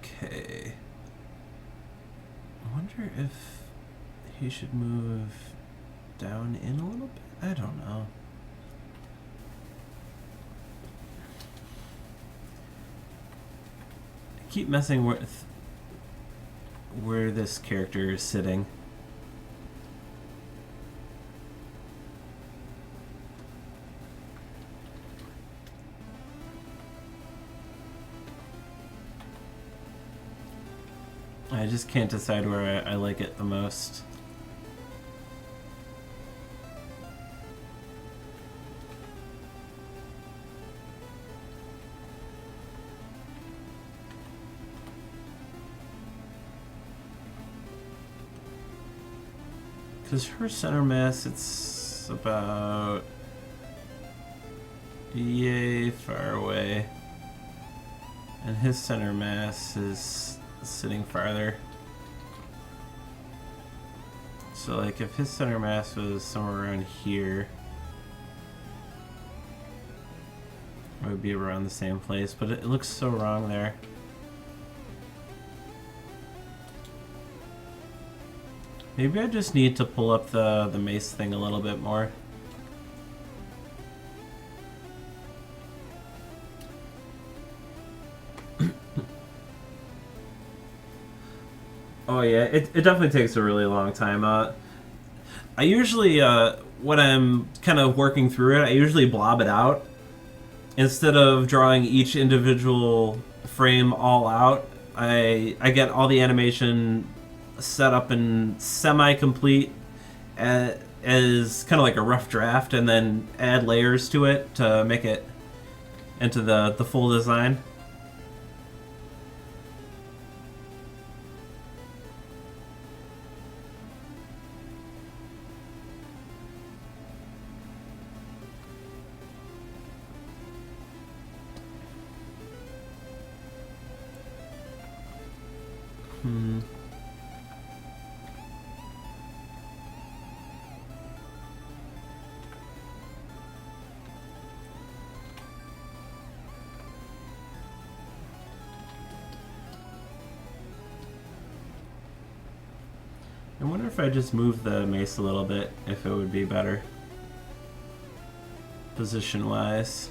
Okay. I wonder if he should move down in a little bit? I don't know. I keep messing with where this character is sitting. I just can't decide where I like it the most. Because her center mass, it's about yay far away. And his center mass is sitting farther. So like if his center mass was somewhere around here, it would be around the same place, but it looks so wrong there. Maybe I just need to pull up the mace thing a little bit more. Oh yeah, it definitely takes a really long time. I usually, when I'm kind of working through it, I usually blob it out instead of drawing each individual frame all out. I get all the animation set up and semi-complete as kind of like a rough draft, and then add layers to it to make it into the full design. Hmm. I wonder if I just move the mace a little bit, if it would be better position-wise.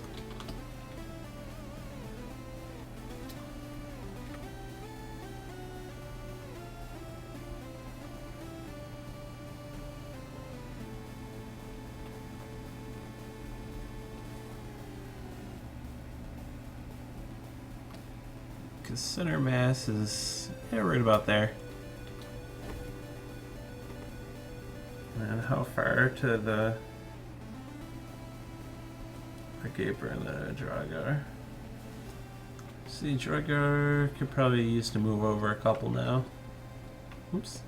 Because center mass is, yeah, right about there. And how far to the Gaper and the Dragar? See, Dragar could probably use to move over a couple now. Oops.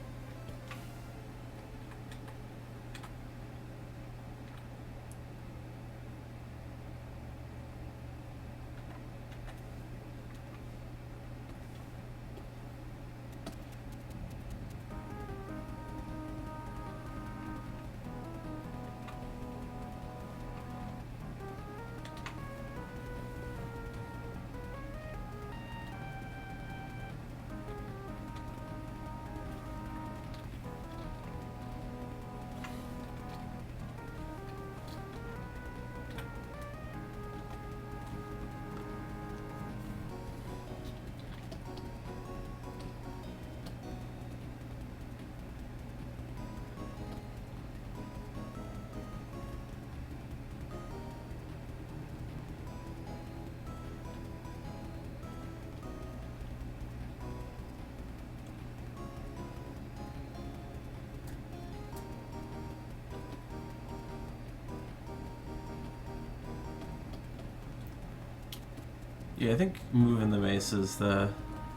Yeah, I think moving the mace is the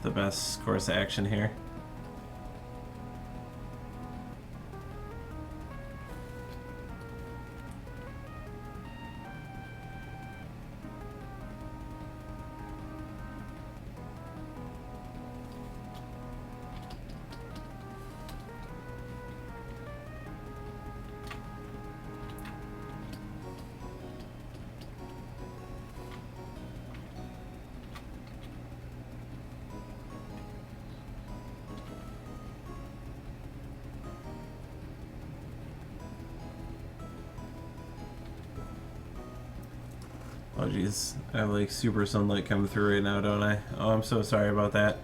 best course of action here. Oh jeez, I have like super sunlight coming through right now, don't I? Oh, I'm so sorry about that.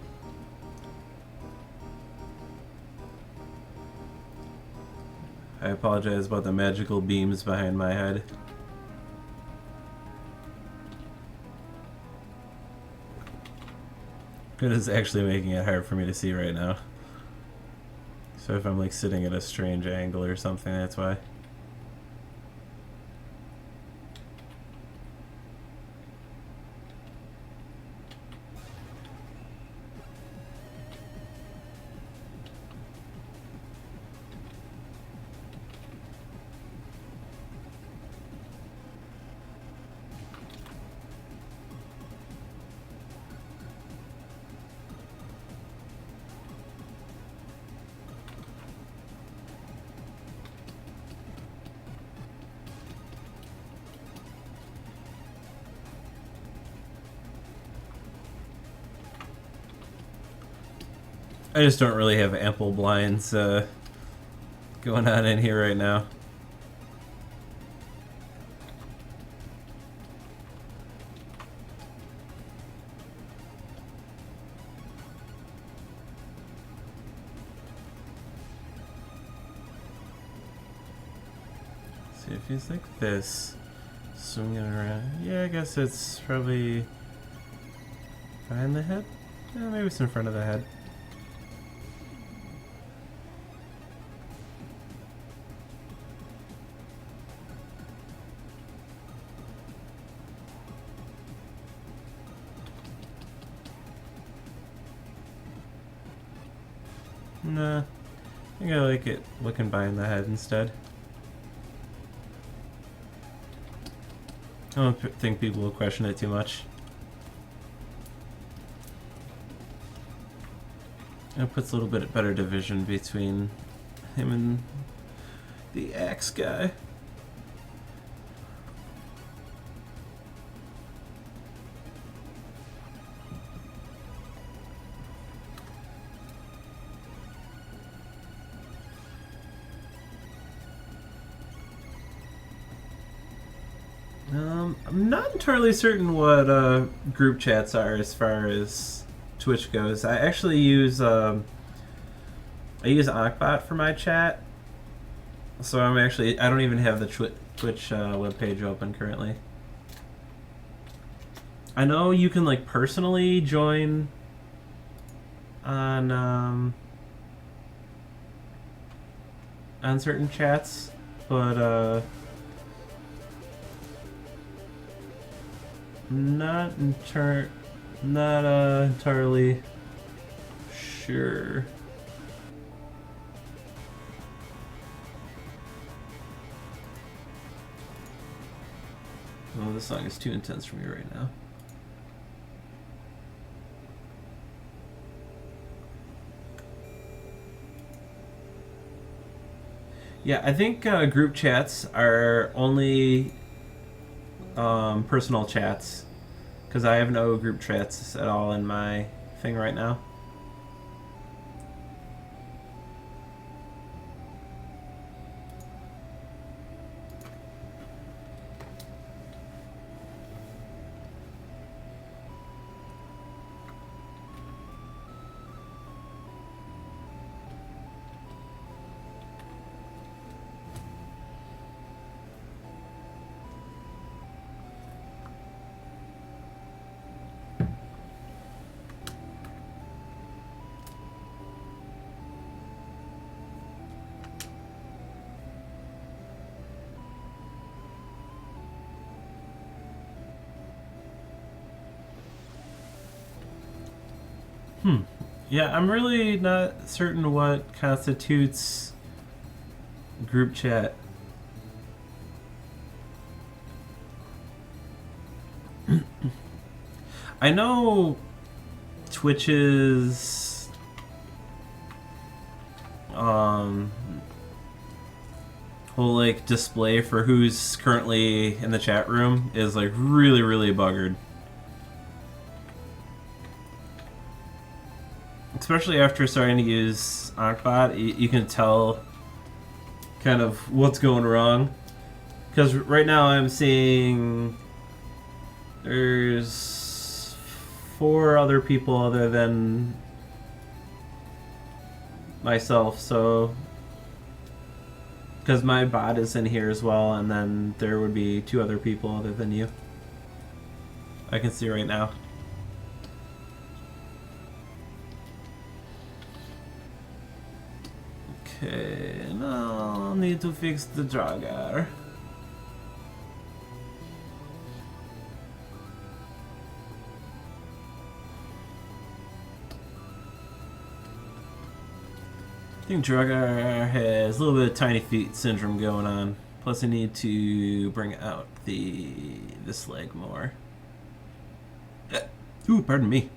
I apologize about the magical beams behind my head. It is actually making it hard for me to see right now. So if I'm like sitting at a strange angle or something, that's why. I just don't really have ample blinds going on in here right now. See, if he's like this, swinging around. Yeah, I guess it's probably behind the head? Yeah, maybe it's in front of the head. Nah, I think I like it looking behind the head instead. I don't think people will question it too much. It puts a little bit better division between him and the axe guy. I'm not entirely certain what group chats are as far as Twitch goes. I actually use I use Ankbot for my chat, so I don't even have the Twitch webpage open currently. I know you can like personally join on certain chats, but not entirely sure. Oh, this song is too intense for me right now. Yeah, I think group chats are only personal chats, because I have no group chats at all in my thing right now. Yeah, I'm really not certain what constitutes group chat. I know Twitch's whole like display for who's currently in the chat room is like really buggered. Especially after starting to use Ankbot, you can tell kind of what's going wrong. Because right now I'm seeing there's 4 other people other than myself, so because my bot is in here as well, and then there would be 2 other people other than you. I can see right now. Okay, now I'll need to fix the dragger. I think Drugger has a little bit of tiny feet syndrome going on. Plus I need to bring out this leg more. Ooh, pardon me.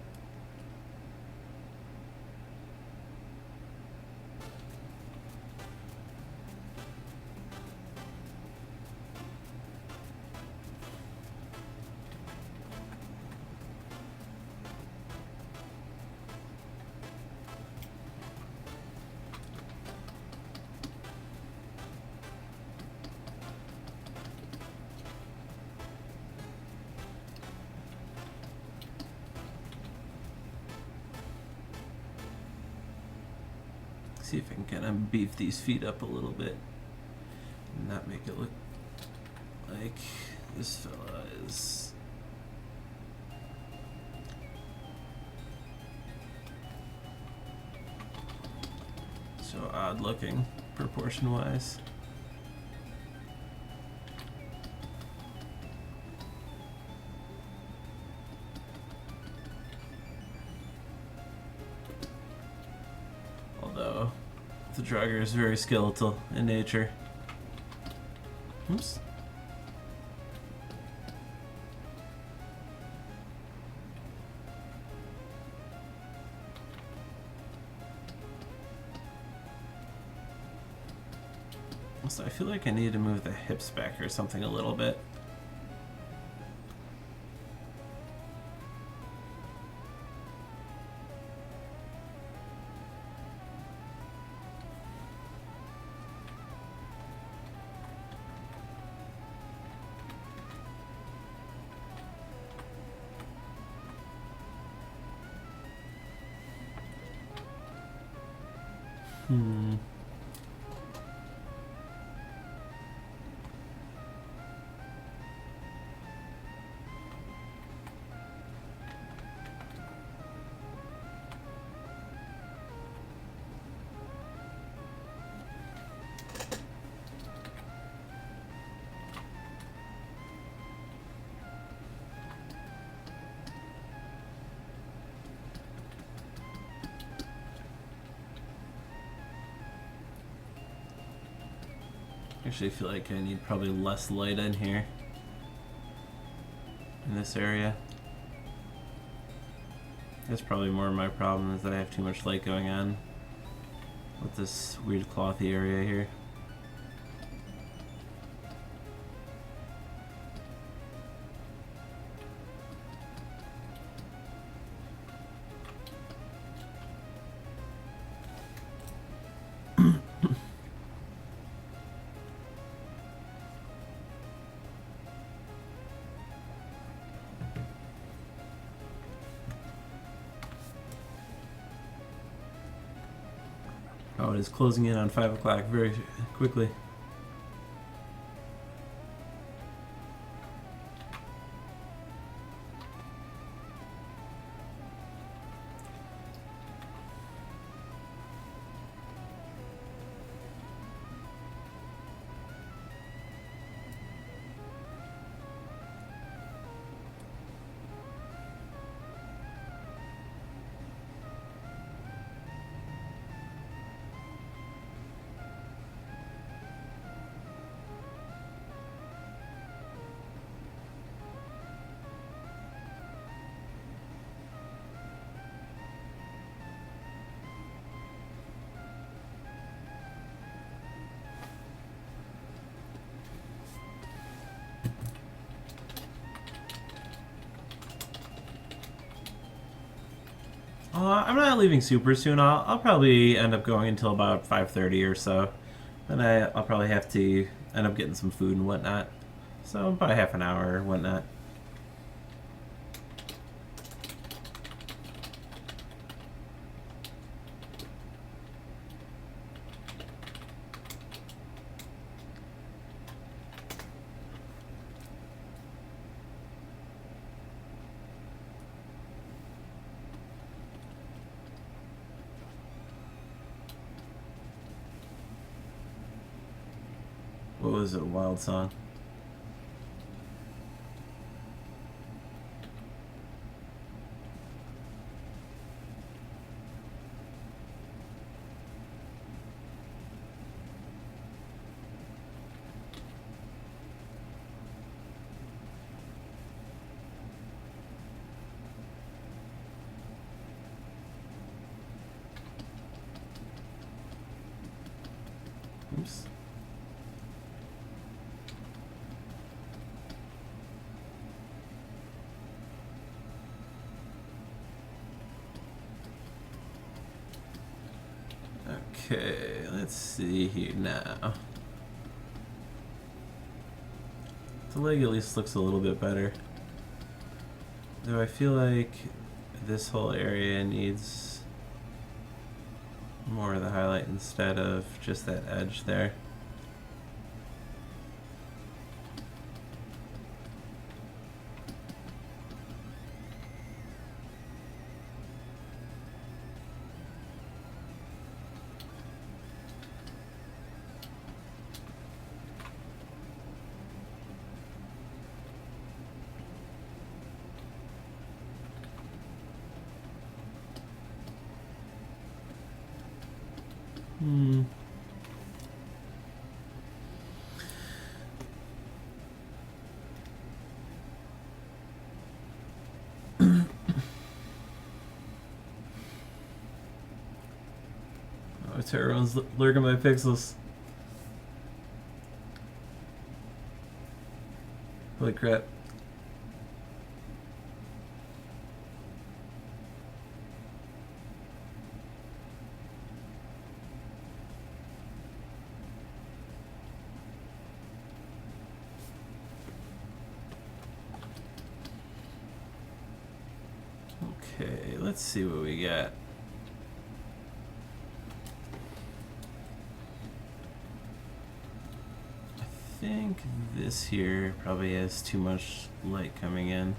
See if I can kind of beef these feet up a little bit and not make it look like this fella is so odd looking proportion wise. Although the Draugr is very skeletal in nature. Oops. So I feel like I need to move the hips back or something a little bit. Actually, I feel like I need probably less light in here, in this area. That's probably more of my problem, is that I have too much light going on with this weird clothy area here. Oh, it is closing in on 5 o'clock very quickly. I'm not leaving super soon. I'll probably end up going until about 5:30 or so. Then I'll probably have to end up getting some food and whatnot. So about a half an hour or whatnot. What was it? A wild song? Oops. Okay, let's see here now. The leg at least looks a little bit better. Though I feel like this whole area needs more of the highlight instead of just that edge there. Hmm. Oh, everyone's lurking my pixels. Holy crap. Okay, let's see what we got. I think this here probably has too much light coming in.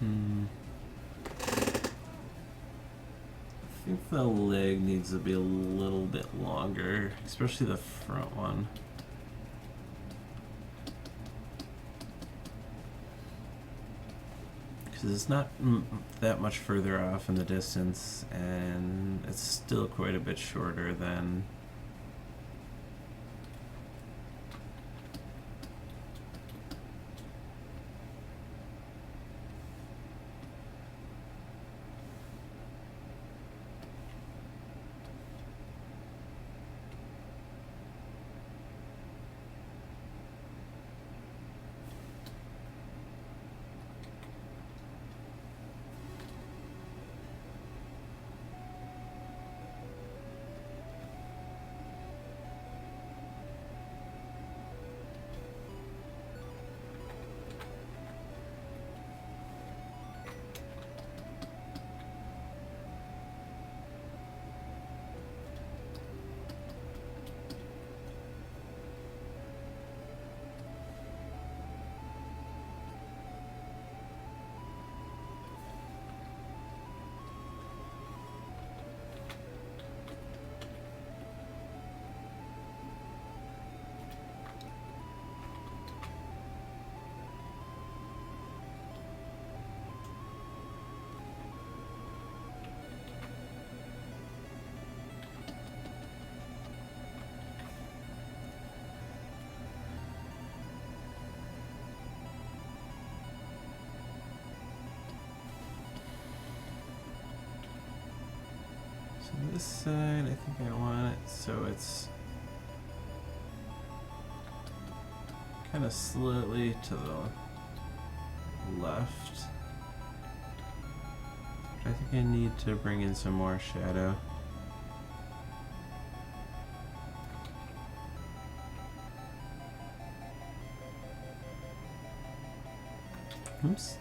I think the leg needs to be a little bit longer, especially the front one. Because it's not that much further off in the distance, and it's still quite a bit shorter than... So this side, I think I want it so it's kind of slightly to the left. I think I need to bring in some more shadow. Oops.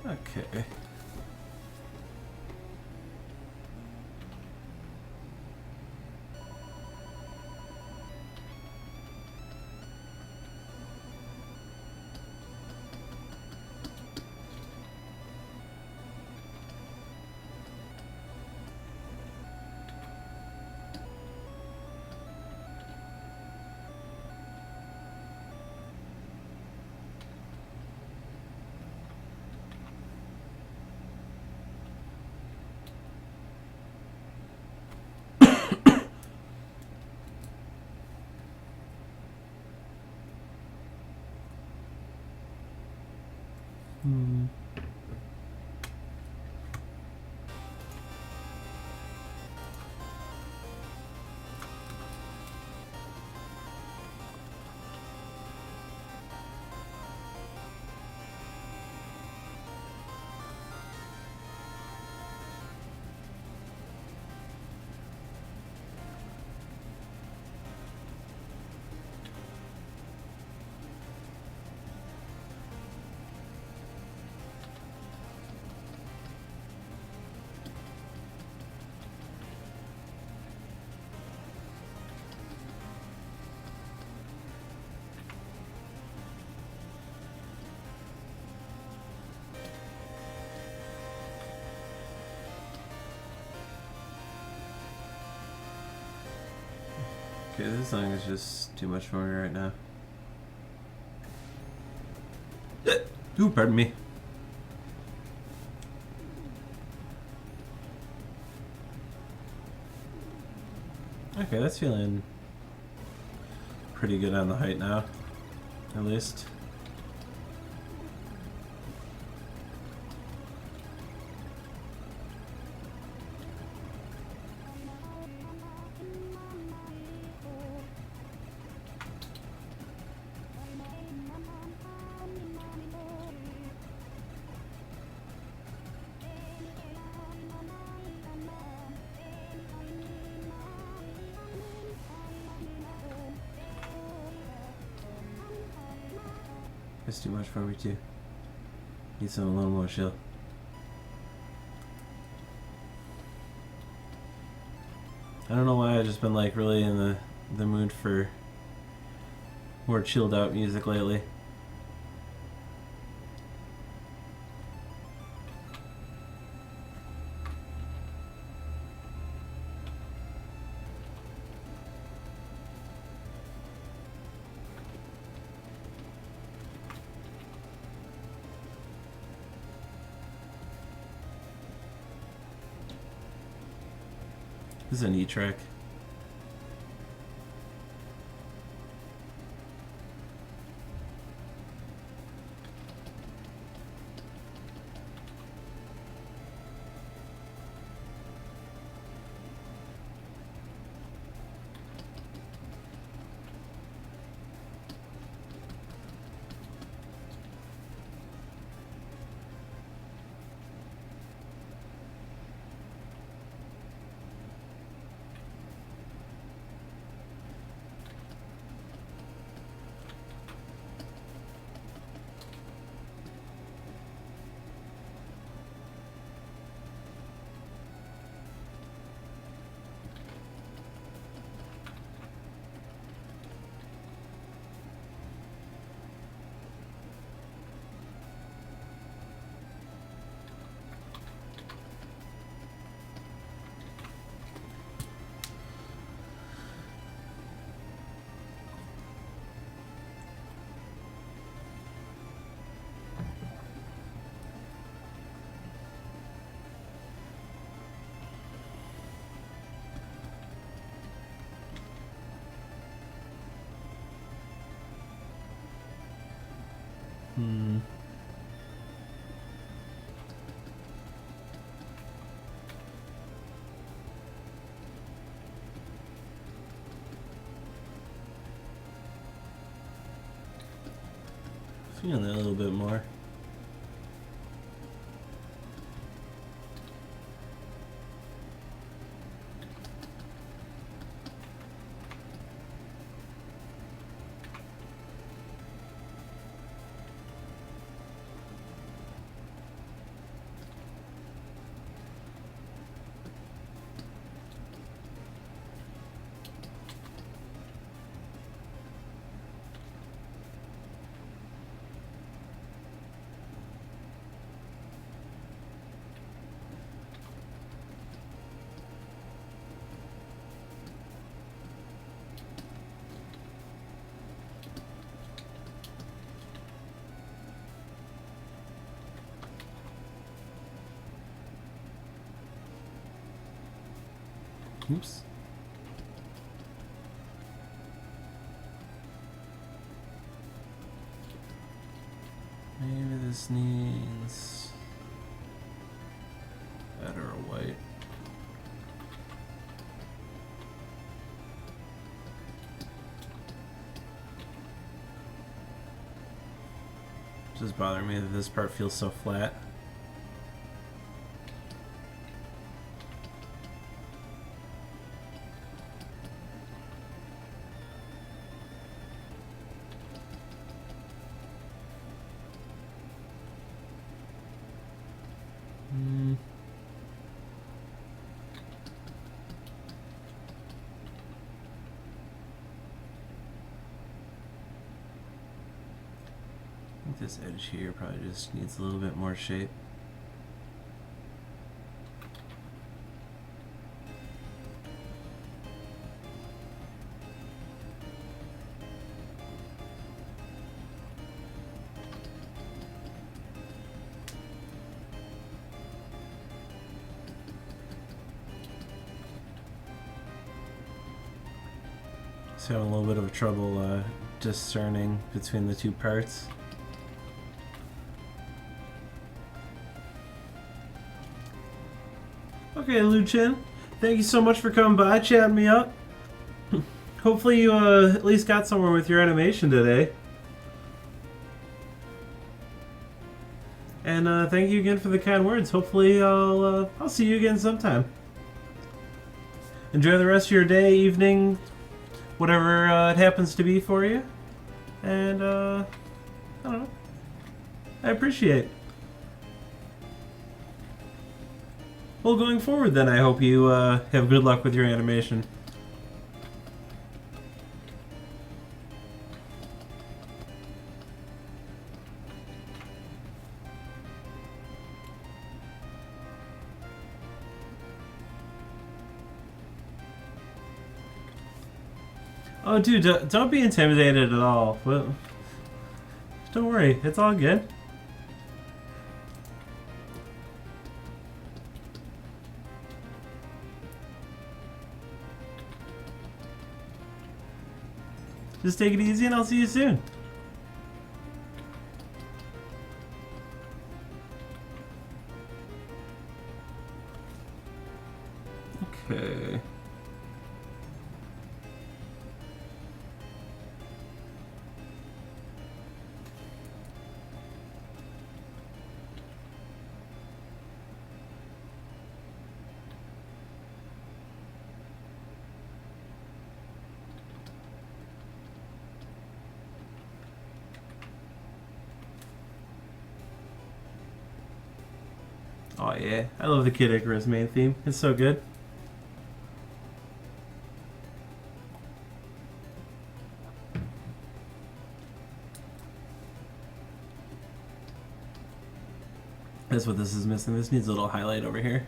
Okay. Okay, this song is just too much for me right now. Ooh, pardon me. Okay, that's feeling pretty good on the height now, at least. It's too much for me too. Need some a little more chill. I don't know why I've just been like really in the mood for more chilled out music lately. This is a neat track. Feeling that a little bit more. Oops. Maybe this needs better white. Just bothering me that this part feels so flat. I think this edge here probably just needs a little bit more shape. Just having a little bit of trouble discerning between the two parts. Okay, Luchin, thank you so much for coming by, chatting me up. Hopefully you at least got somewhere with your animation today. And thank you again for the kind words. Hopefully I'll see you again sometime. Enjoy the rest of your day, evening, whatever it happens to be for you. And I don't know. I appreciate it. Well, going forward then, I hope you have good luck with your animation. Oh, dude, don't be intimidated at all. Well, don't worry, it's all good. Just take it easy and I'll see you soon. Okay. Oh yeah, I love the Kid Icarus main theme. It's so good. That's what this is missing. This needs a little highlight over here.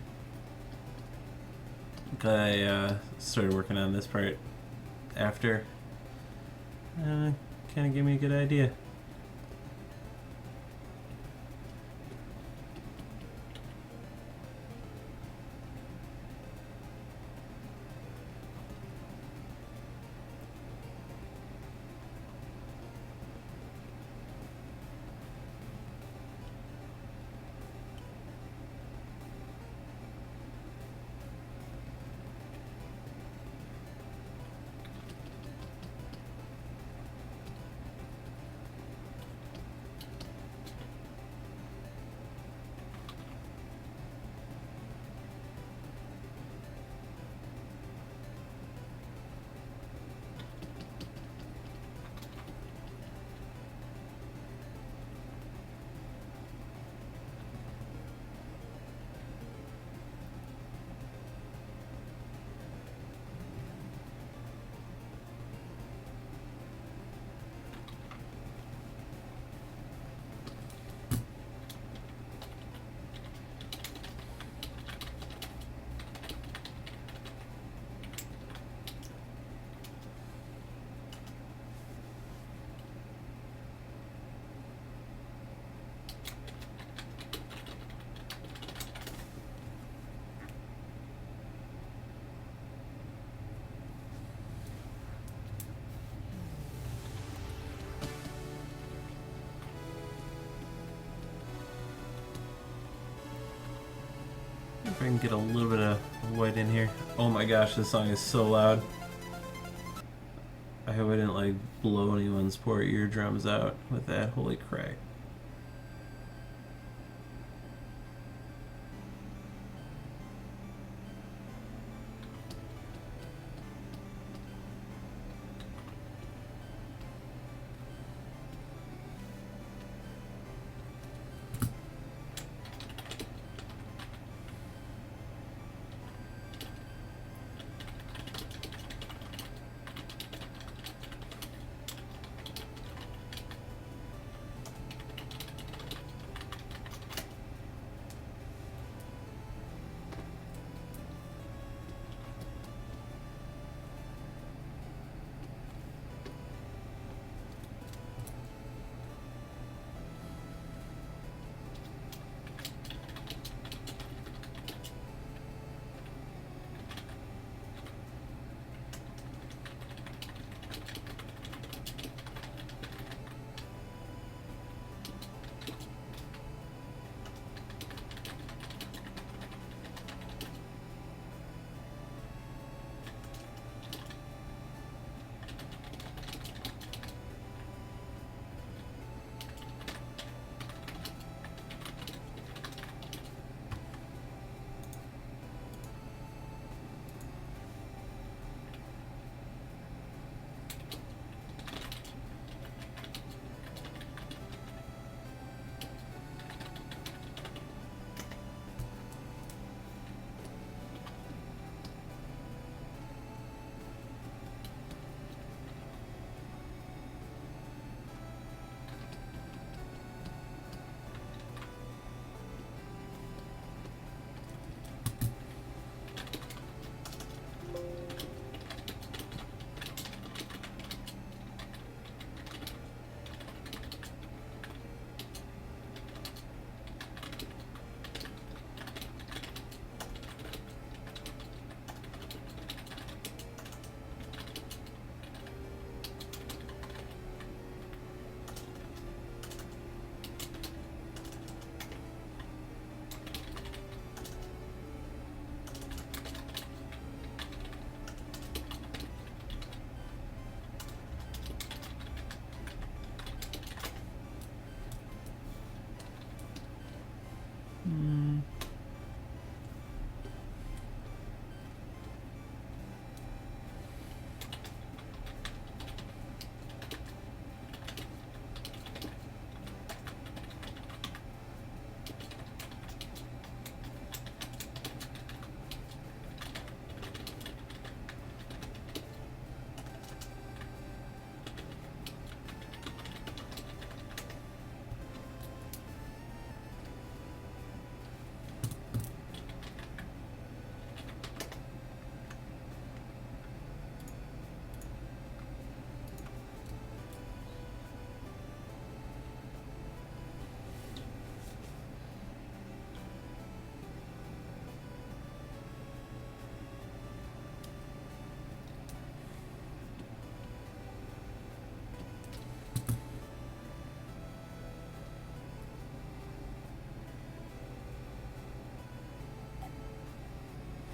I started working on this part after. Kind of gave me a good idea. and get a little bit of white in here. Oh my gosh, this song is so loud. I hope I didn't like blow anyone's poor eardrums out with that. Holy crap.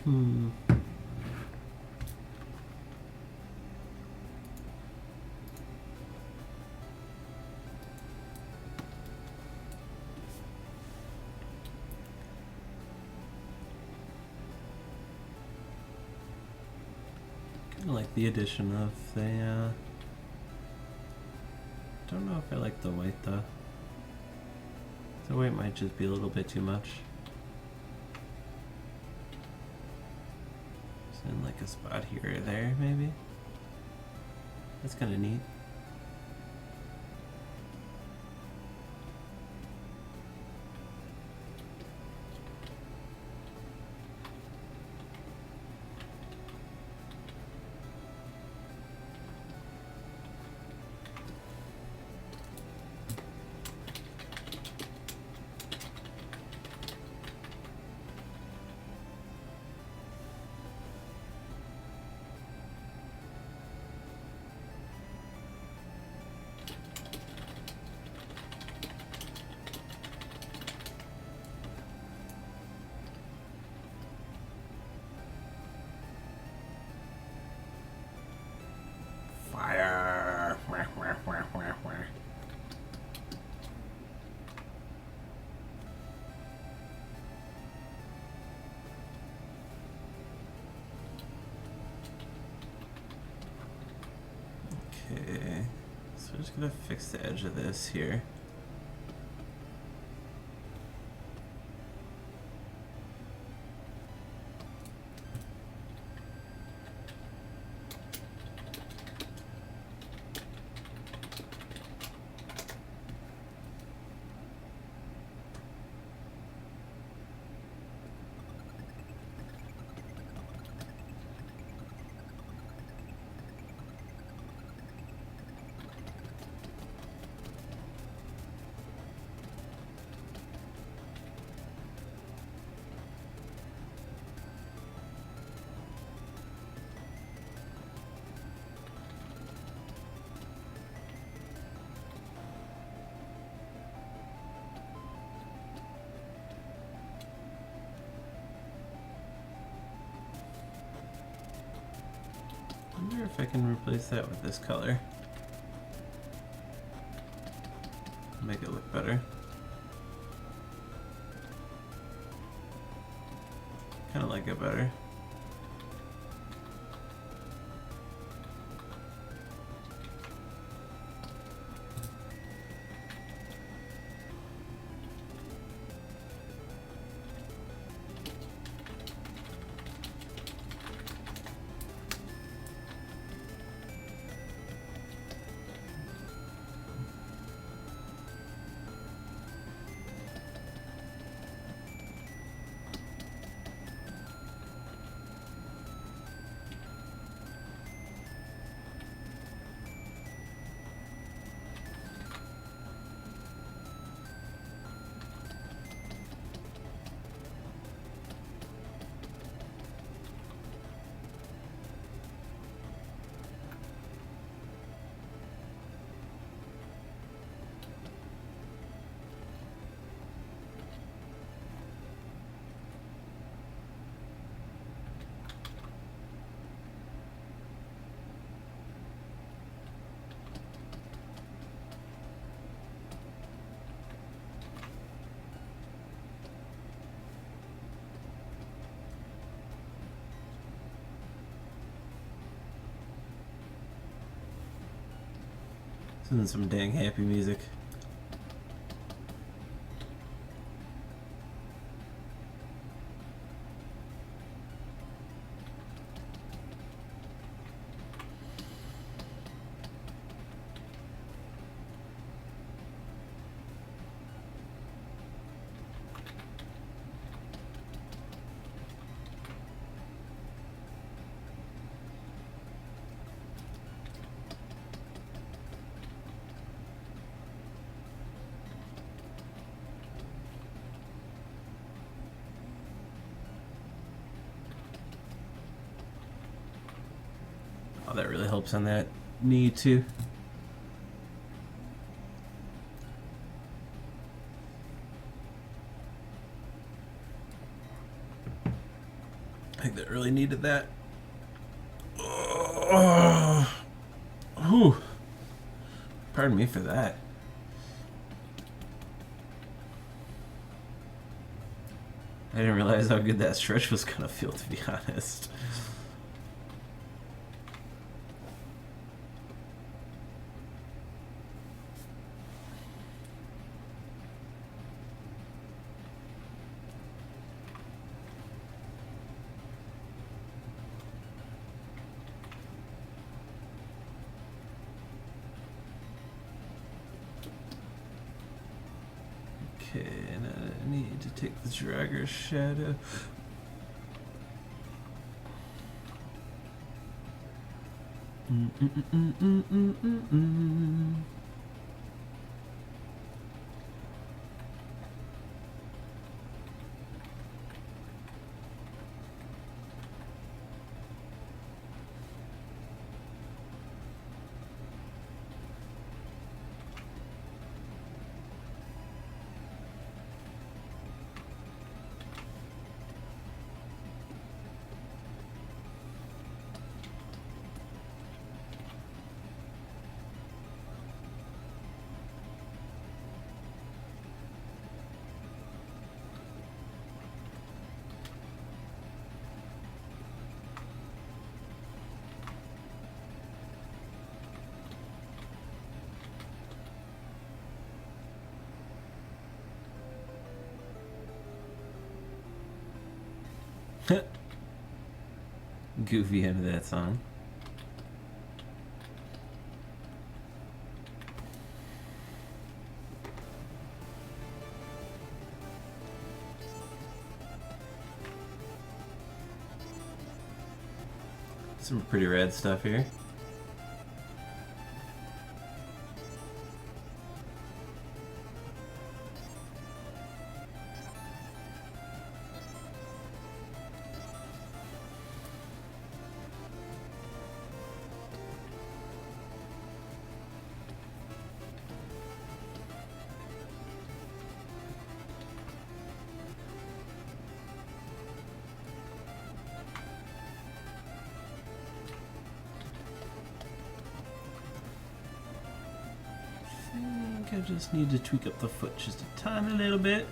Hmm. I like the addition of the, don't know if I like the white though. The white might just be a little bit too much. Just in like a spot here or there, maybe. That's kind of neat. Okay, so we're just gonna fix the edge of this here. I wonder if I can replace that with this color. Make it look better. Kind of like it better. This is some dang happy music. Oh, that really helps on that knee too. I think that really needed that. Oh, whew. Pardon me for that. I didn't realize how good that stretch was gonna feel, to be honest. Okay, and I need to take the dragger shadow. Goofy end of that song. Some pretty rad stuff here. I just need to tweak up the foot just a tiny little bit.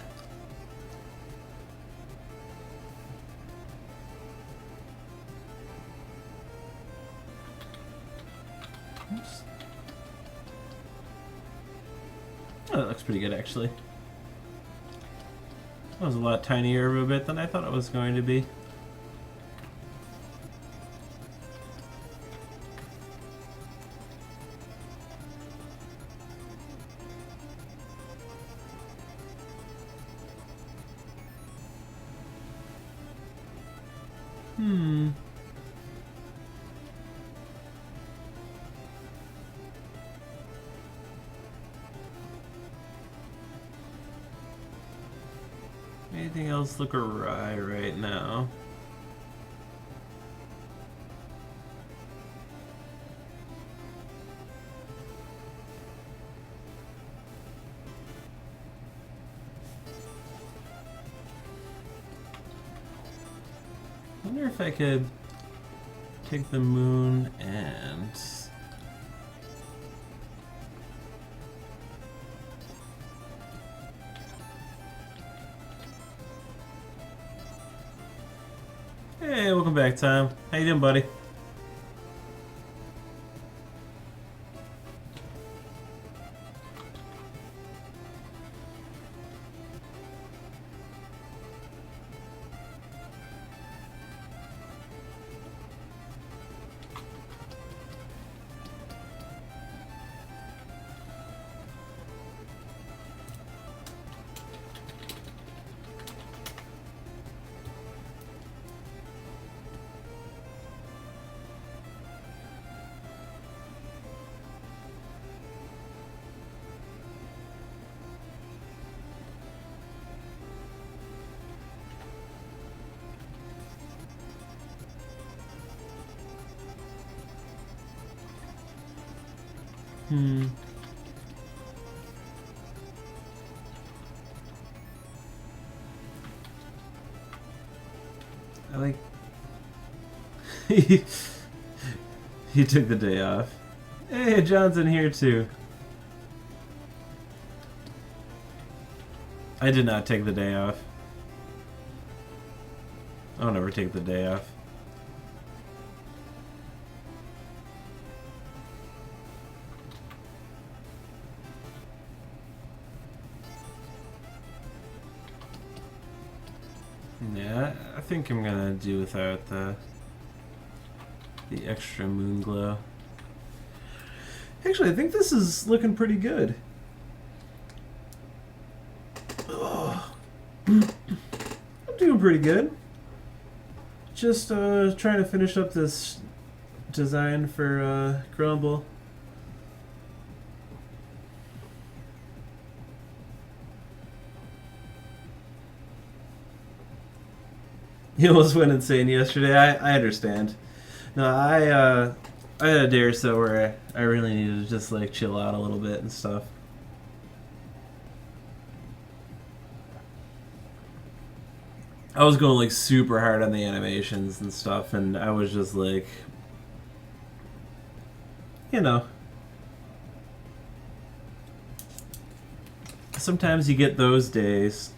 Oops. Oh, that looks pretty good actually. That was a lot tinier of a bit than I thought it was going to be. Anything else look awry right now? I wonder if I could take the moon and hey, welcome back, Tom. How you doing, buddy? I like he took the day off. Hey, John's in here too. I did not take the day off. I'll never take the day off. Yeah, I think I'm gonna do without the extra moon glow. Actually, I think this is looking pretty good. Oh. I'm doing pretty good. Just trying to finish up this design for Grumble. He almost went insane yesterday. I understand. No, I had a day or so where I really needed to just like chill out a little bit and stuff. I was going like super hard on the animations and stuff, and I was just like, you know, sometimes you get those days.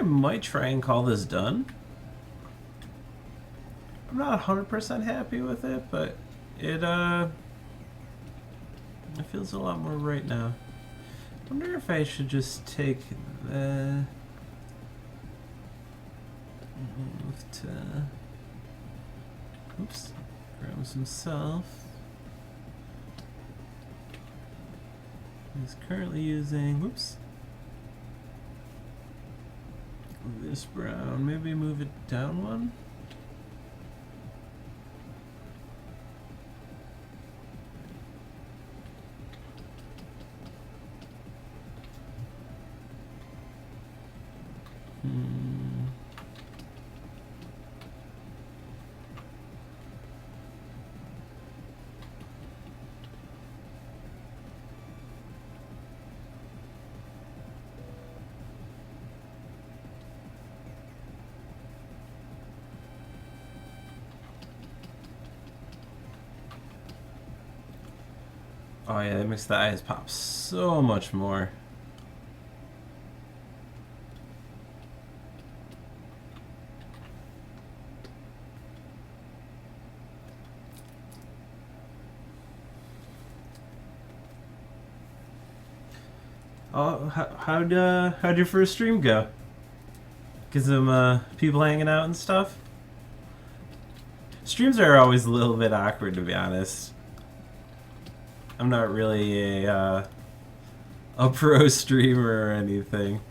I might try and call this done. I'm not 100% happy with it, but it feels a lot more right now. I wonder if I should just take the move to oops, Grams himself. He's currently using whoops. This brown, maybe move it down one. Oh yeah, that makes the eyes pop so much more. Oh, how'd your first stream go? Get some people hanging out and stuff? Streams are always a little bit awkward, to be honest. I'm not really a pro streamer or anything.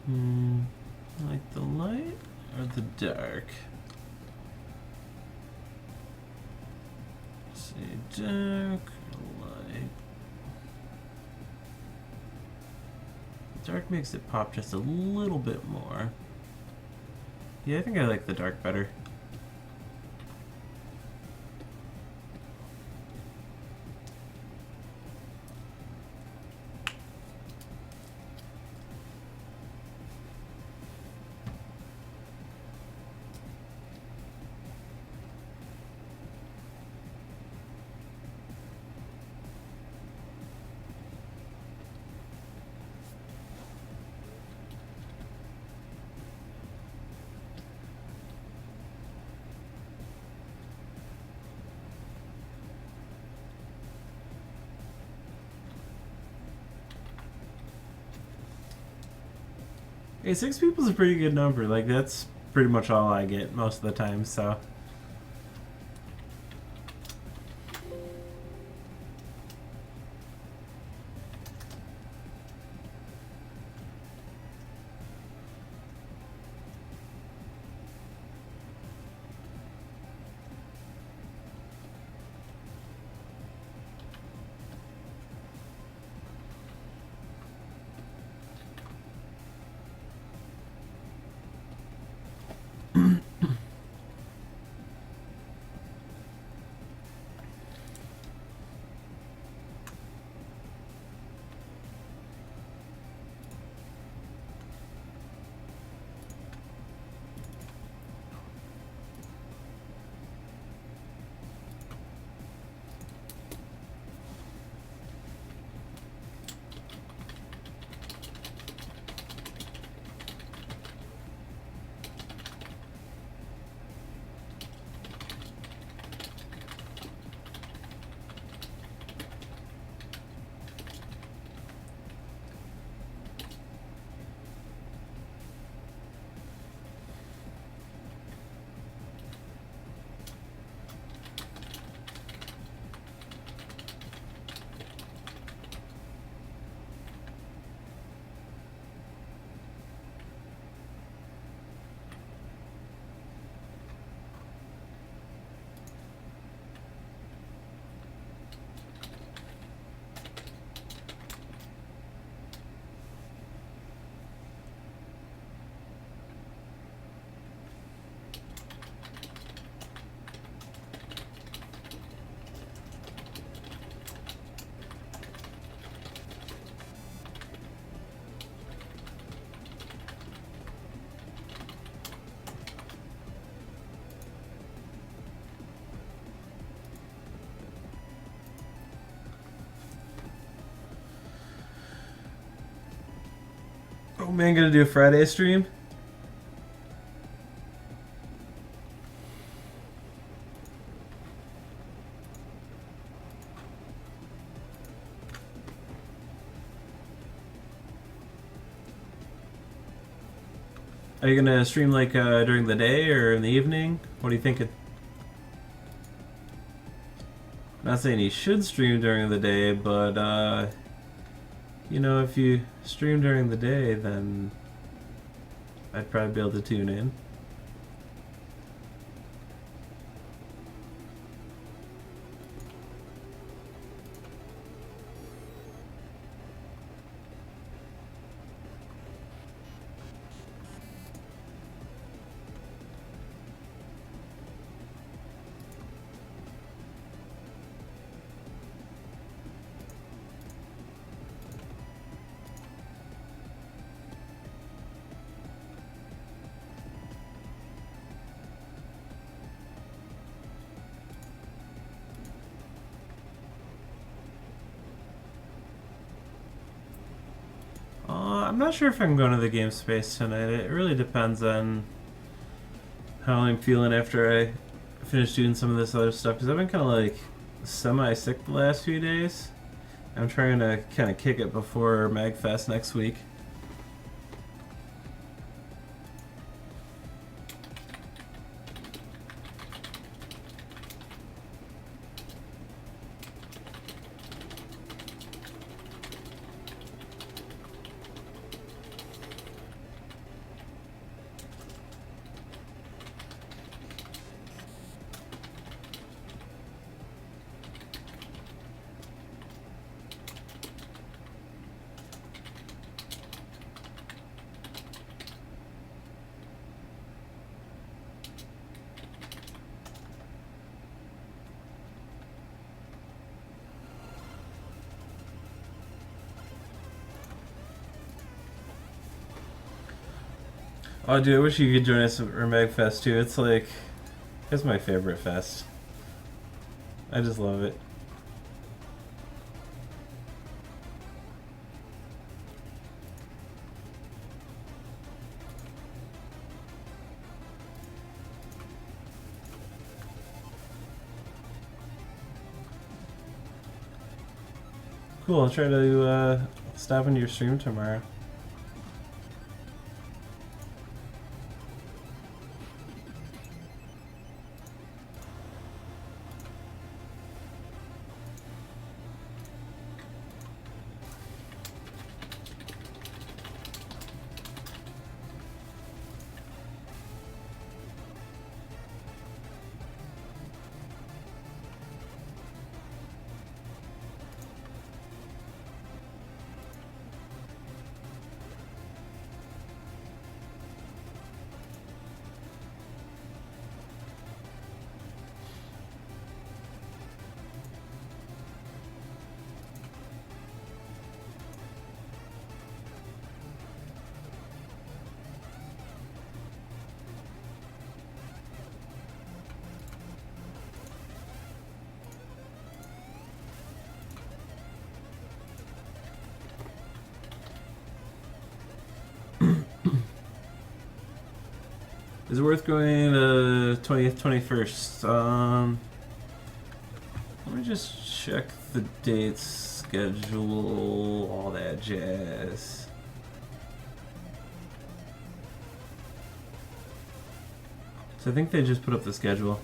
Like the light or the dark? Let's see, dark or light. Dark makes it pop just a little bit more. Yeah, I think I like the dark better. Hey, 6 people is a pretty good number. Like, that's pretty much all I get most of the time, so. Oh man, gonna do a Friday stream? Are you gonna stream like during the day or in the evening? What are you thinking? Not saying you should stream during the day, but you know, if you stream during the day, then I'd probably be able to tune in. I'm not sure if I'm going to the game space tonight. It really depends on how I'm feeling after I finish doing some of this other stuff. Because I've been kind of like semi-sick the last few days. I'm trying to kind of kick it before MagFest next week. Oh, dude, I wish you could join us for MagFest too. It's my favorite fest. I just love it. Cool, I'll try to stop into your stream tomorrow. Is it worth going to 20th, 21st? Let me just check the dates, schedule, all that jazz. So I think they just put up the schedule.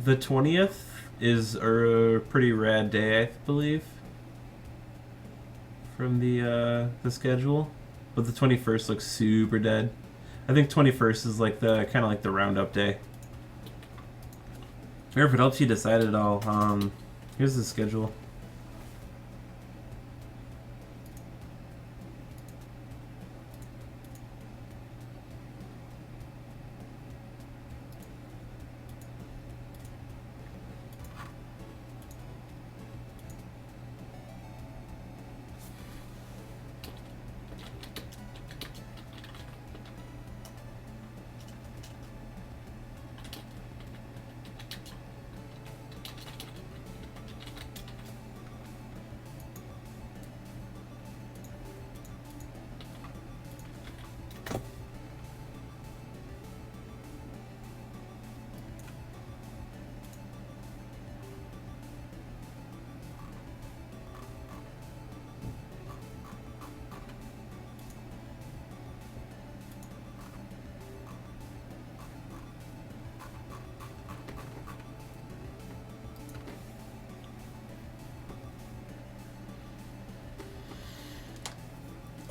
The 20th is a pretty rad day, I believe, from the schedule. But the 21st looks super dead. I think 21st is like the kind of like the roundup day. Or if it helps you decide it all, here's the schedule.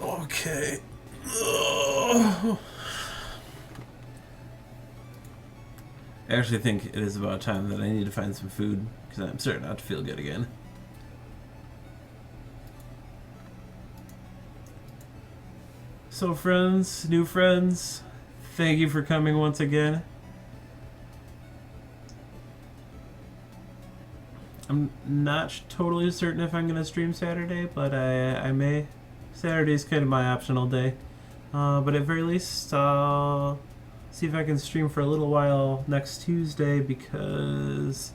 Okay. I actually think it is about time that I need to find some food because I'm starting not to feel good again. So friends, new friends, thank you for coming once again. I'm not totally certain if I'm going to stream Saturday, but I may. Saturday's kind of my optional day. But at very least, I'll see if I can stream for a little while next Tuesday because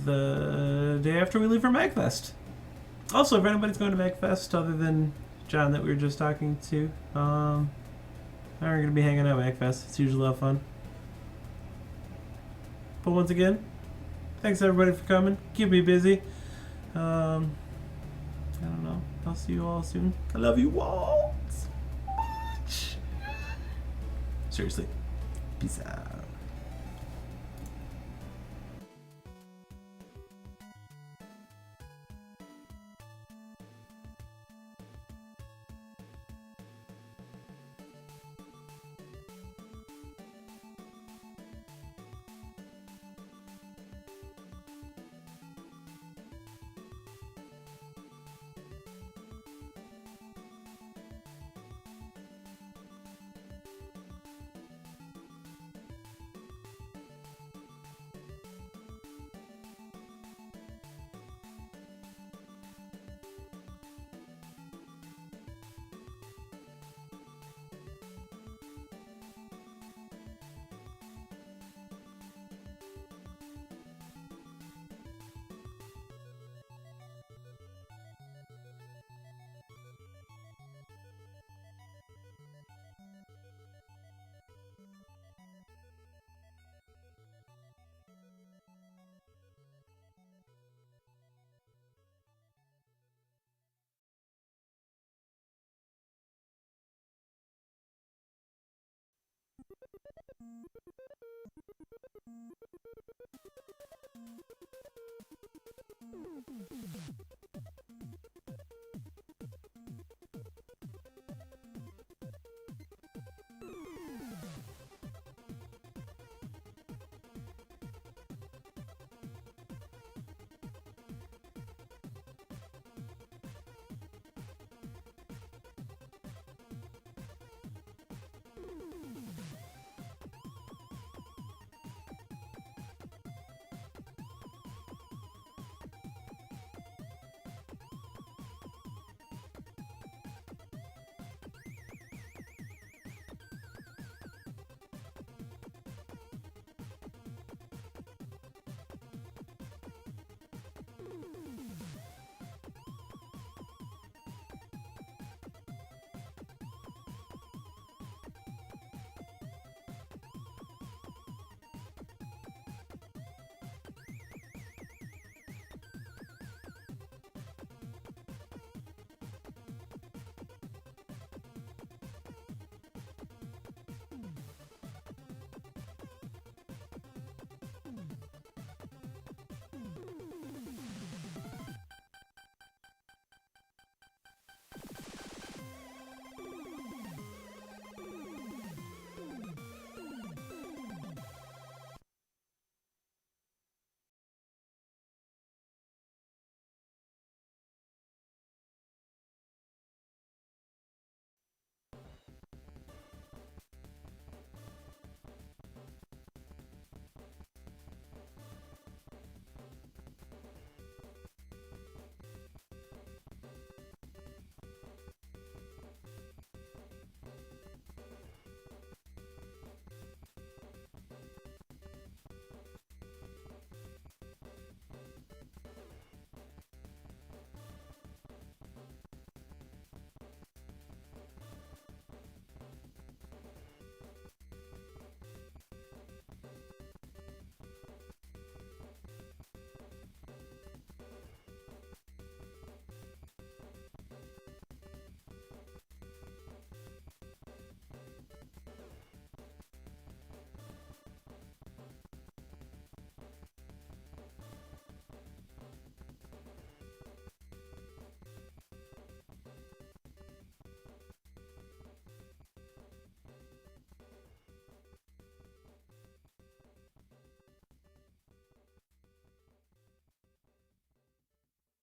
the day after we leave for MagFest. Also, if anybody's going to MagFest other than John that we were just talking to, we're going to be hanging out at MagFest. It's usually a lot of fun. But once again, thanks everybody for coming. Keep me busy. I don't know. I'll see you all soon. I love you all so much. Seriously. Peace out.